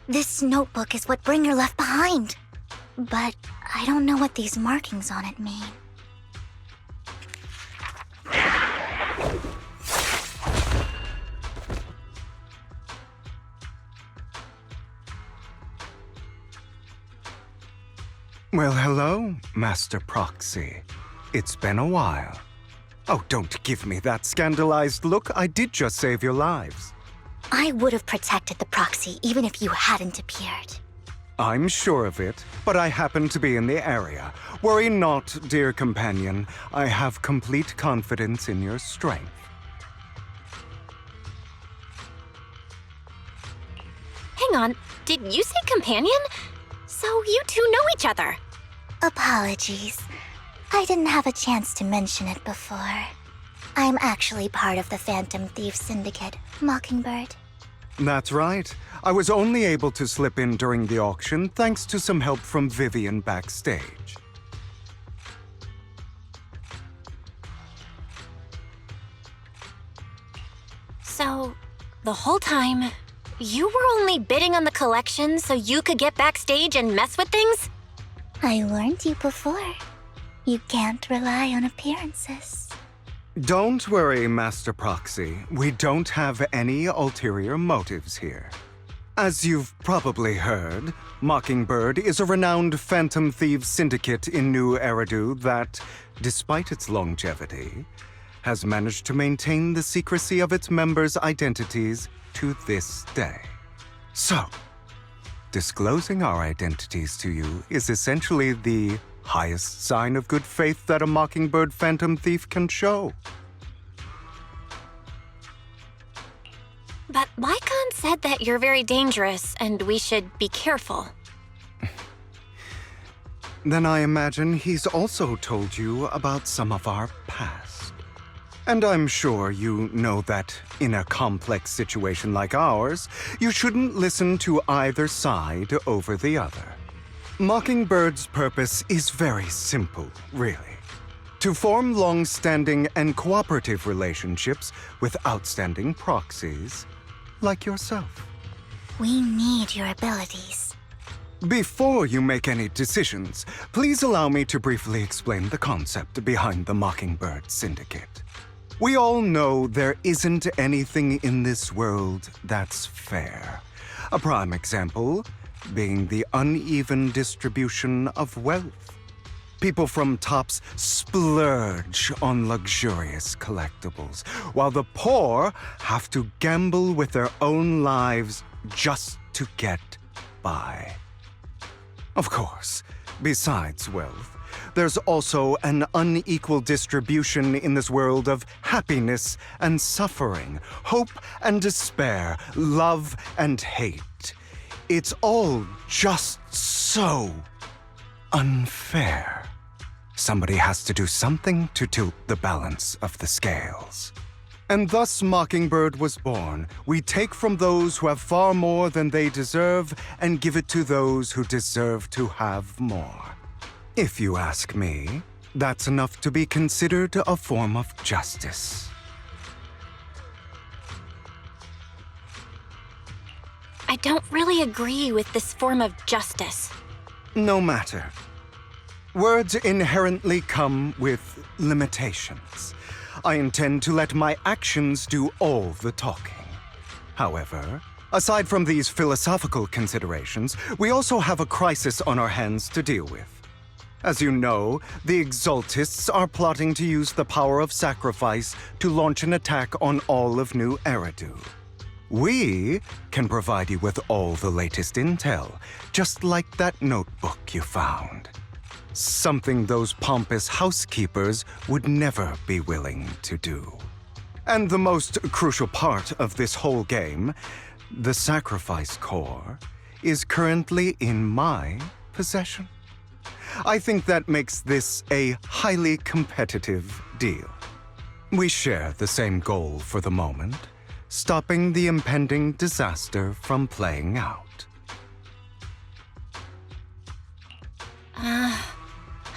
This notebook is what Bringer left behind. But I don't know what these markings on it mean. Well, hello, Master Proxy. It's been a while. Oh, don't give me that scandalized look. I did just save your lives. I would have protected the Proxy even if you hadn't appeared. I'm sure of it, but I happen to be in the area. Worry not, dear companion. I have complete confidence in your strength. Hang on, did you say companion? So you two know each other. Apologies. I didn't have a chance to mention it before. I'm actually part of the Phantom Thief Syndicate, Mockingbird. That's right. I was only able to slip in during the auction thanks to some help from Vivian backstage. So, the whole time, you were only bidding on the collection so you could get backstage and mess with things? I warned you before. You can't rely on appearances. Don't worry, Master Proxy. We don't have any ulterior motives here. As you've probably heard, Mockingbird is a renowned Phantom Thieves syndicate in New Eridu that, despite its longevity, has managed to maintain the secrecy of its members' identities to this day. So, disclosing our identities to you is essentially the highest sign of good faith that a Mockingbird Phantom Thief can show. But Lycaon said that you're very dangerous and we should be careful. Then I imagine he's also told you about some of our past. And I'm sure you know that in a complex situation like ours, you shouldn't listen to either side over the other. Mockingbird's purpose is very simple, really. To form long-standing and cooperative relationships with outstanding proxies like yourself. We need your abilities. Before you make any decisions, please allow me to briefly explain the concept behind the Mockingbird Syndicate. We all know there isn't anything in this world that's fair. A prime example being the uneven distribution of wealth. People from tops splurge on luxurious collectibles, while the poor have to gamble with their own lives just to get by. Of course, besides wealth, there's also an unequal distribution in this world of happiness and suffering, hope and despair, love and hate. It's all just so unfair. Somebody has to do something to tilt the balance of the scales. And thus Mockingbird was born. We take from those who have far more than they deserve and give it to those who deserve to have more. If you ask me, that's enough to be considered a form of justice. I don't really agree with this form of justice. No matter. Words inherently come with limitations. I intend to let my actions do all the talking. However, aside from these philosophical considerations, we also have a crisis on our hands to deal with. As you know, the Exaltists are plotting to use the power of sacrifice to launch an attack on all of New Eridu. We can provide you with all the latest intel, just like that notebook you found. Something those pompous housekeepers would never be willing to do. And the most crucial part of this whole game, the sacrifice core, is currently in my possession. I think that makes this a highly competitive deal. We share the same goal for the moment, stopping the impending disaster from playing out.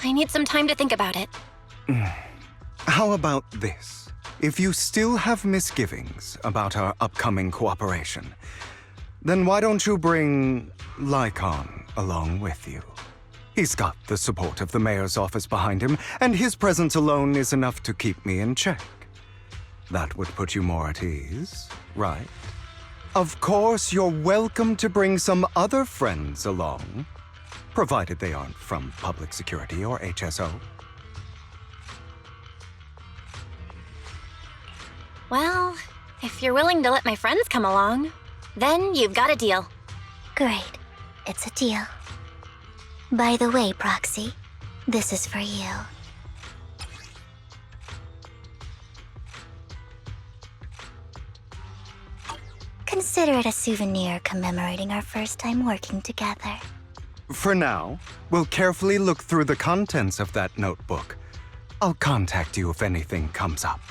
I need some time to think about it. How about this? If you still have misgivings about our upcoming cooperation, then why don't you bring Lycaon along with you? He's got the support of the mayor's office behind him, and his presence alone is enough to keep me in check. That would put you more at ease, right? Of course, you're welcome to bring some other friends along, provided they aren't from public security or HSO. Well, if you're willing to let my friends come along, then you've got a deal. Great. It's a deal. By the way, Proxy, this is for you. Consider it a souvenir commemorating our first time working together. For now, we'll carefully look through the contents of that notebook. I'll contact you if anything comes up.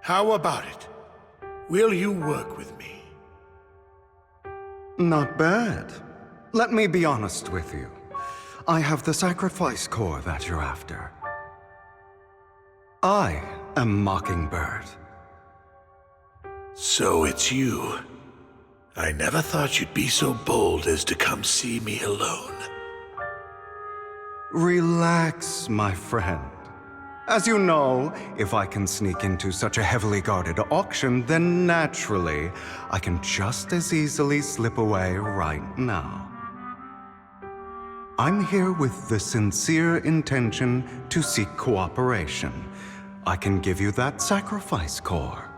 How about it? Will you work with me? Not bad. Let me be honest with you. I have the sacrifice core that you're after. I am Mockingbird. So it's you. I never thought you'd be so bold as to come see me alone. Relax, my friend. As you know, if I can sneak into such a heavily guarded auction, then naturally, I can just as easily slip away right now. I'm here with the sincere intention to seek cooperation. I can give you that sacrifice core.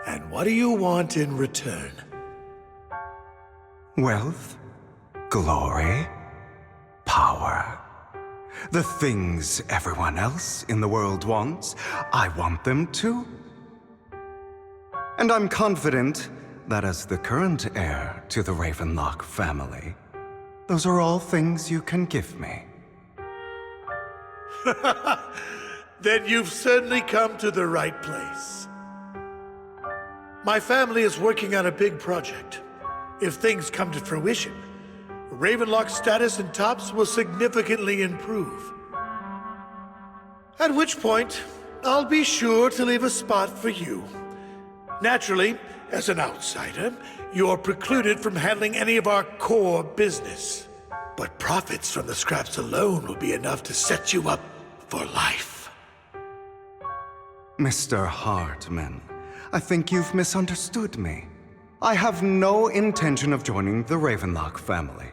And what do you want in return? Wealth, glory, power. The things everyone else in the world wants, I want them too. And I'm confident that as the current heir to the Ravenlock family, those are all things you can give me. Then you've certainly come to the right place. My family is working on a big project. If things come to fruition, Ravenlock's status in Tops will significantly improve. At which point, I'll be sure to leave a spot for you. Naturally, as an outsider, you're precluded from handling any of our core business. But profits from the scraps alone will be enough to set you up for life. Mr. Hartman, I think you've misunderstood me. I have no intention of joining the Ravenlock family.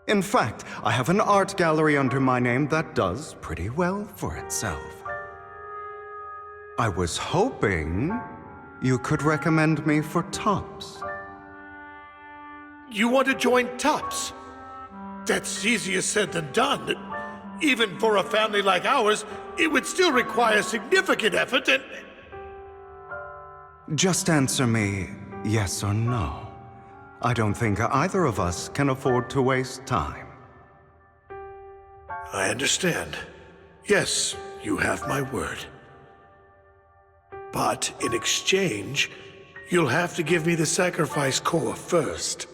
In fact, I have an art gallery under my name that does pretty well for itself. I was hoping you could recommend me for Tops. You want to join Tops? That's easier said than done. Even for a family like ours, it would still require significant effort and... Just answer me yes or no. I don't think either of us can afford to waste time. I understand. Yes, you have my word. But in exchange, you'll have to give me the sacrifice core first.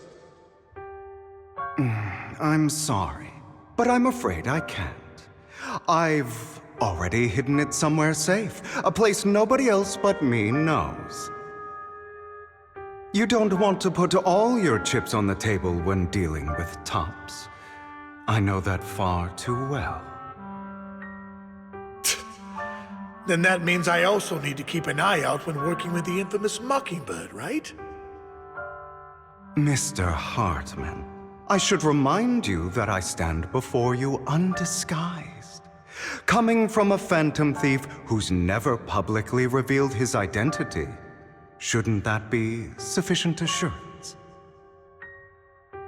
I'm sorry, but I'm afraid I can't. I've already hidden it somewhere safe, a place nobody else but me knows. You don't want to put all your chips on the table when dealing with Tops. I know that far too well. Then that means I also need to keep an eye out when working with the infamous Mockingbird, right? Mr. Hartman, I should remind you that I stand before you undisguised. Coming from a phantom thief who's never publicly revealed his identity, shouldn't that be sufficient assurance?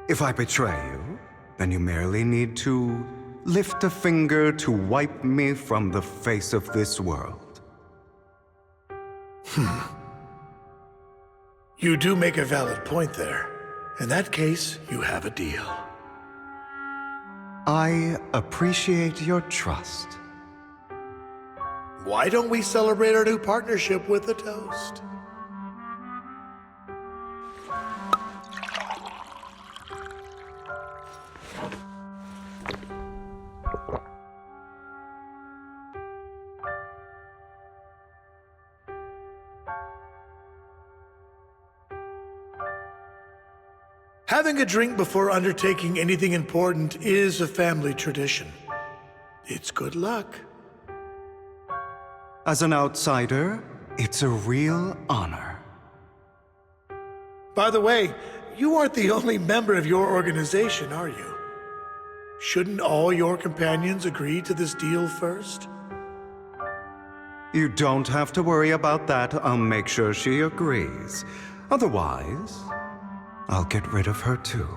If I betray you, then you merely need to lift a finger to wipe me from the face of this world. You do make a valid point there. In that case, you have a deal. I appreciate your trust. Why don't we celebrate our new partnership with a toast? Having a drink before undertaking anything important is a family tradition. It's good luck. As an outsider, it's a real honor. By the way, you aren't the only member of your organization, are you? Shouldn't all your companions agree to this deal first? You don't have to worry about that. I'll make sure she agrees. Otherwise, I'll get rid of her too.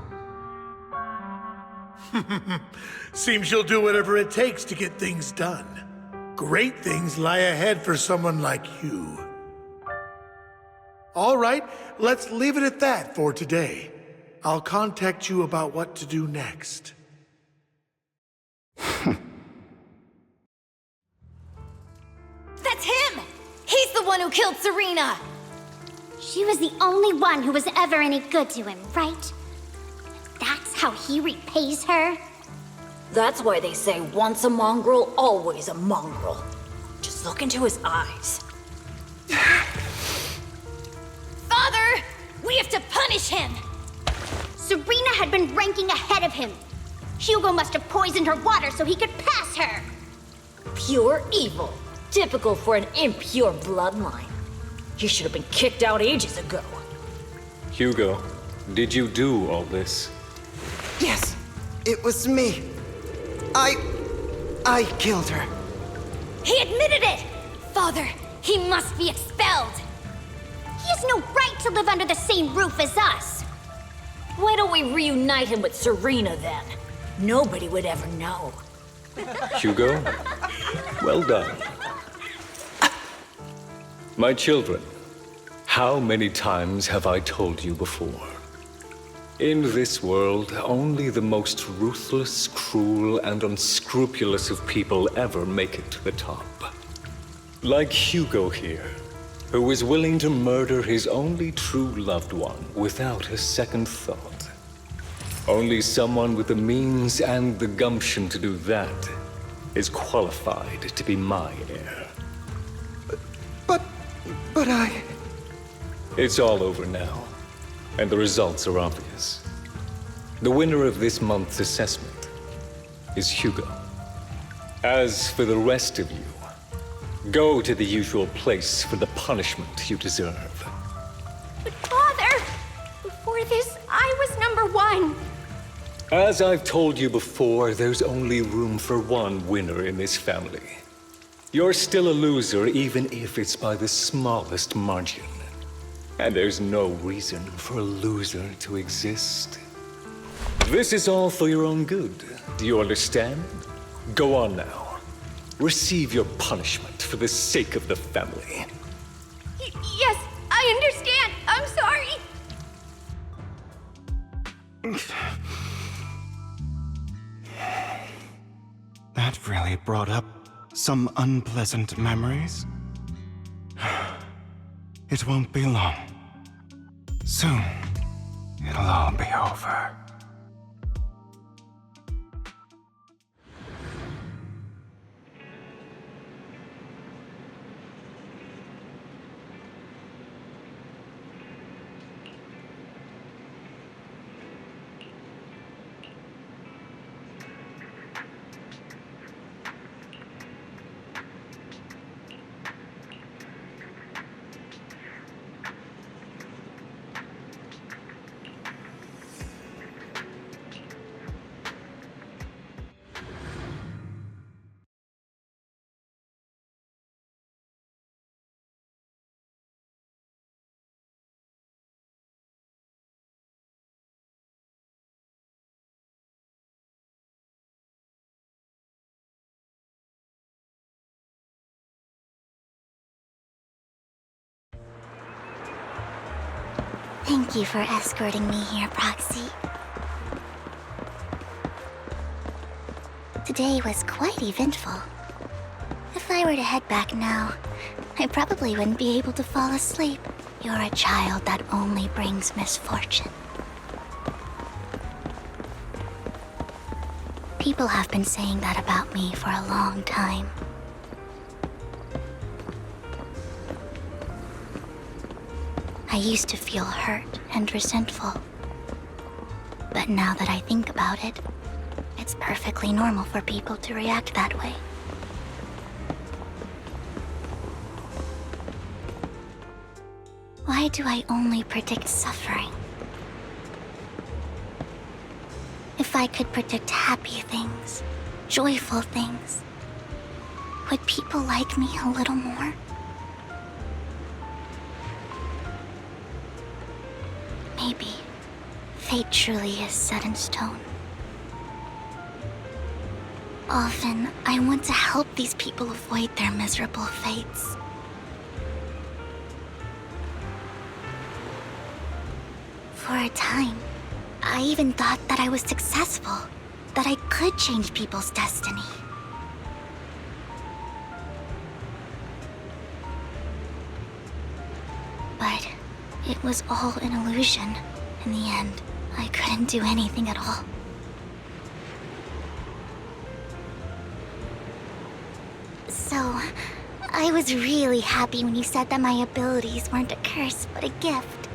Seems you'll do whatever it takes to get things done. Great things lie ahead for someone like you. All right, let's leave it at that for today. I'll contact you about what to do next. one who killed Serena! She was the only one who was ever any good to him, right? That's how he repays her? That's why they say once a mongrel, always a mongrel. Just look into his eyes. Father! We have to punish him! Serena had been ranking ahead of him. Hugo must have poisoned her water so he could pass her. Pure evil. Typical for an impure bloodline. He should have been kicked out ages ago. Hugo, did you do all this? Yes, it was me. I killed her. He admitted it! Father, he must be expelled! He has no right to live under the same roof as us. Why don't we reunite him with Serena then? Nobody would ever know. Hugo, well done. My children, how many times have I told you before? In this world, only the most ruthless, cruel, and unscrupulous of people ever make it to the top. Like Hugo here, who was willing to murder his only true loved one without a second thought. Only someone with the means and the gumption to do that is qualified to be my heir. But I... It's all over now, and the results are obvious. The winner of this month's assessment is Hugo. As for the rest of you, go to the usual place for the punishment you deserve. But Father, before this, I was #1. As I've told you before, there's only room for one winner in this family. You're still a loser, even if it's by the smallest margin. And there's no reason for a loser to exist. This is all for your own good. Do you understand? Go on now. Receive your punishment for the sake of the family. Yes, I understand. I'm sorry. That really brought up some unpleasant memories. It won't be long. Soon, it'll all be over. Thank you for escorting me here, Proxy. Today was quite eventful. If I were to head back now, I probably wouldn't be able to fall asleep. You're a child that only brings misfortune. People have been saying that about me for a long time. I used to feel hurt and resentful. But now that I think about it, it's perfectly normal for people to react that way. Why do I only predict suffering? If I could predict happy things, joyful things, would people like me a little more? Maybe fate truly is set in stone. Often, I want to help these people avoid their miserable fates. For a time, I even thought that I was successful, that I could change people's destiny. But it was all an illusion. In the end, I couldn't do anything at all. So, I was really happy when you said that my abilities weren't a curse, but a gift.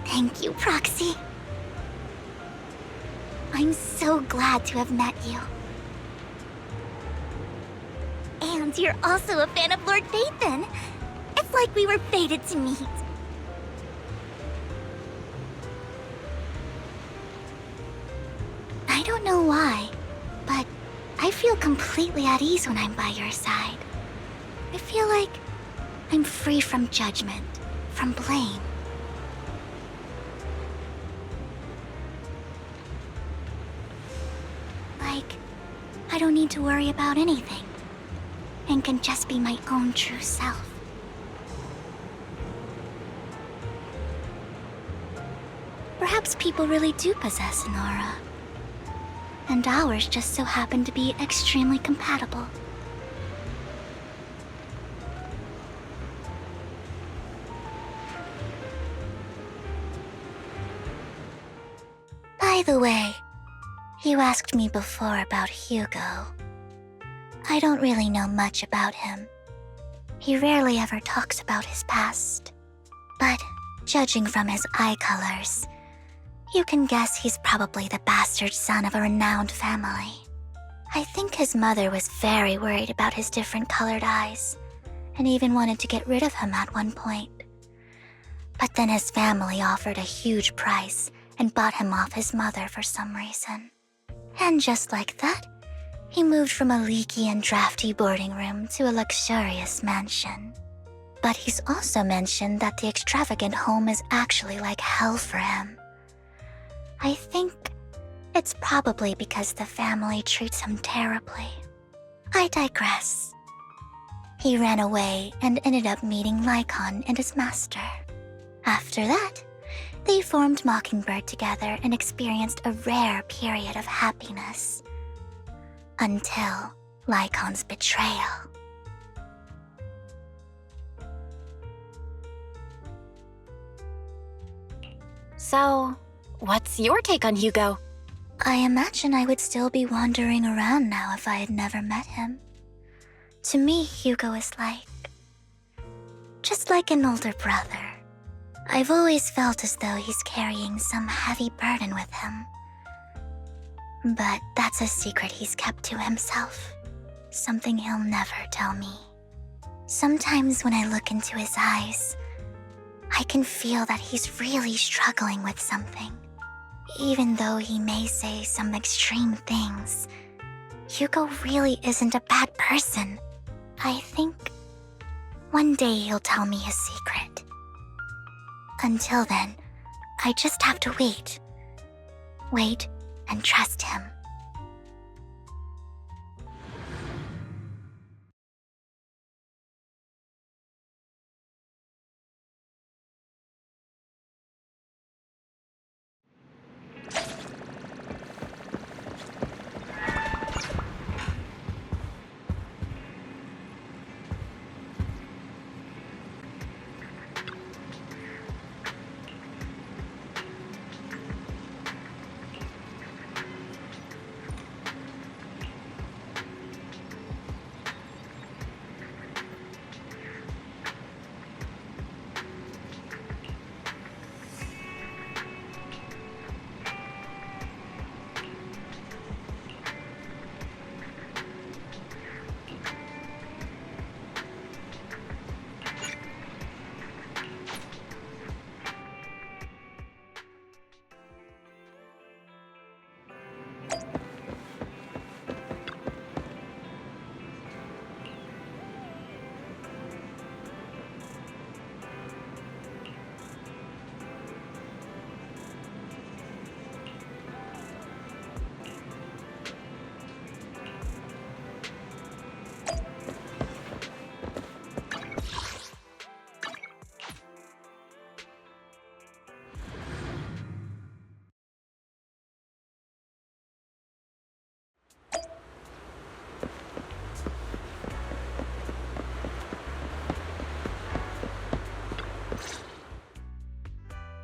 Thank you, Proxy. I'm so glad to have met you. And you're also a fan of Lord Phaethon. It's like we were fated to meet. I don't know why, but I feel completely at ease when I'm by your side. I feel like I'm free from judgment, from blame. Like, I don't need to worry about anything, and can just be my own true self. Perhaps people really do possess an aura, and ours just so happen to be extremely compatible. By the way, you asked me before about Hugo. I don't really know much about him. He rarely ever talks about his past. But judging from his eye colors, you can guess he's probably the bastard son of a renowned family. I think his mother was very worried about his different colored eyes, and even wanted to get rid of him at one point. But then his family offered a huge price and bought him off his mother for some reason. And just like that, he moved from a leaky and drafty boarding room to a luxurious mansion. But he's also mentioned that the extravagant home is actually like hell for him. I think it's probably because the family treats him terribly. I digress. He ran away and ended up meeting Lycaon and his master. After that, they formed Mockingbird together and experienced a rare period of happiness. Until Lycaon's betrayal. So, what's your take on Hugo? I imagine I would still be wandering around now if I had never met him. To me, Hugo is just like an older brother. I've always felt as though he's carrying some heavy burden with him. But that's a secret he's kept to himself. Something he'll never tell me. Sometimes when I look into his eyes, I can feel that he's really struggling with something. Even though he may say some extreme things, Hugo really isn't a bad person. I think one day he'll tell me his secret. Until then, I just have to wait. Wait and trust him.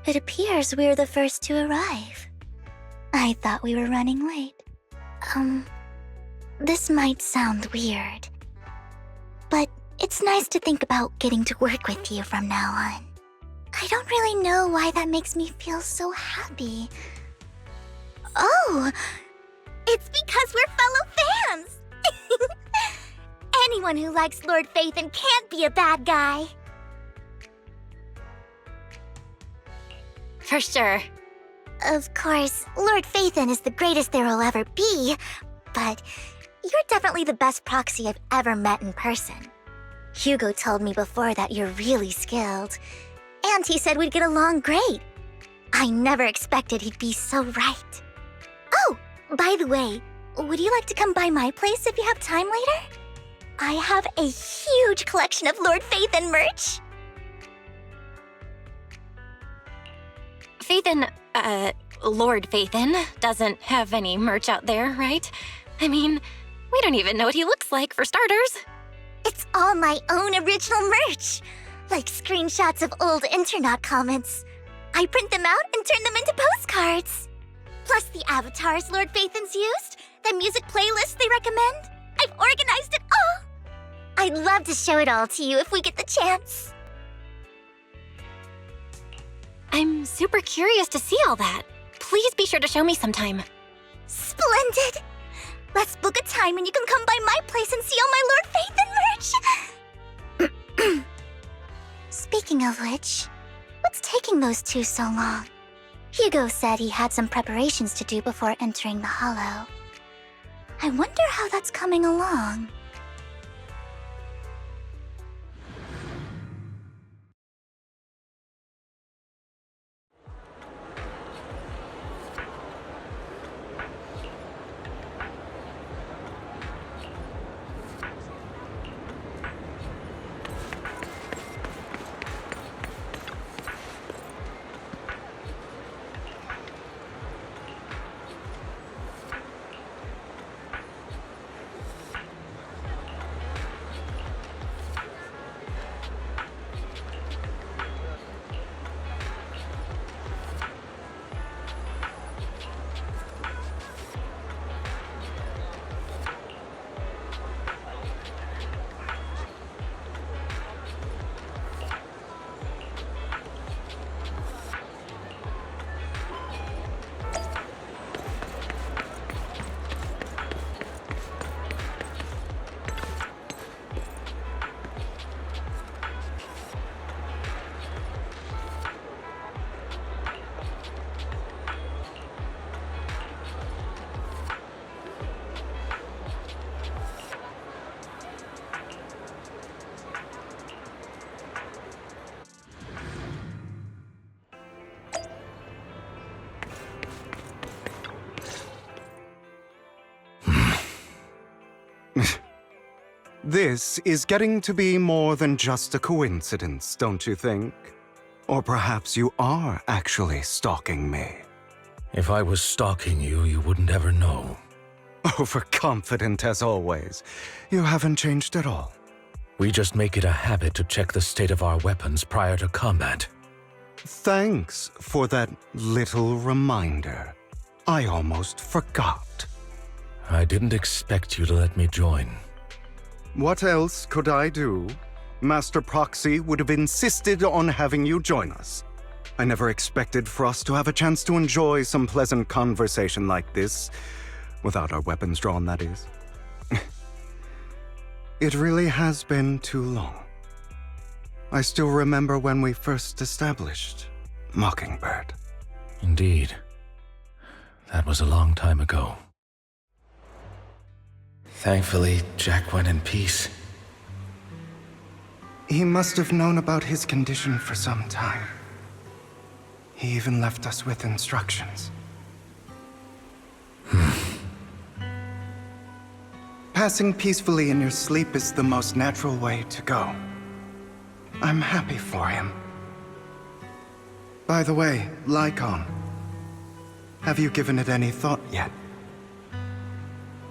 It appears we're the first to arrive. I thought we were running late. This might sound weird, but it's nice to think about getting to work with you from now on. I don't really know why that makes me feel so happy. Oh, it's because we're fellow fans! Anyone who likes Lord Phaethon can't be a bad guy. For sure. Of course, Lord Phaethon is the greatest there will ever be, but you're definitely the best proxy I've ever met in person. Hugo told me before that you're really skilled, and he said we'd get along great. I never expected he'd be so right. Oh, by the way, would you like to come by my place if you have time later? I have a huge collection of Lord Phaethon merch. Phaethon, Lord Phaethon doesn't have any merch out there, right? I mean, we don't even know what he looks like, for starters. It's all my own original merch, like screenshots of old Internet comments. I print them out and turn them into postcards. Plus the avatars Lord Phaethon's used, the music playlists they recommend. I've organized it all. I'd love to show it all to you if we get the chance. I'm super curious to see all that. Please be sure to show me sometime. Splendid! Let's book a time and you can come by my place and see all my Lord Phaethon merch! Speaking of which, what's taking those two so long? Hugo said he had some preparations to do before entering the Hollow. I wonder how that's coming along. This is getting to be more than just a coincidence, don't you think? Or perhaps you are actually stalking me. If I was stalking you, you wouldn't ever know. Overconfident as always. You haven't changed at all. We just make it a habit to check the state of our weapons prior to combat. Thanks for that little reminder. I almost forgot. I didn't expect you to let me join. What else could I do? Master Proxy would have insisted on having you join us. I never expected for us to have a chance to enjoy some pleasant conversation like this, without our weapons drawn, that is. It really has been too long. I still remember when we first established Mockingbird. Indeed. That was a long time ago. Thankfully, Jack went in peace. He must have known about his condition for some time. He even left us with instructions. Passing peacefully in your sleep is the most natural way to go. I'm happy for him. By the way, lycaon. Have you given it any thought yet?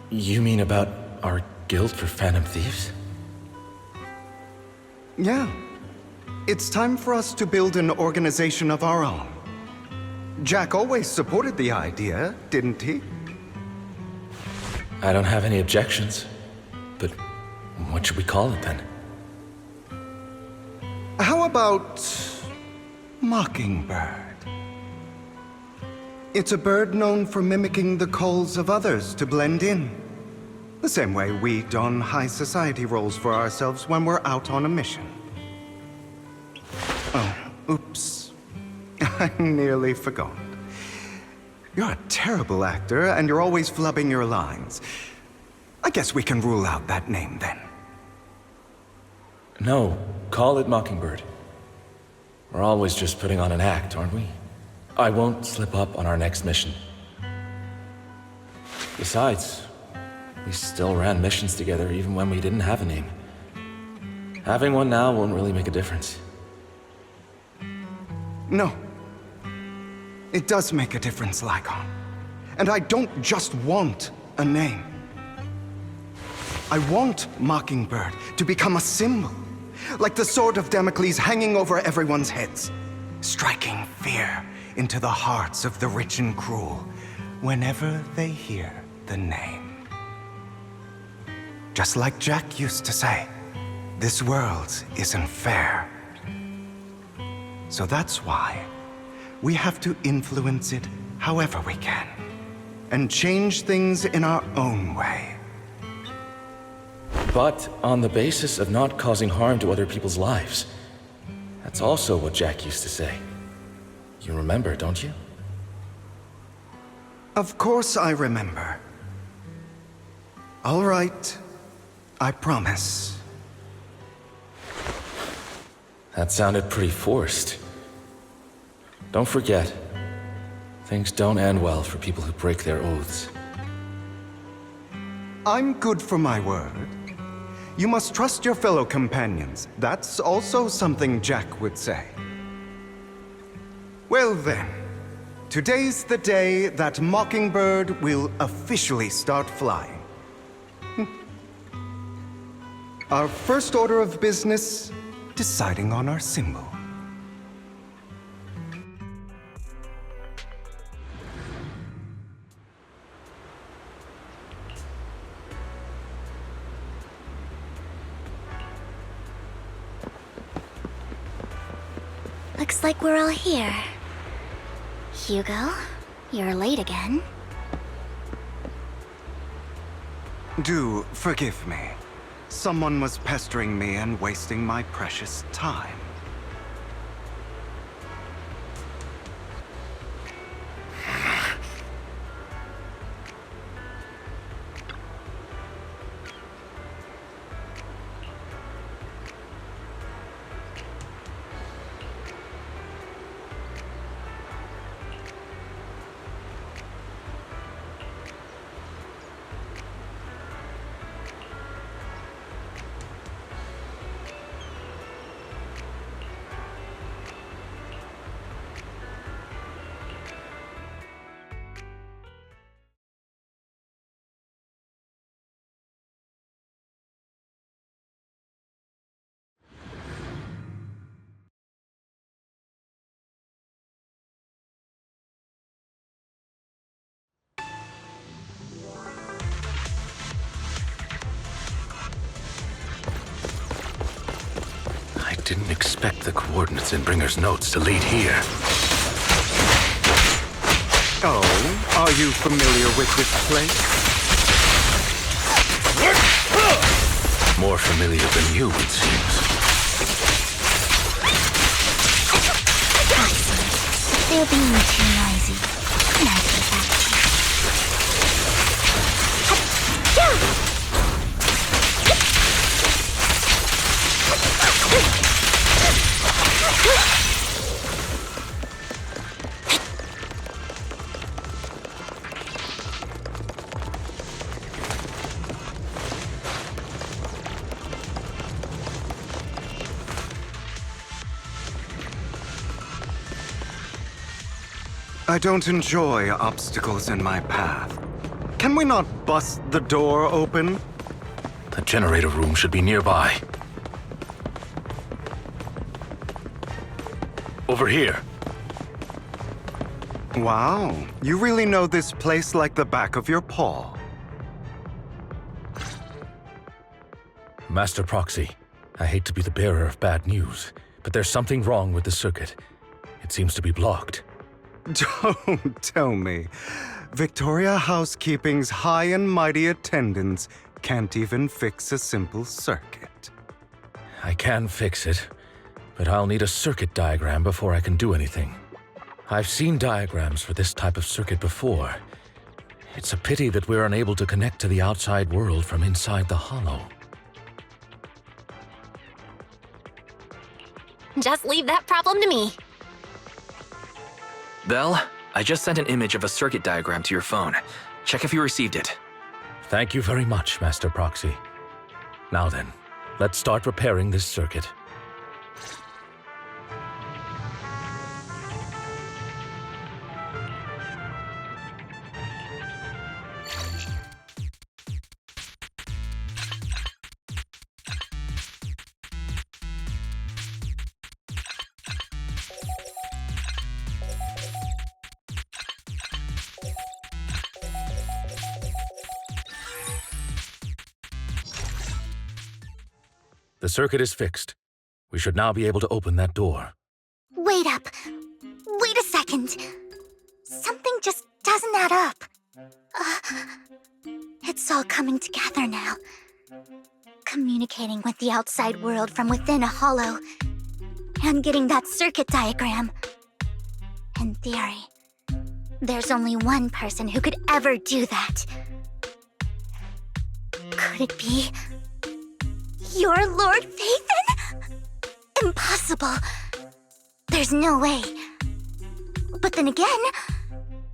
You mean about our guild for Phantom Thieves? Yeah. It's time for us to build an organization of our own. Jack always supported the idea, didn't he? I don't have any objections. But what should we call it then? How about Mockingbird? It's a bird known for mimicking the calls of others to blend in. The same way we don high society roles for ourselves when we're out on a mission. Oh, oops. I nearly forgot. You're a terrible actor, and you're always flubbing your lines. I guess we can rule out that name then. No, call it Mockingbird. We're always just putting on an act, aren't we? I won't slip up on our next mission. Besides, we still ran missions together even when we didn't have a name. Having one now won't really make a difference. No. It does make a difference, Lycaon. And I don't just want a name. I want Mockingbird to become a symbol, like the sword of Damocles hanging over everyone's heads, striking fear into the hearts of the rich and cruel whenever they hear the name. Just like Jack used to say, this world isn't fair. So that's why we have to influence it however we can, and change things in our own way. But on the basis of not causing harm to other people's lives. That's also what Jack used to say. You remember, don't you? Of course I remember. All right, I promise. That sounded pretty forced. Don't forget, things don't end well for people who break their oaths. I'm good for my word. You must trust your fellow companions. That's also something Jack would say. Well then, today's the day that Mockingbird will officially start flying. Our first order of business, deciding on our symbol. Looks like we're all here. Hugo, you're late again. Do forgive me. Someone was pestering me and wasting my precious time. I didn't expect the coordinates in Bringer's notes to lead here. Oh, are you familiar with this place? More familiar than you, it seems. They're being too noisy. Can I take that? I don't enjoy obstacles in my path. Can we not bust the door open? The generator room should be nearby. Over here. Wow, you really know this place like the back of your paw. Master Proxy, I hate to be the bearer of bad news, but there's something wrong with the circuit. It seems to be blocked. Don't tell me. Victoria Housekeeping's high and mighty attendants can't even fix a simple circuit. I can fix it, but I'll need a circuit diagram before I can do anything. I've seen diagrams for this type of circuit before. It's a pity that we're unable to connect to the outside world from inside the hollow. Just leave that problem to me. Belle, I just sent an image of a circuit diagram to your phone. Check if you received it. Thank you very much, Master Proxy. Now then, let's start repairing this circuit. The circuit is fixed. We should now be able to open that door. Wait up. Wait a second. Something just doesn't add up. It's all coming together now. Communicating with the outside world from within a hollow. And getting that circuit diagram. In theory, there's only one person who could ever do that. Could it be your Lord Phaethon? Impossible. There's no way. But then again,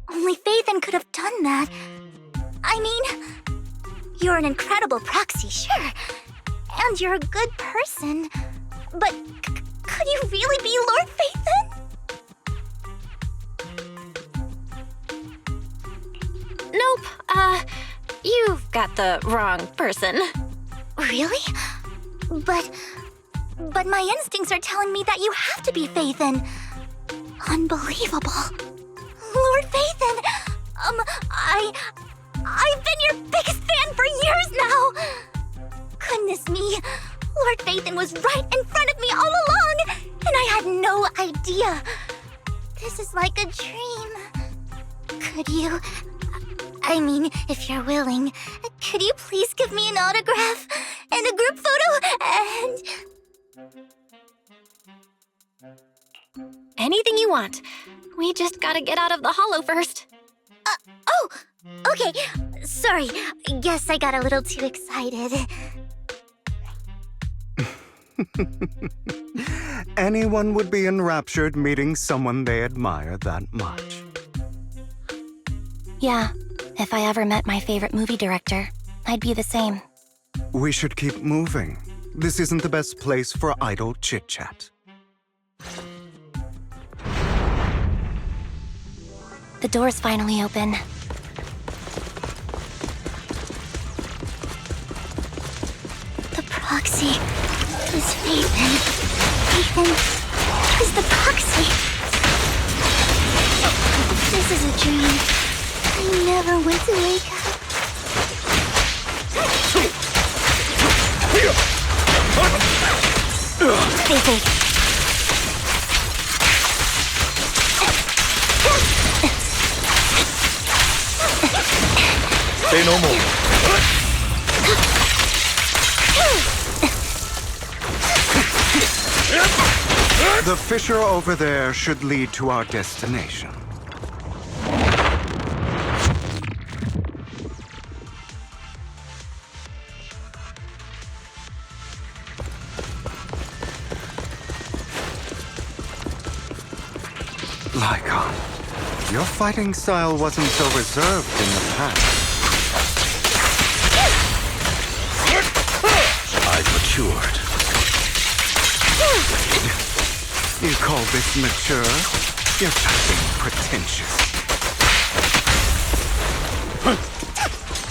only Phaethon could have done that. I mean, you're an incredible proxy, sure. And you're a good person. But could you really be Lord Phaethon? Nope, you've got the wrong person. Really? But my instincts are telling me that you have to be Phaethon. Unbelievable. Lord Phaethon! I've been your biggest fan for years now! Goodness me, Lord Phaethon was right in front of me all along, and I had no idea. This is like a dream. Could you... I mean, if you're willing, could you please give me an autograph and a group photo and... Anything you want. We just gotta get out of the hollow first. Oh! Okay, sorry. Guess I got a little too excited. Anyone would be enraptured meeting someone they admire that much. Yeah, if I ever met my favorite movie director, I'd be the same. We should keep moving. This isn't the best place for idle chit-chat. The door's finally open. The proxy is Phaethon. Phaethon is the proxy. This is a dream. I never went to wake up. Phaethon. Say no more. The fissure over there should lead to our destination. Lycaon, your fighting style wasn't so reserved in the past. I've matured. You call this mature? You're just being pretentious.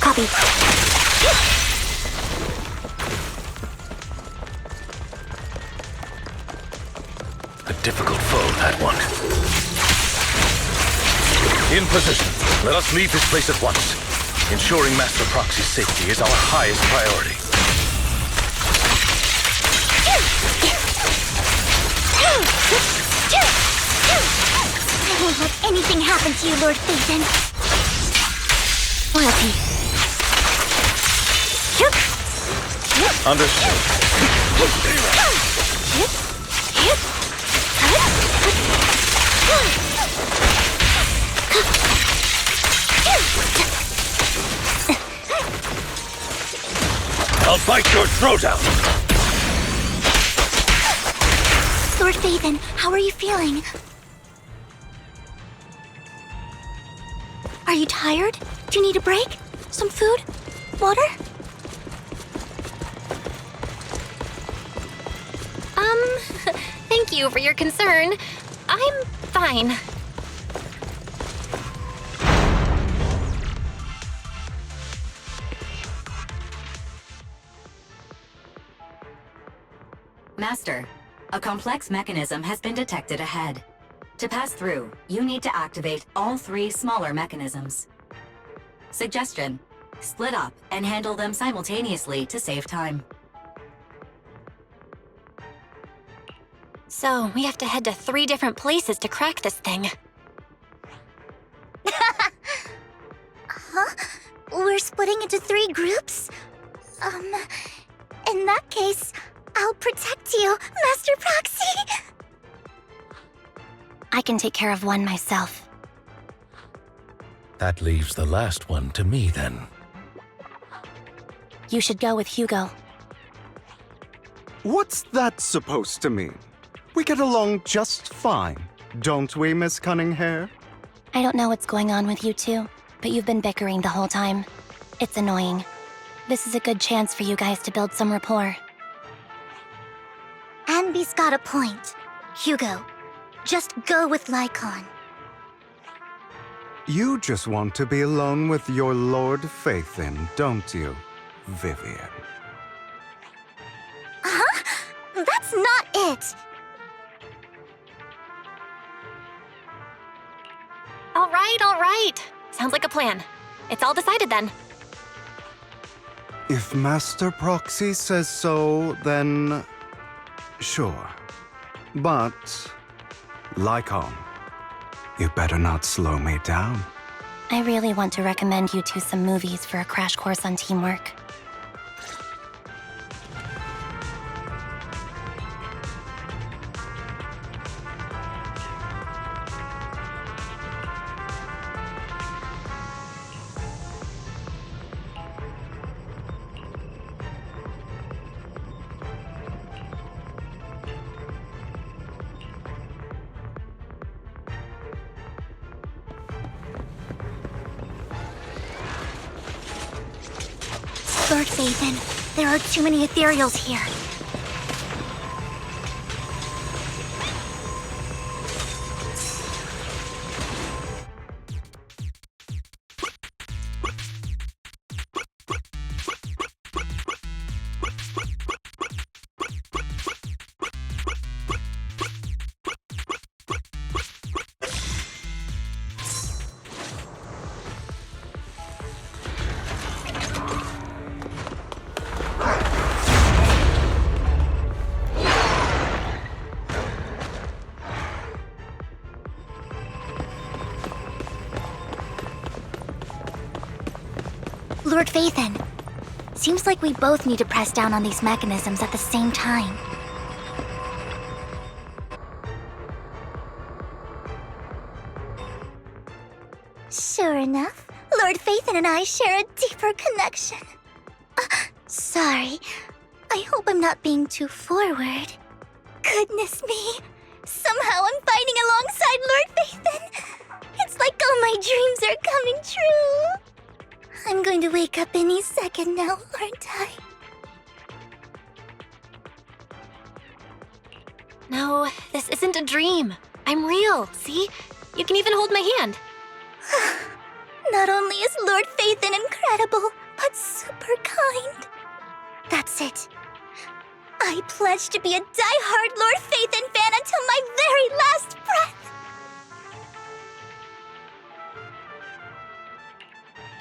Copy. A difficult foe, that one. In position. Let us leave this place at once. Ensuring Master Proxy's safety is our highest priority. I won't let anything happen to you, Lord Phaethon. Loyalty. Understood. I'll bite your throat out! Lord Phaethon, how are you feeling? Are you tired? Do you need a break? Some food? Water? Thank you for your concern. I'm fine. Master, a complex mechanism has been detected ahead. To pass through, you need to activate all 3 smaller mechanisms. Suggestion: split up and handle them simultaneously to save time. So, we have to head to 3 different places to crack this thing. Huh? We're splitting into 3 groups? In that case, I'll protect you, Master Proxy! I can take care of one myself. That leaves the last one to me, then. You should go with Hugo. What's that supposed to mean? We get along just fine, don't we, Miss Cunninghair? I don't know what's going on with you two, but you've been bickering the whole time. It's annoying. This is a good chance for you guys to build some rapport. Anby's got a point. Hugo, just go with lycaon. You just want to be alone with your Lord Phaethon, don't you, Vivian? Huh? That's not it! All right. Sounds like a plan. It's all decided then. If Master Proxy says so, then sure. But, lycaon, you better not slow me down. I really want to recommend you two some movies for a crash course on teamwork. Lord Phaethon, there are too many ethereals here. Lord Phaethon, seems like we both need to press down on these mechanisms at the same time. Sure enough, Lord Phaethon and I share a deeper connection. Sorry, I hope I'm not being too forward. Goodness me, somehow I'm fighting alongside Lord Phaethon. It's like all my dreams are coming true. I'm going to wake up any second now, aren't I? No, this isn't a dream. I'm real, see? You can even hold my hand. Not only is Lord Phaethon incredible, but super kind. That's it. I pledge to be a die-hard Lord Phaethon fan until my very last breath.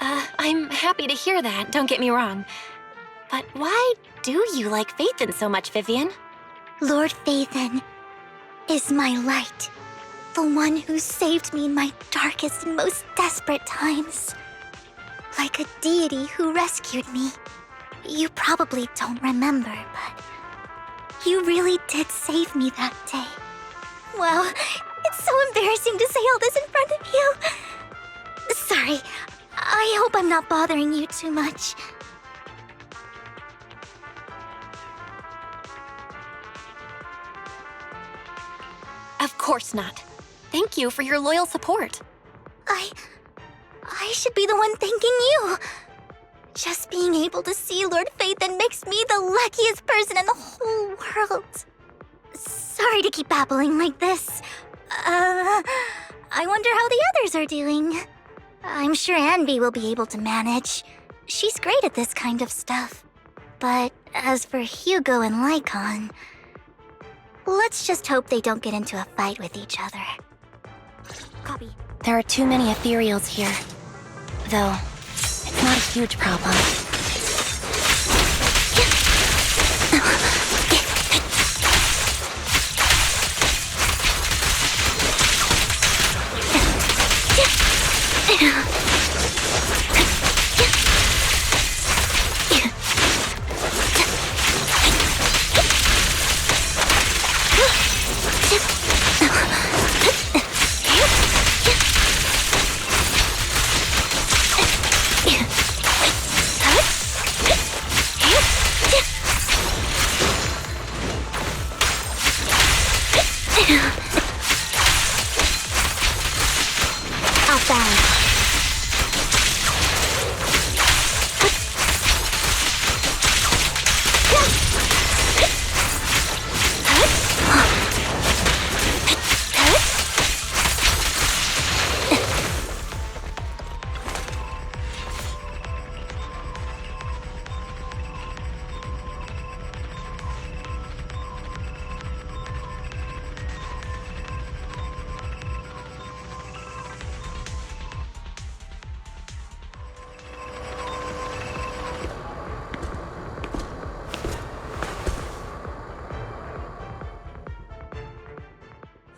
I'm happy to hear that, don't get me wrong. But why do you like Phaethon so much, Vivian? Lord Phaethon is my light. The one who saved me in my darkest and most desperate times. Like a deity who rescued me. You probably don't remember, but you really did save me that day. Wow, it's so embarrassing to say all this in front of you. Sorry, I hope I'm not bothering you too much. Of course not. Thank you for your loyal support. I should be the one thanking you. Just being able to see Lord Phaethon makes me the luckiest person in the whole world. Sorry to keep babbling like this. I wonder how the others are doing. I'm sure Anby will be able to manage. She's great at this kind of stuff. But as for Hugo and Lycaon, let's just hope they don't get into a fight with each other. Copy. There are too many ethereals here. Though, it's not a huge problem.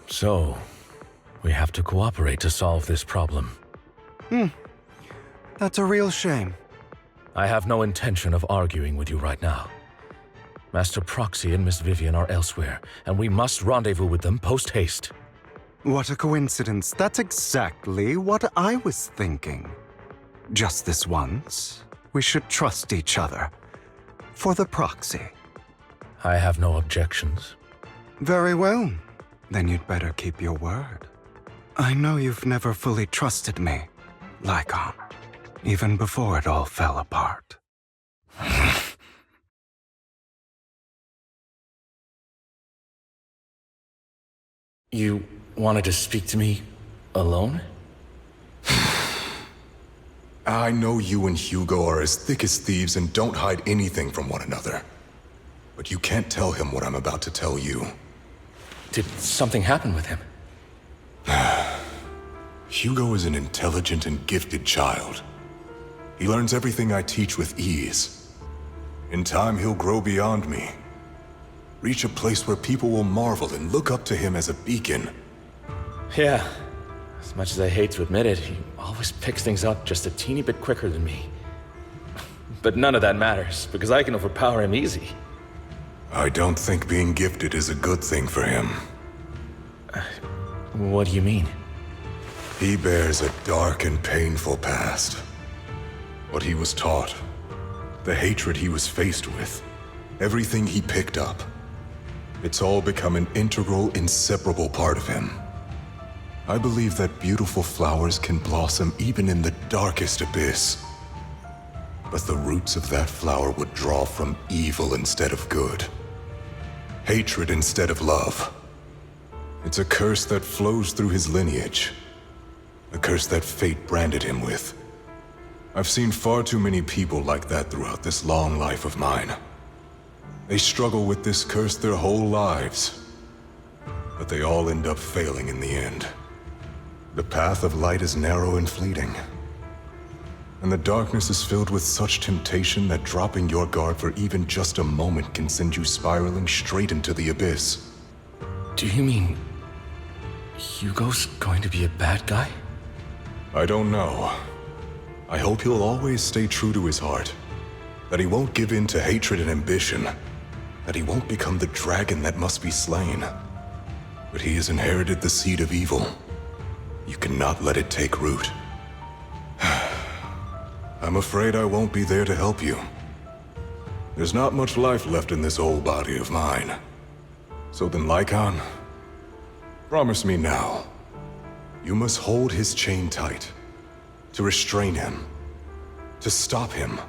So, we have to cooperate to solve this problem. That's a real shame. I have no intention of arguing with you right now. Master Proxy and Miss Vivian are elsewhere, and we must rendezvous with them post-haste. What a coincidence. That's exactly what I was thinking. Just this once, we should trust each other. For the Proxy. I have no objections. Very well. Then you'd better keep your word. I know you've never fully trusted me, lycaon, even before it all fell apart. You wanted to speak to me alone? I know you and Hugo are as thick as thieves and don't hide anything from one another. But you can't tell him what I'm about to tell you. Did something happen with him? Hugo is an intelligent and gifted child. He learns everything I teach with ease. In time, he'll grow beyond me. Reach a place where people will marvel and look up to him as a beacon. Yeah. As much as I hate to admit it, he always picks things up just a teeny bit quicker than me. But none of that matters, because I can overpower him easy. I don't think being gifted is a good thing for him. What do you mean? He bears a dark and painful past. What he was taught, the hatred he was faced with, everything he picked up. It's all become an integral, inseparable part of him. I believe that beautiful flowers can blossom even in the darkest abyss. But the roots of that flower would draw from evil instead of good. Hatred instead of love. It's a curse that flows through his lineage. A curse that fate branded him with. I've seen far too many people like that throughout this long life of mine. They struggle with this curse their whole lives. But they all end up failing in the end. The path of light is narrow and fleeting. And the darkness is filled with such temptation that dropping your guard for even just a moment can send you spiraling straight into the abyss. Do you mean Hugo's going to be a bad guy? I don't know. I hope he'll always stay true to his heart. That he won't give in to hatred and ambition. That he won't become the dragon that must be slain. But he has inherited the seed of evil. You cannot let it take root. I'm afraid I won't be there to help you. There's not much life left in this old body of mine. So then, Lycaon, promise me now. You must hold his chain tight. To restrain him. To stop him.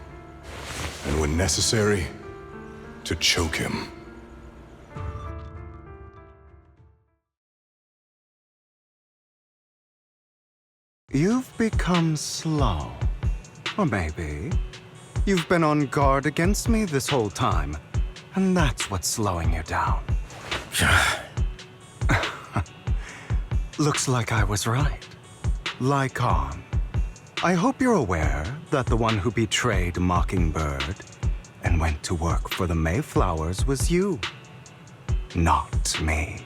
And when necessary, to choke him. You've become slow. Or maybe you've been on guard against me this whole time, and that's what's slowing you down. Looks like I was right. Lycaon. I hope you're aware that the one who betrayed Mockingbird and went to work for the Mayflowers was you. Not me.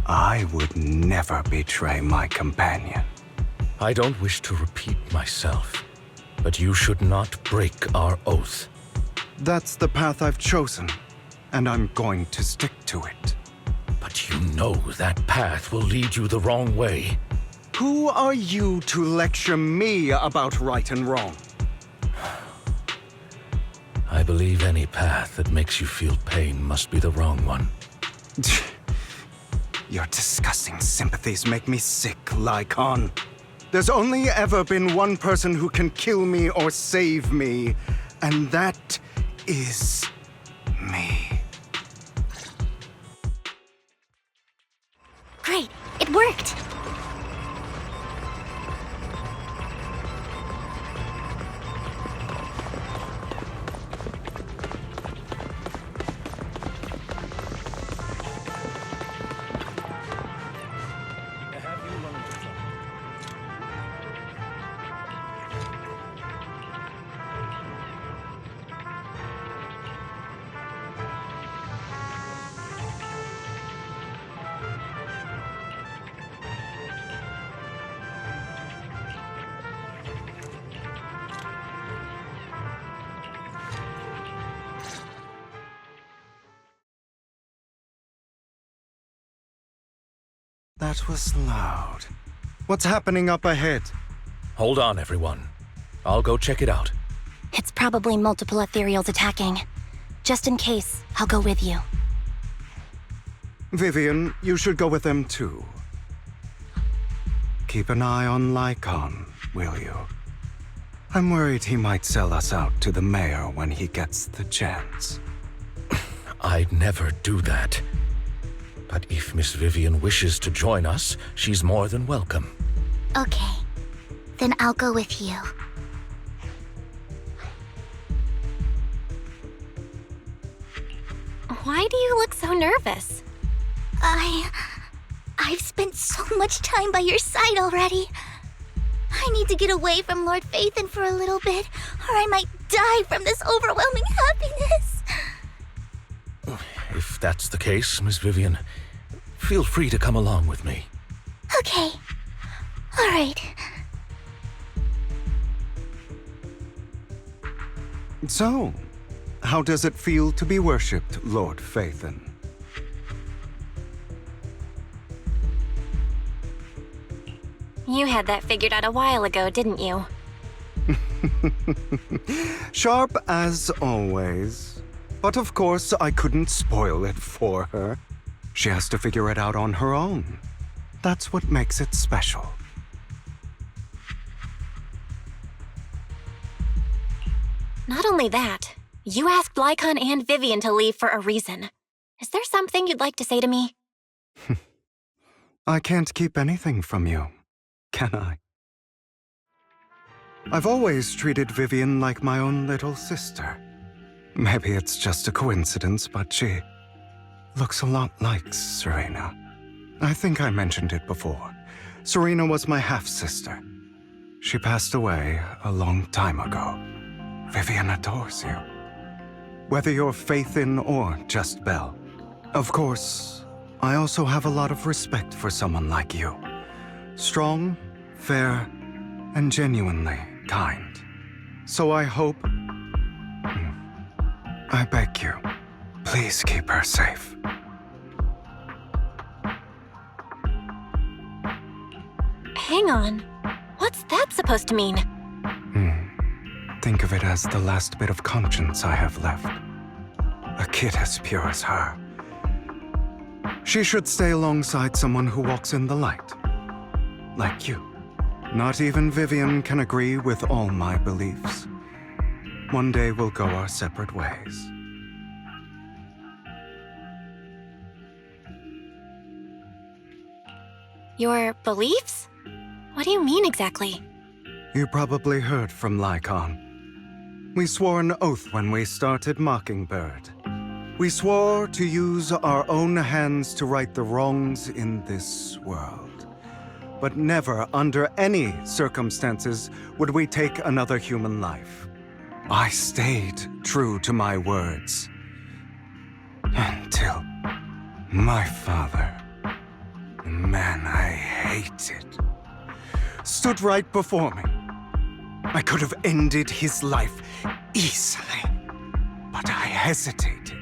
I would never betray my companion. I don't wish to repeat myself, but you should not break our oath. That's the path I've chosen, and I'm going to stick to it. But you know that path will lead you the wrong way. Who are you to lecture me about right and wrong? I believe any path that makes you feel pain must be the wrong one. Your disgusting sympathies make me sick, Lycaon. There's only ever been one person who can kill me or save me, and that is me. Great, it worked! That was loud. What's happening up ahead? Hold on, everyone. I'll go check it out. It's probably multiple ethereals attacking. Just in case, I'll go with you. Vivian, you should go with them too. Keep an eye on Lycaon, will you? I'm worried he might sell us out to the mayor when he gets the chance. I'd never do that. But if Miss Vivian wishes to join us, she's more than welcome. Okay. Then I'll go with you. Why do you look so nervous? I've spent so much time by your side already. I need to get away from Lord Phaethon for a little bit, or I might die from this overwhelming happiness. If that's the case, Miss Vivian, feel free to come along with me. Okay. All right. So, how does it feel to be worshipped, Lord Phaethon? You had that figured out a while ago, didn't you? Sharp as always. But of course, I couldn't spoil it for her. She has to figure it out on her own. That's what makes it special. Not only that, you asked Lycaon and Vivian to leave for a reason. Is there something you'd like to say to me? I can't keep anything from you, can I? I've always treated Vivian like my own little sister. Maybe it's just a coincidence, but she looks a lot like Serena. I think I mentioned it before. Serena was my half-sister. She passed away a long time ago. Vivian adores you. Whether you're phaethon or just Belle. Of course, I also have a lot of respect for someone like you. Strong, fair, and genuinely kind. So I hope... I beg you, please keep her safe. Hang on. What's that supposed to mean? Think of it as the last bit of conscience I have left. A kid as pure as her. She should stay alongside someone who walks in the light. Like you. Not even Vivian can agree with all my beliefs. One day we'll go our separate ways. Your beliefs? What do you mean exactly? You probably heard from Lycaon. We swore an oath when we started Mockingbird. We swore to use our own hands to right the wrongs in this world. But never, under any circumstances, would we take another human life. I stayed true to my words. Until my father, the man I hated, stood right before me. I could have ended his life easily, but I hesitated.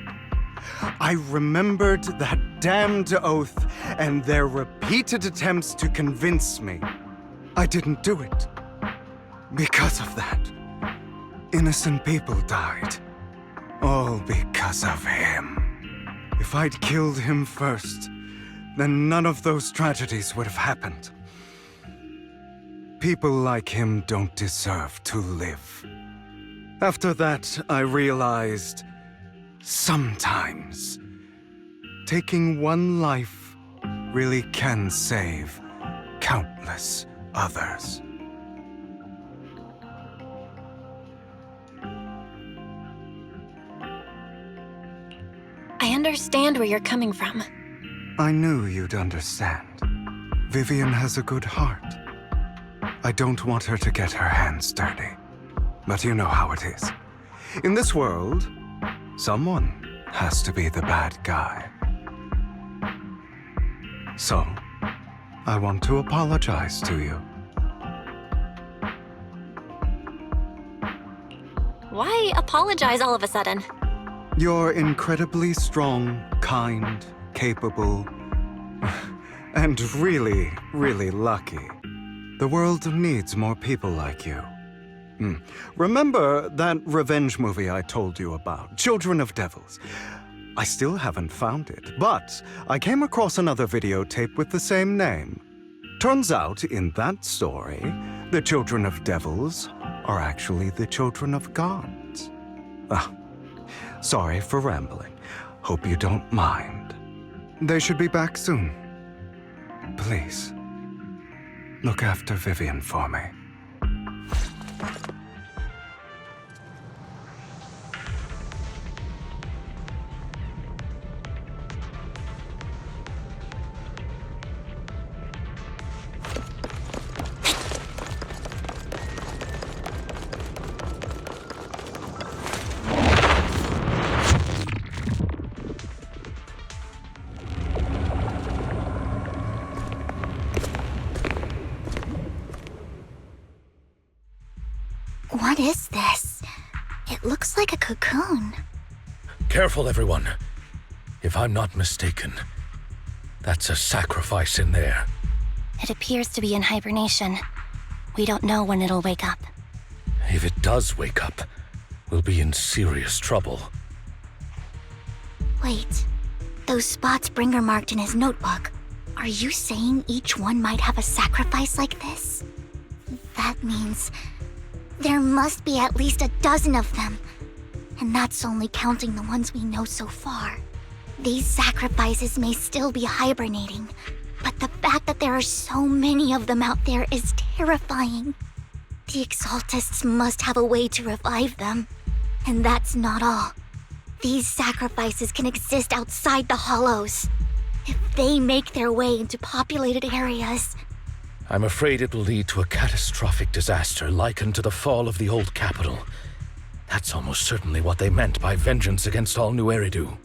I remembered that damned oath and their repeated attempts to convince me. I didn't do it. Because of that, innocent people died. All because of him. If I'd killed him first, then none of those tragedies would have happened. People like him don't deserve to live. After that, I realized, sometimes, taking one life really can save countless others. I understand where you're coming from. I knew you'd understand. Vivian has a good heart. I don't want her to get her hands dirty. But you know how it is. In this world, someone has to be the bad guy. So, I want to apologize to you. Why apologize all of a sudden? You're incredibly strong, kind, capable, and really, really lucky. The world needs more people like you. Remember that revenge movie I told you about, Children of Devils? I still haven't found it, but I came across another videotape with the same name. Turns out, in that story, the Children of Devils are actually the children of gods. Sorry for rambling. Hope you don't mind. They should be back soon. Please, look after Vivian for me. What is this? It looks like a cocoon. Careful, everyone. If I'm not mistaken, that's a sacrifice in there. It appears to be in hibernation. We don't know when it'll wake up. If it does wake up, we'll be in serious trouble. Wait, those spots Bringer marked in his notebook. Are you saying each one might have a sacrifice like this? That means there must be at least a dozen of them. And that's only counting the ones we know so far. These sacrifices may still be hibernating, but the fact that there are so many of them out there is terrifying. The Exaltists must have a way to revive them. And that's not all. These sacrifices can exist outside the Hollows. If they make their way into populated areas, I'm afraid it will lead to a catastrophic disaster likened to the fall of the old capital. That's almost certainly what they meant by vengeance against all New Eridu.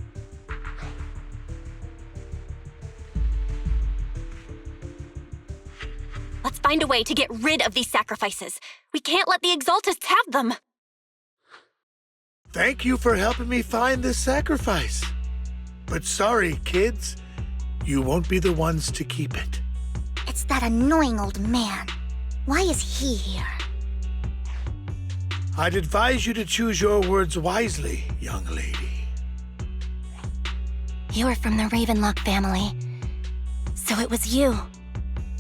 Let's find a way to get rid of these sacrifices. We can't let the Exaltists have them. Thank you for helping me find this sacrifice. But sorry, kids. You won't be the ones to keep it. It's that annoying old man. Why is he here? I'd advise you to choose your words wisely, young lady. You're from the Ravenlock family. So it was you.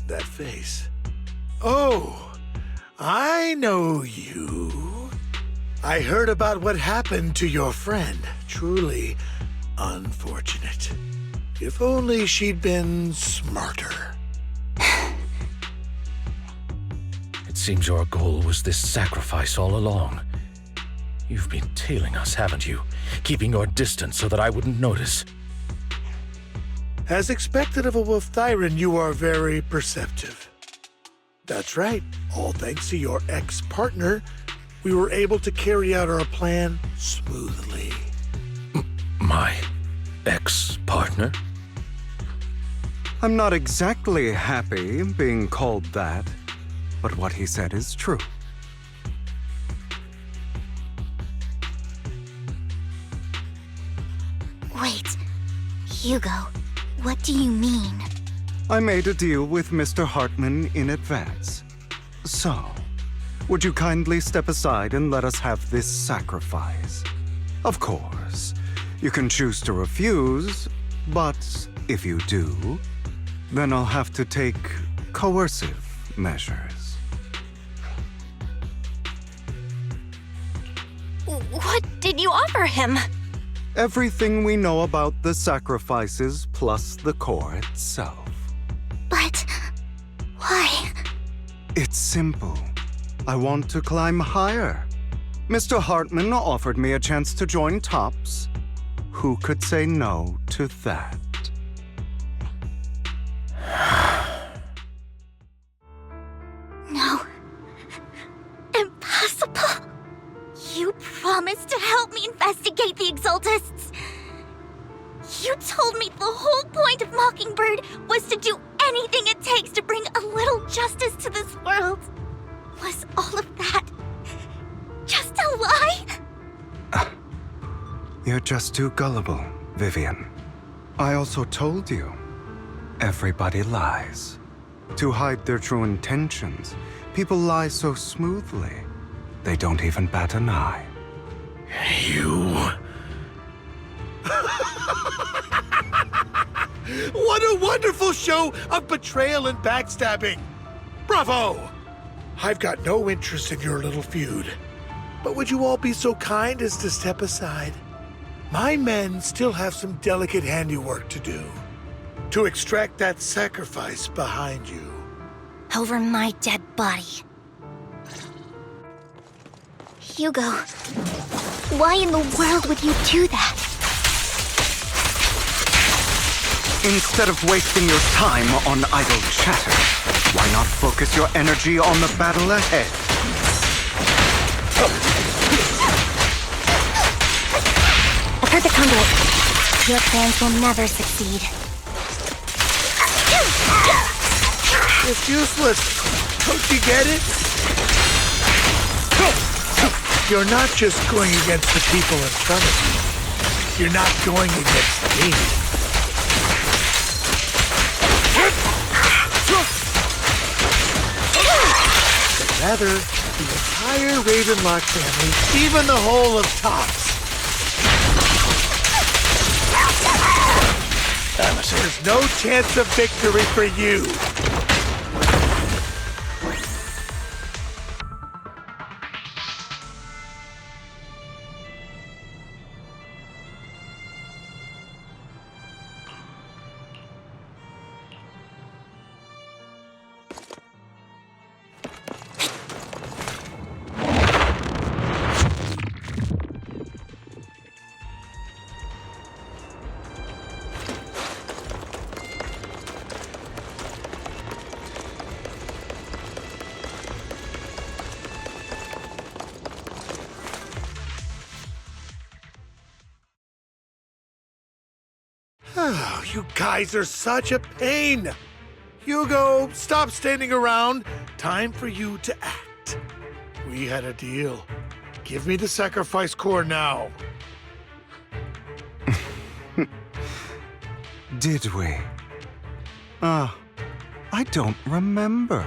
That face. Oh, I know you. I heard about what happened to your friend. Truly unfortunate. If only she'd been smarter. It seems your goal was this sacrifice all along. You've been tailing us, haven't you? Keeping your distance so that I wouldn't notice. As expected of a Wolf-Thyran, you are very perceptive. That's right. All thanks to your ex-partner, we were able to carry out our plan smoothly. My ex-partner? I'm not exactly happy being called that, but what he said is true. Wait, Hugo, what do you mean? I made a deal with Mr. Hartman in advance. So, would you kindly step aside and let us have this sacrifice? Of course, you can choose to refuse, but if you do, then I'll have to take coercive measures. What did you offer him? Everything we know about the sacrifices plus the core itself. But why? It's simple. I want to climb higher. Mr. Hartman offered me a chance to join Tops. Who could say no to that? No. Impossible. You promised to help me investigate the Exaltists. You told me the whole point of Mockingbird was to do anything it takes to bring a little justice to this world. Was all of that just a lie? You're just too gullible, Vivian. I also told you, everybody lies. To hide their true intentions, people lie so smoothly, they don't even bat an eye. You... What a wonderful show of betrayal and backstabbing! Bravo! I've got no interest in your little feud. But would you all be so kind as to step aside? My men still have some delicate handiwork to do. To extract that sacrifice behind you. Over my dead body. Hugo, why in the world would you do that? Instead of wasting your time on idle chatter, why not focus your energy on the battle ahead? A perfect conduit. Your plans will never succeed. It's useless. Don't you get it? You're not just going against the people in front of you. You're not going against me. But rather, the entire Ravenlock family, even the whole of Tops. There's no chance of victory for you. Oh, you guys are such a pain. Hugo, stop standing around. Time for you to act. We had a deal. Give me the sacrifice core now. Did we? I don't remember.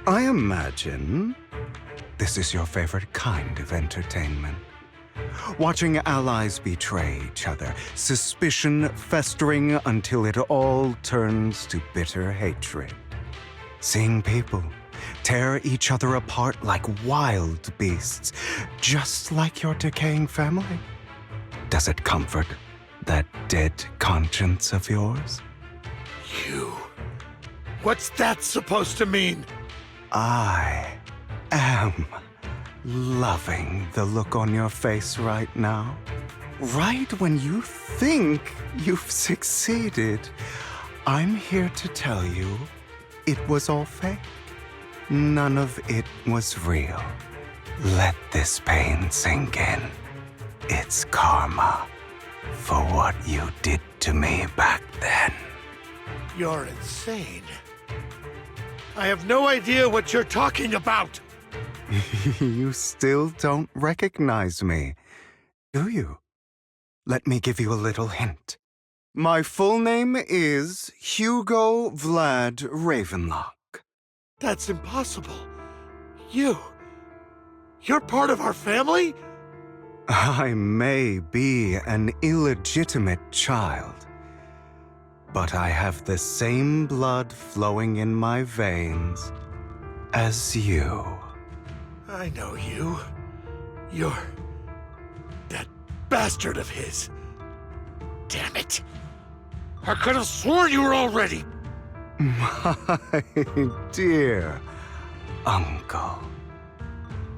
I imagine this is your favorite kind of entertainment. Watching allies betray each other, suspicion festering until it all turns to bitter hatred. Seeing people tear each other apart like wild beasts, just like your decaying family. Does it comfort that dead conscience of yours? You. What's that supposed to mean? I am loving the look on your face right now. Right when you think you've succeeded, I'm here to tell you it was all fake. None of it was real. Let this pain sink in. It's karma for what you did to me back then. You're insane. I have no idea what you're talking about. You still don't recognize me, do you? Let me give you a little hint. My full name is Hugo Vlad Ravenlock. That's impossible. You're part of our family? I may be an illegitimate child, but I have the same blood flowing in my veins as you. I know you. You're that bastard of his. Damn it. I could have sworn you were already. My dear uncle,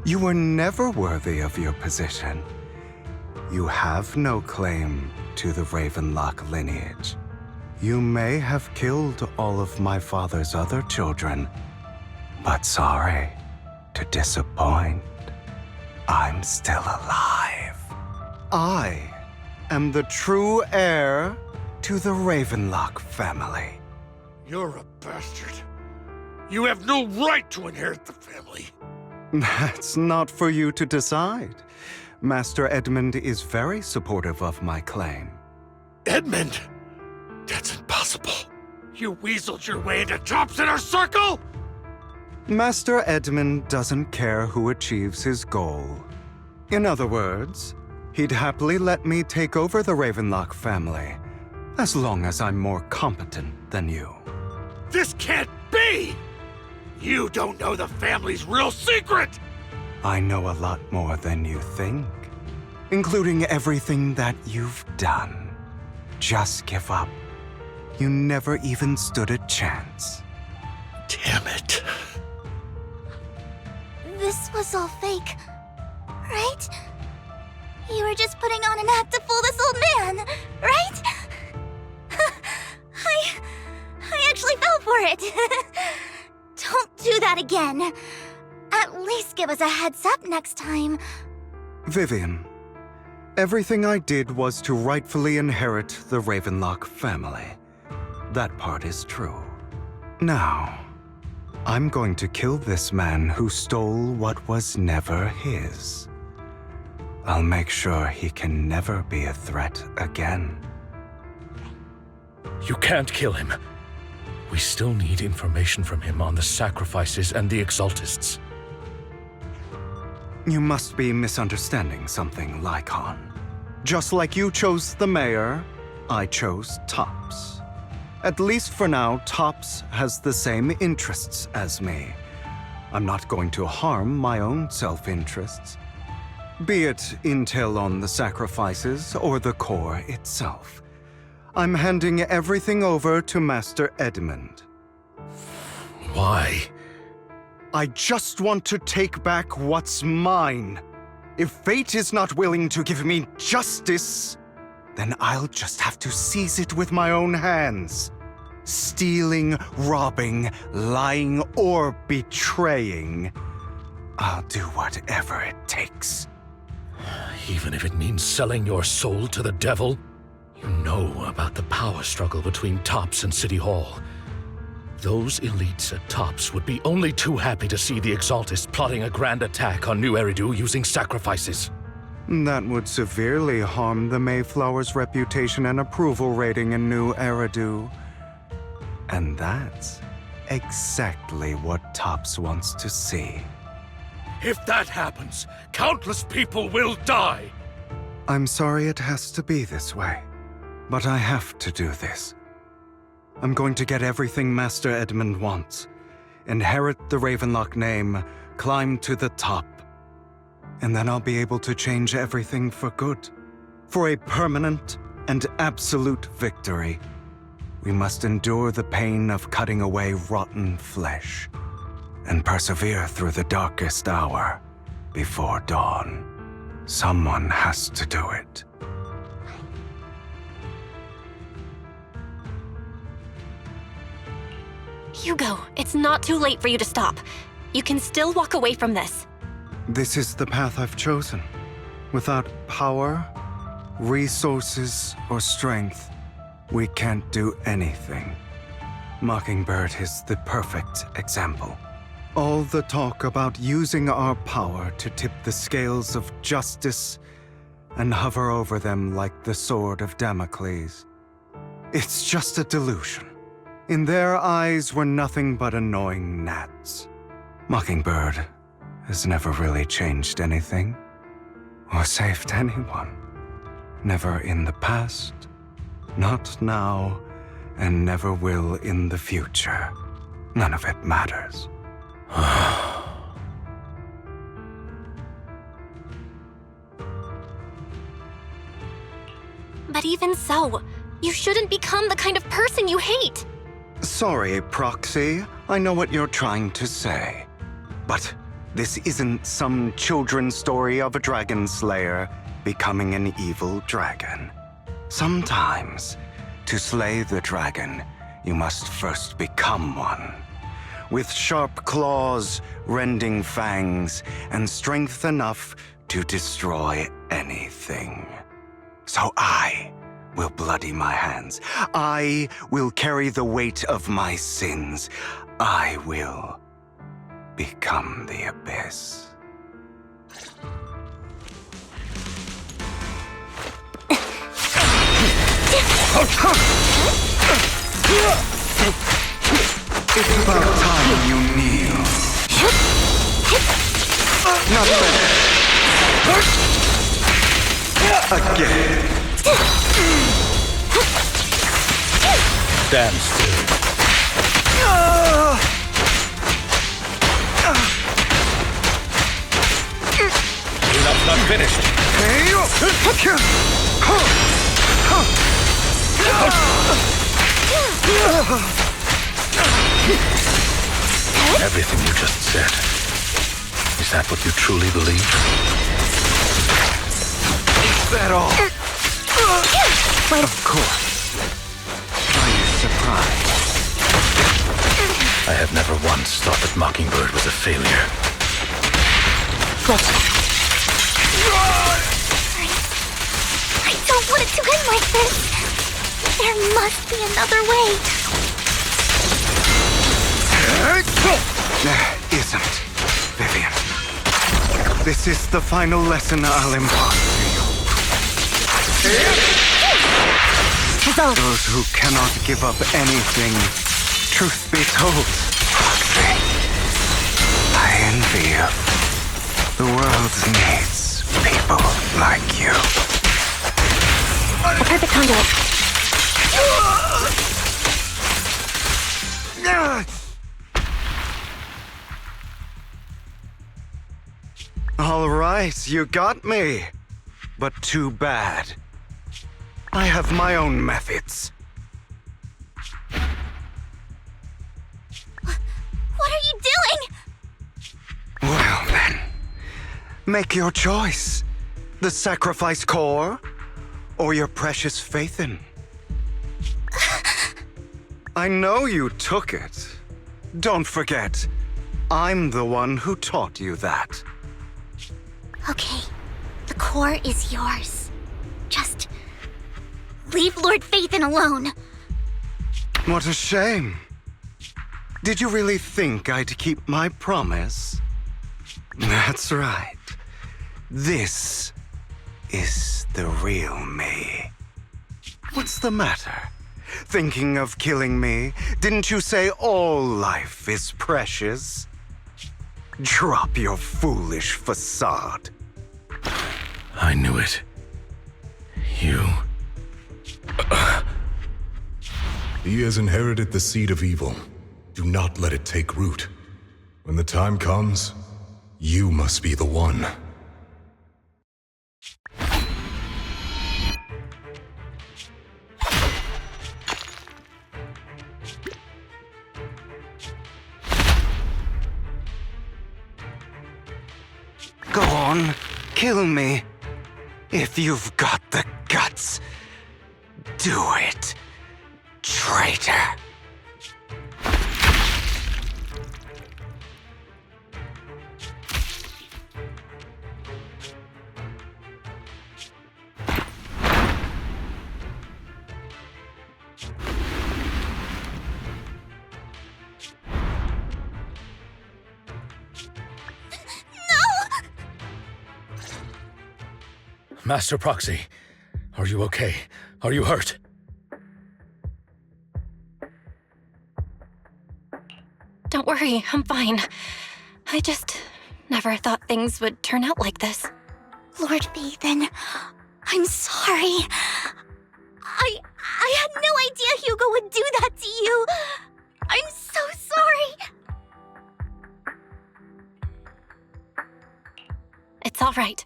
you were never worthy of your position. You have no claim to the Ravenlock lineage. You may have killed all of my father's other children, but sorry to disappoint. I'm still alive. I am the true heir to the Ravenlock family. You're a bastard. You have no right to inherit the family. That's not for you to decide. Master Edmund is very supportive of my claim. Edmund? That's impossible. You weaseled your way into Top's inner circle? Master Edmund doesn't care who achieves his goal. In other words, he'd happily let me take over the Ravenlock family, as long as I'm more competent than you. This can't be! You don't know the family's real secret! I know a lot more than you think, including everything that you've done. Just give up. You never even stood a chance. Damn it. This was all fake, right? You were just putting on an act to fool this old man, right? I actually fell for it. Don't do that again. At least give us a heads up next time. Vivian, everything I did was to rightfully inherit the Ravenlock family. That part is true. Now, I'm going to kill this man who stole what was never his. I'll make sure he can never be a threat again. You can't kill him. We still need information from him on the sacrifices and the Exaltists. You must be misunderstanding something, lycaon. Just like you chose the mayor, I chose Tops. At least for now, Tops has the same interests as me. I'm not going to harm my own self-interests. Be it intel on the sacrifices or the core itself. I'm handing everything over to Master Edmund. Why? I just want to take back what's mine. If fate is not willing to give me justice, then I'll just have to seize it with my own hands. Stealing, robbing, lying, or betraying. I'll do whatever it takes. Even if it means selling your soul to the devil? You know about the power struggle between Tops and City Hall. Those elites at Tops would be only too happy to see the Exaltists plotting a grand attack on New Eridu using sacrifices. That would severely harm the Mayflower's reputation and approval rating in New Eridu. And that's exactly what Tops wants to see. If that happens, countless people will die! I'm sorry it has to be this way, but I have to do this. I'm going to get everything Master Edmund wants, inherit the Ravenlock name, climb to the top, and then I'll be able to change everything for good. For a permanent and absolute victory, we must endure the pain of cutting away rotten flesh and persevere through the darkest hour before dawn. Someone has to do it. Hugo, it's not too late for you to stop. You can still walk away from this. This is the path I've chosen. Without power, resources, or strength, we can't do anything. Mockingbird is the perfect example. All the talk about using our power to tip the scales of justice and hover over them like the sword of Damocles. It's just a delusion. In their eyes, we're nothing but annoying gnats. Mockingbird has never really changed anything or saved anyone. Never in the past, not now, and never will in the future. None of it matters. But even so, you shouldn't become the kind of person you hate. Sorry, Proxy. I know what you're trying to say. But this isn't some children's story of a dragon slayer becoming an evil dragon. Sometimes, to slay the dragon, you must first become one. With sharp claws, rending fangs, and strength enough to destroy anything. So I will bloody my hands. I will carry the weight of my sins. I will become the Abyss. It's about time you kneel. Not better. Again. Stand still. Cleanup's not finished. Everything you just said. Is that what you truly believe? Is that all? Of course. Are you surprised? I have never once thought that Mockingbird was a failure. I don't want it to end like this. There must be another way. There isn't, Vivian. This is the final lesson I'll impart to you. Those who cannot give up anything, truth be told, I envy you. The world needs people like you. A perfect conduit. All right, you got me. But too bad. I have my own methods. What are you doing? Well then, make your choice. The sacrifice core, or your precious phaethon. I know you took it. Don't forget, I'm the one who taught you that. Okay, the core is yours. Just Leave Lord Phaethon alone. What a shame. Did you really think I'd keep my promise? That's right. This is the real me. What's the matter? Thinking of killing me? Didn't you say all life is precious? Drop your foolish facade. I knew it. You... He has inherited the seed of evil. Do not let it take root. When the time comes, you must be the one. Go on, kill me. If you've got the guts, do it, traitor. Master Proxy, are you okay? Are you hurt? Don't worry, I'm fine. I just never thought things would turn out like this. Lord Phaethon, I'm sorry. I had no idea Hugo would do that to you. I'm so sorry. It's all right.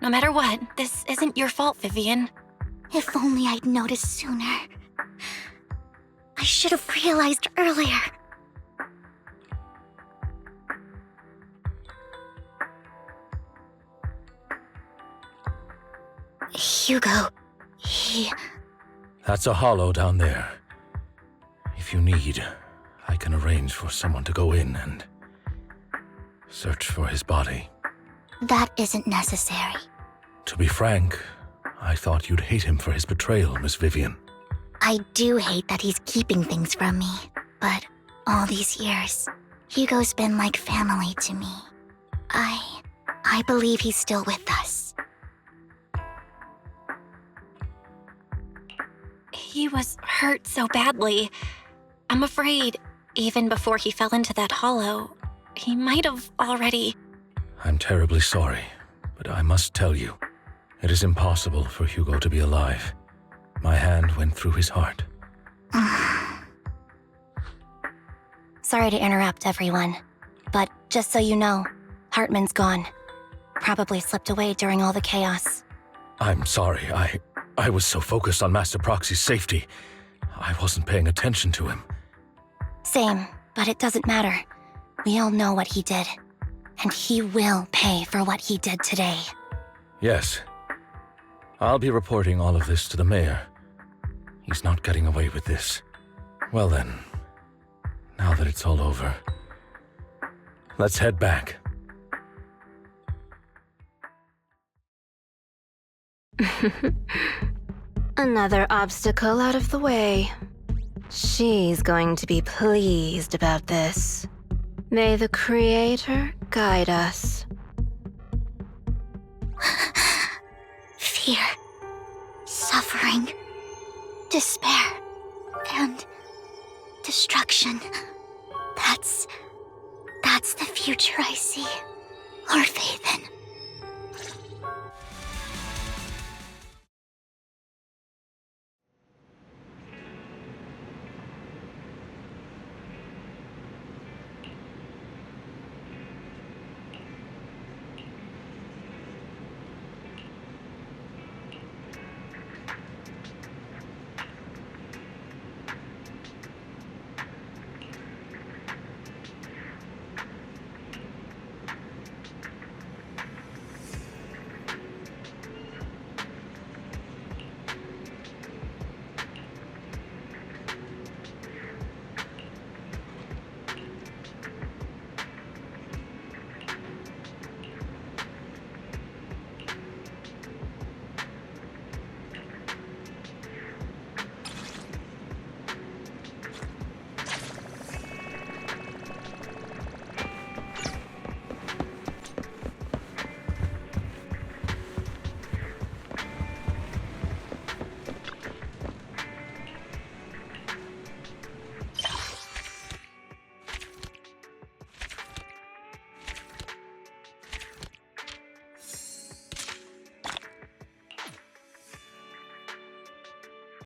No matter what, this isn't your fault, Vivian. If only I'd noticed sooner. I should have realized earlier. Hugo, he... That's a hollow down there. If you need, I can arrange for someone to go in and search for his body. That isn't necessary. To be frank, I thought you'd hate him for his betrayal, Miss Vivian. I do hate that he's keeping things from me, but all these years, Hugo's been like family to me. I believe he's still with us. He was hurt so badly. I'm afraid, even before he fell into that hollow, he might have already... I'm terribly sorry, but I must tell you, it is impossible for Hugo to be alive. My hand went through his heart. Sorry to interrupt, everyone. But just so you know, Hartman's gone. Probably slipped away during all the chaos. I'm sorry, I was so focused on Master Proxy's safety, I wasn't paying attention to him. Same, but it doesn't matter. We all know what he did. And he will pay for what he did today. Yes. I'll be reporting all of this to the mayor. He's not getting away with this. Well then, now that it's all over, let's head back. Another obstacle out of the way. She's going to be pleased about this. May the Creator guide us. Fear, suffering, despair, and destruction. That's the future I see. Lord Phaethon.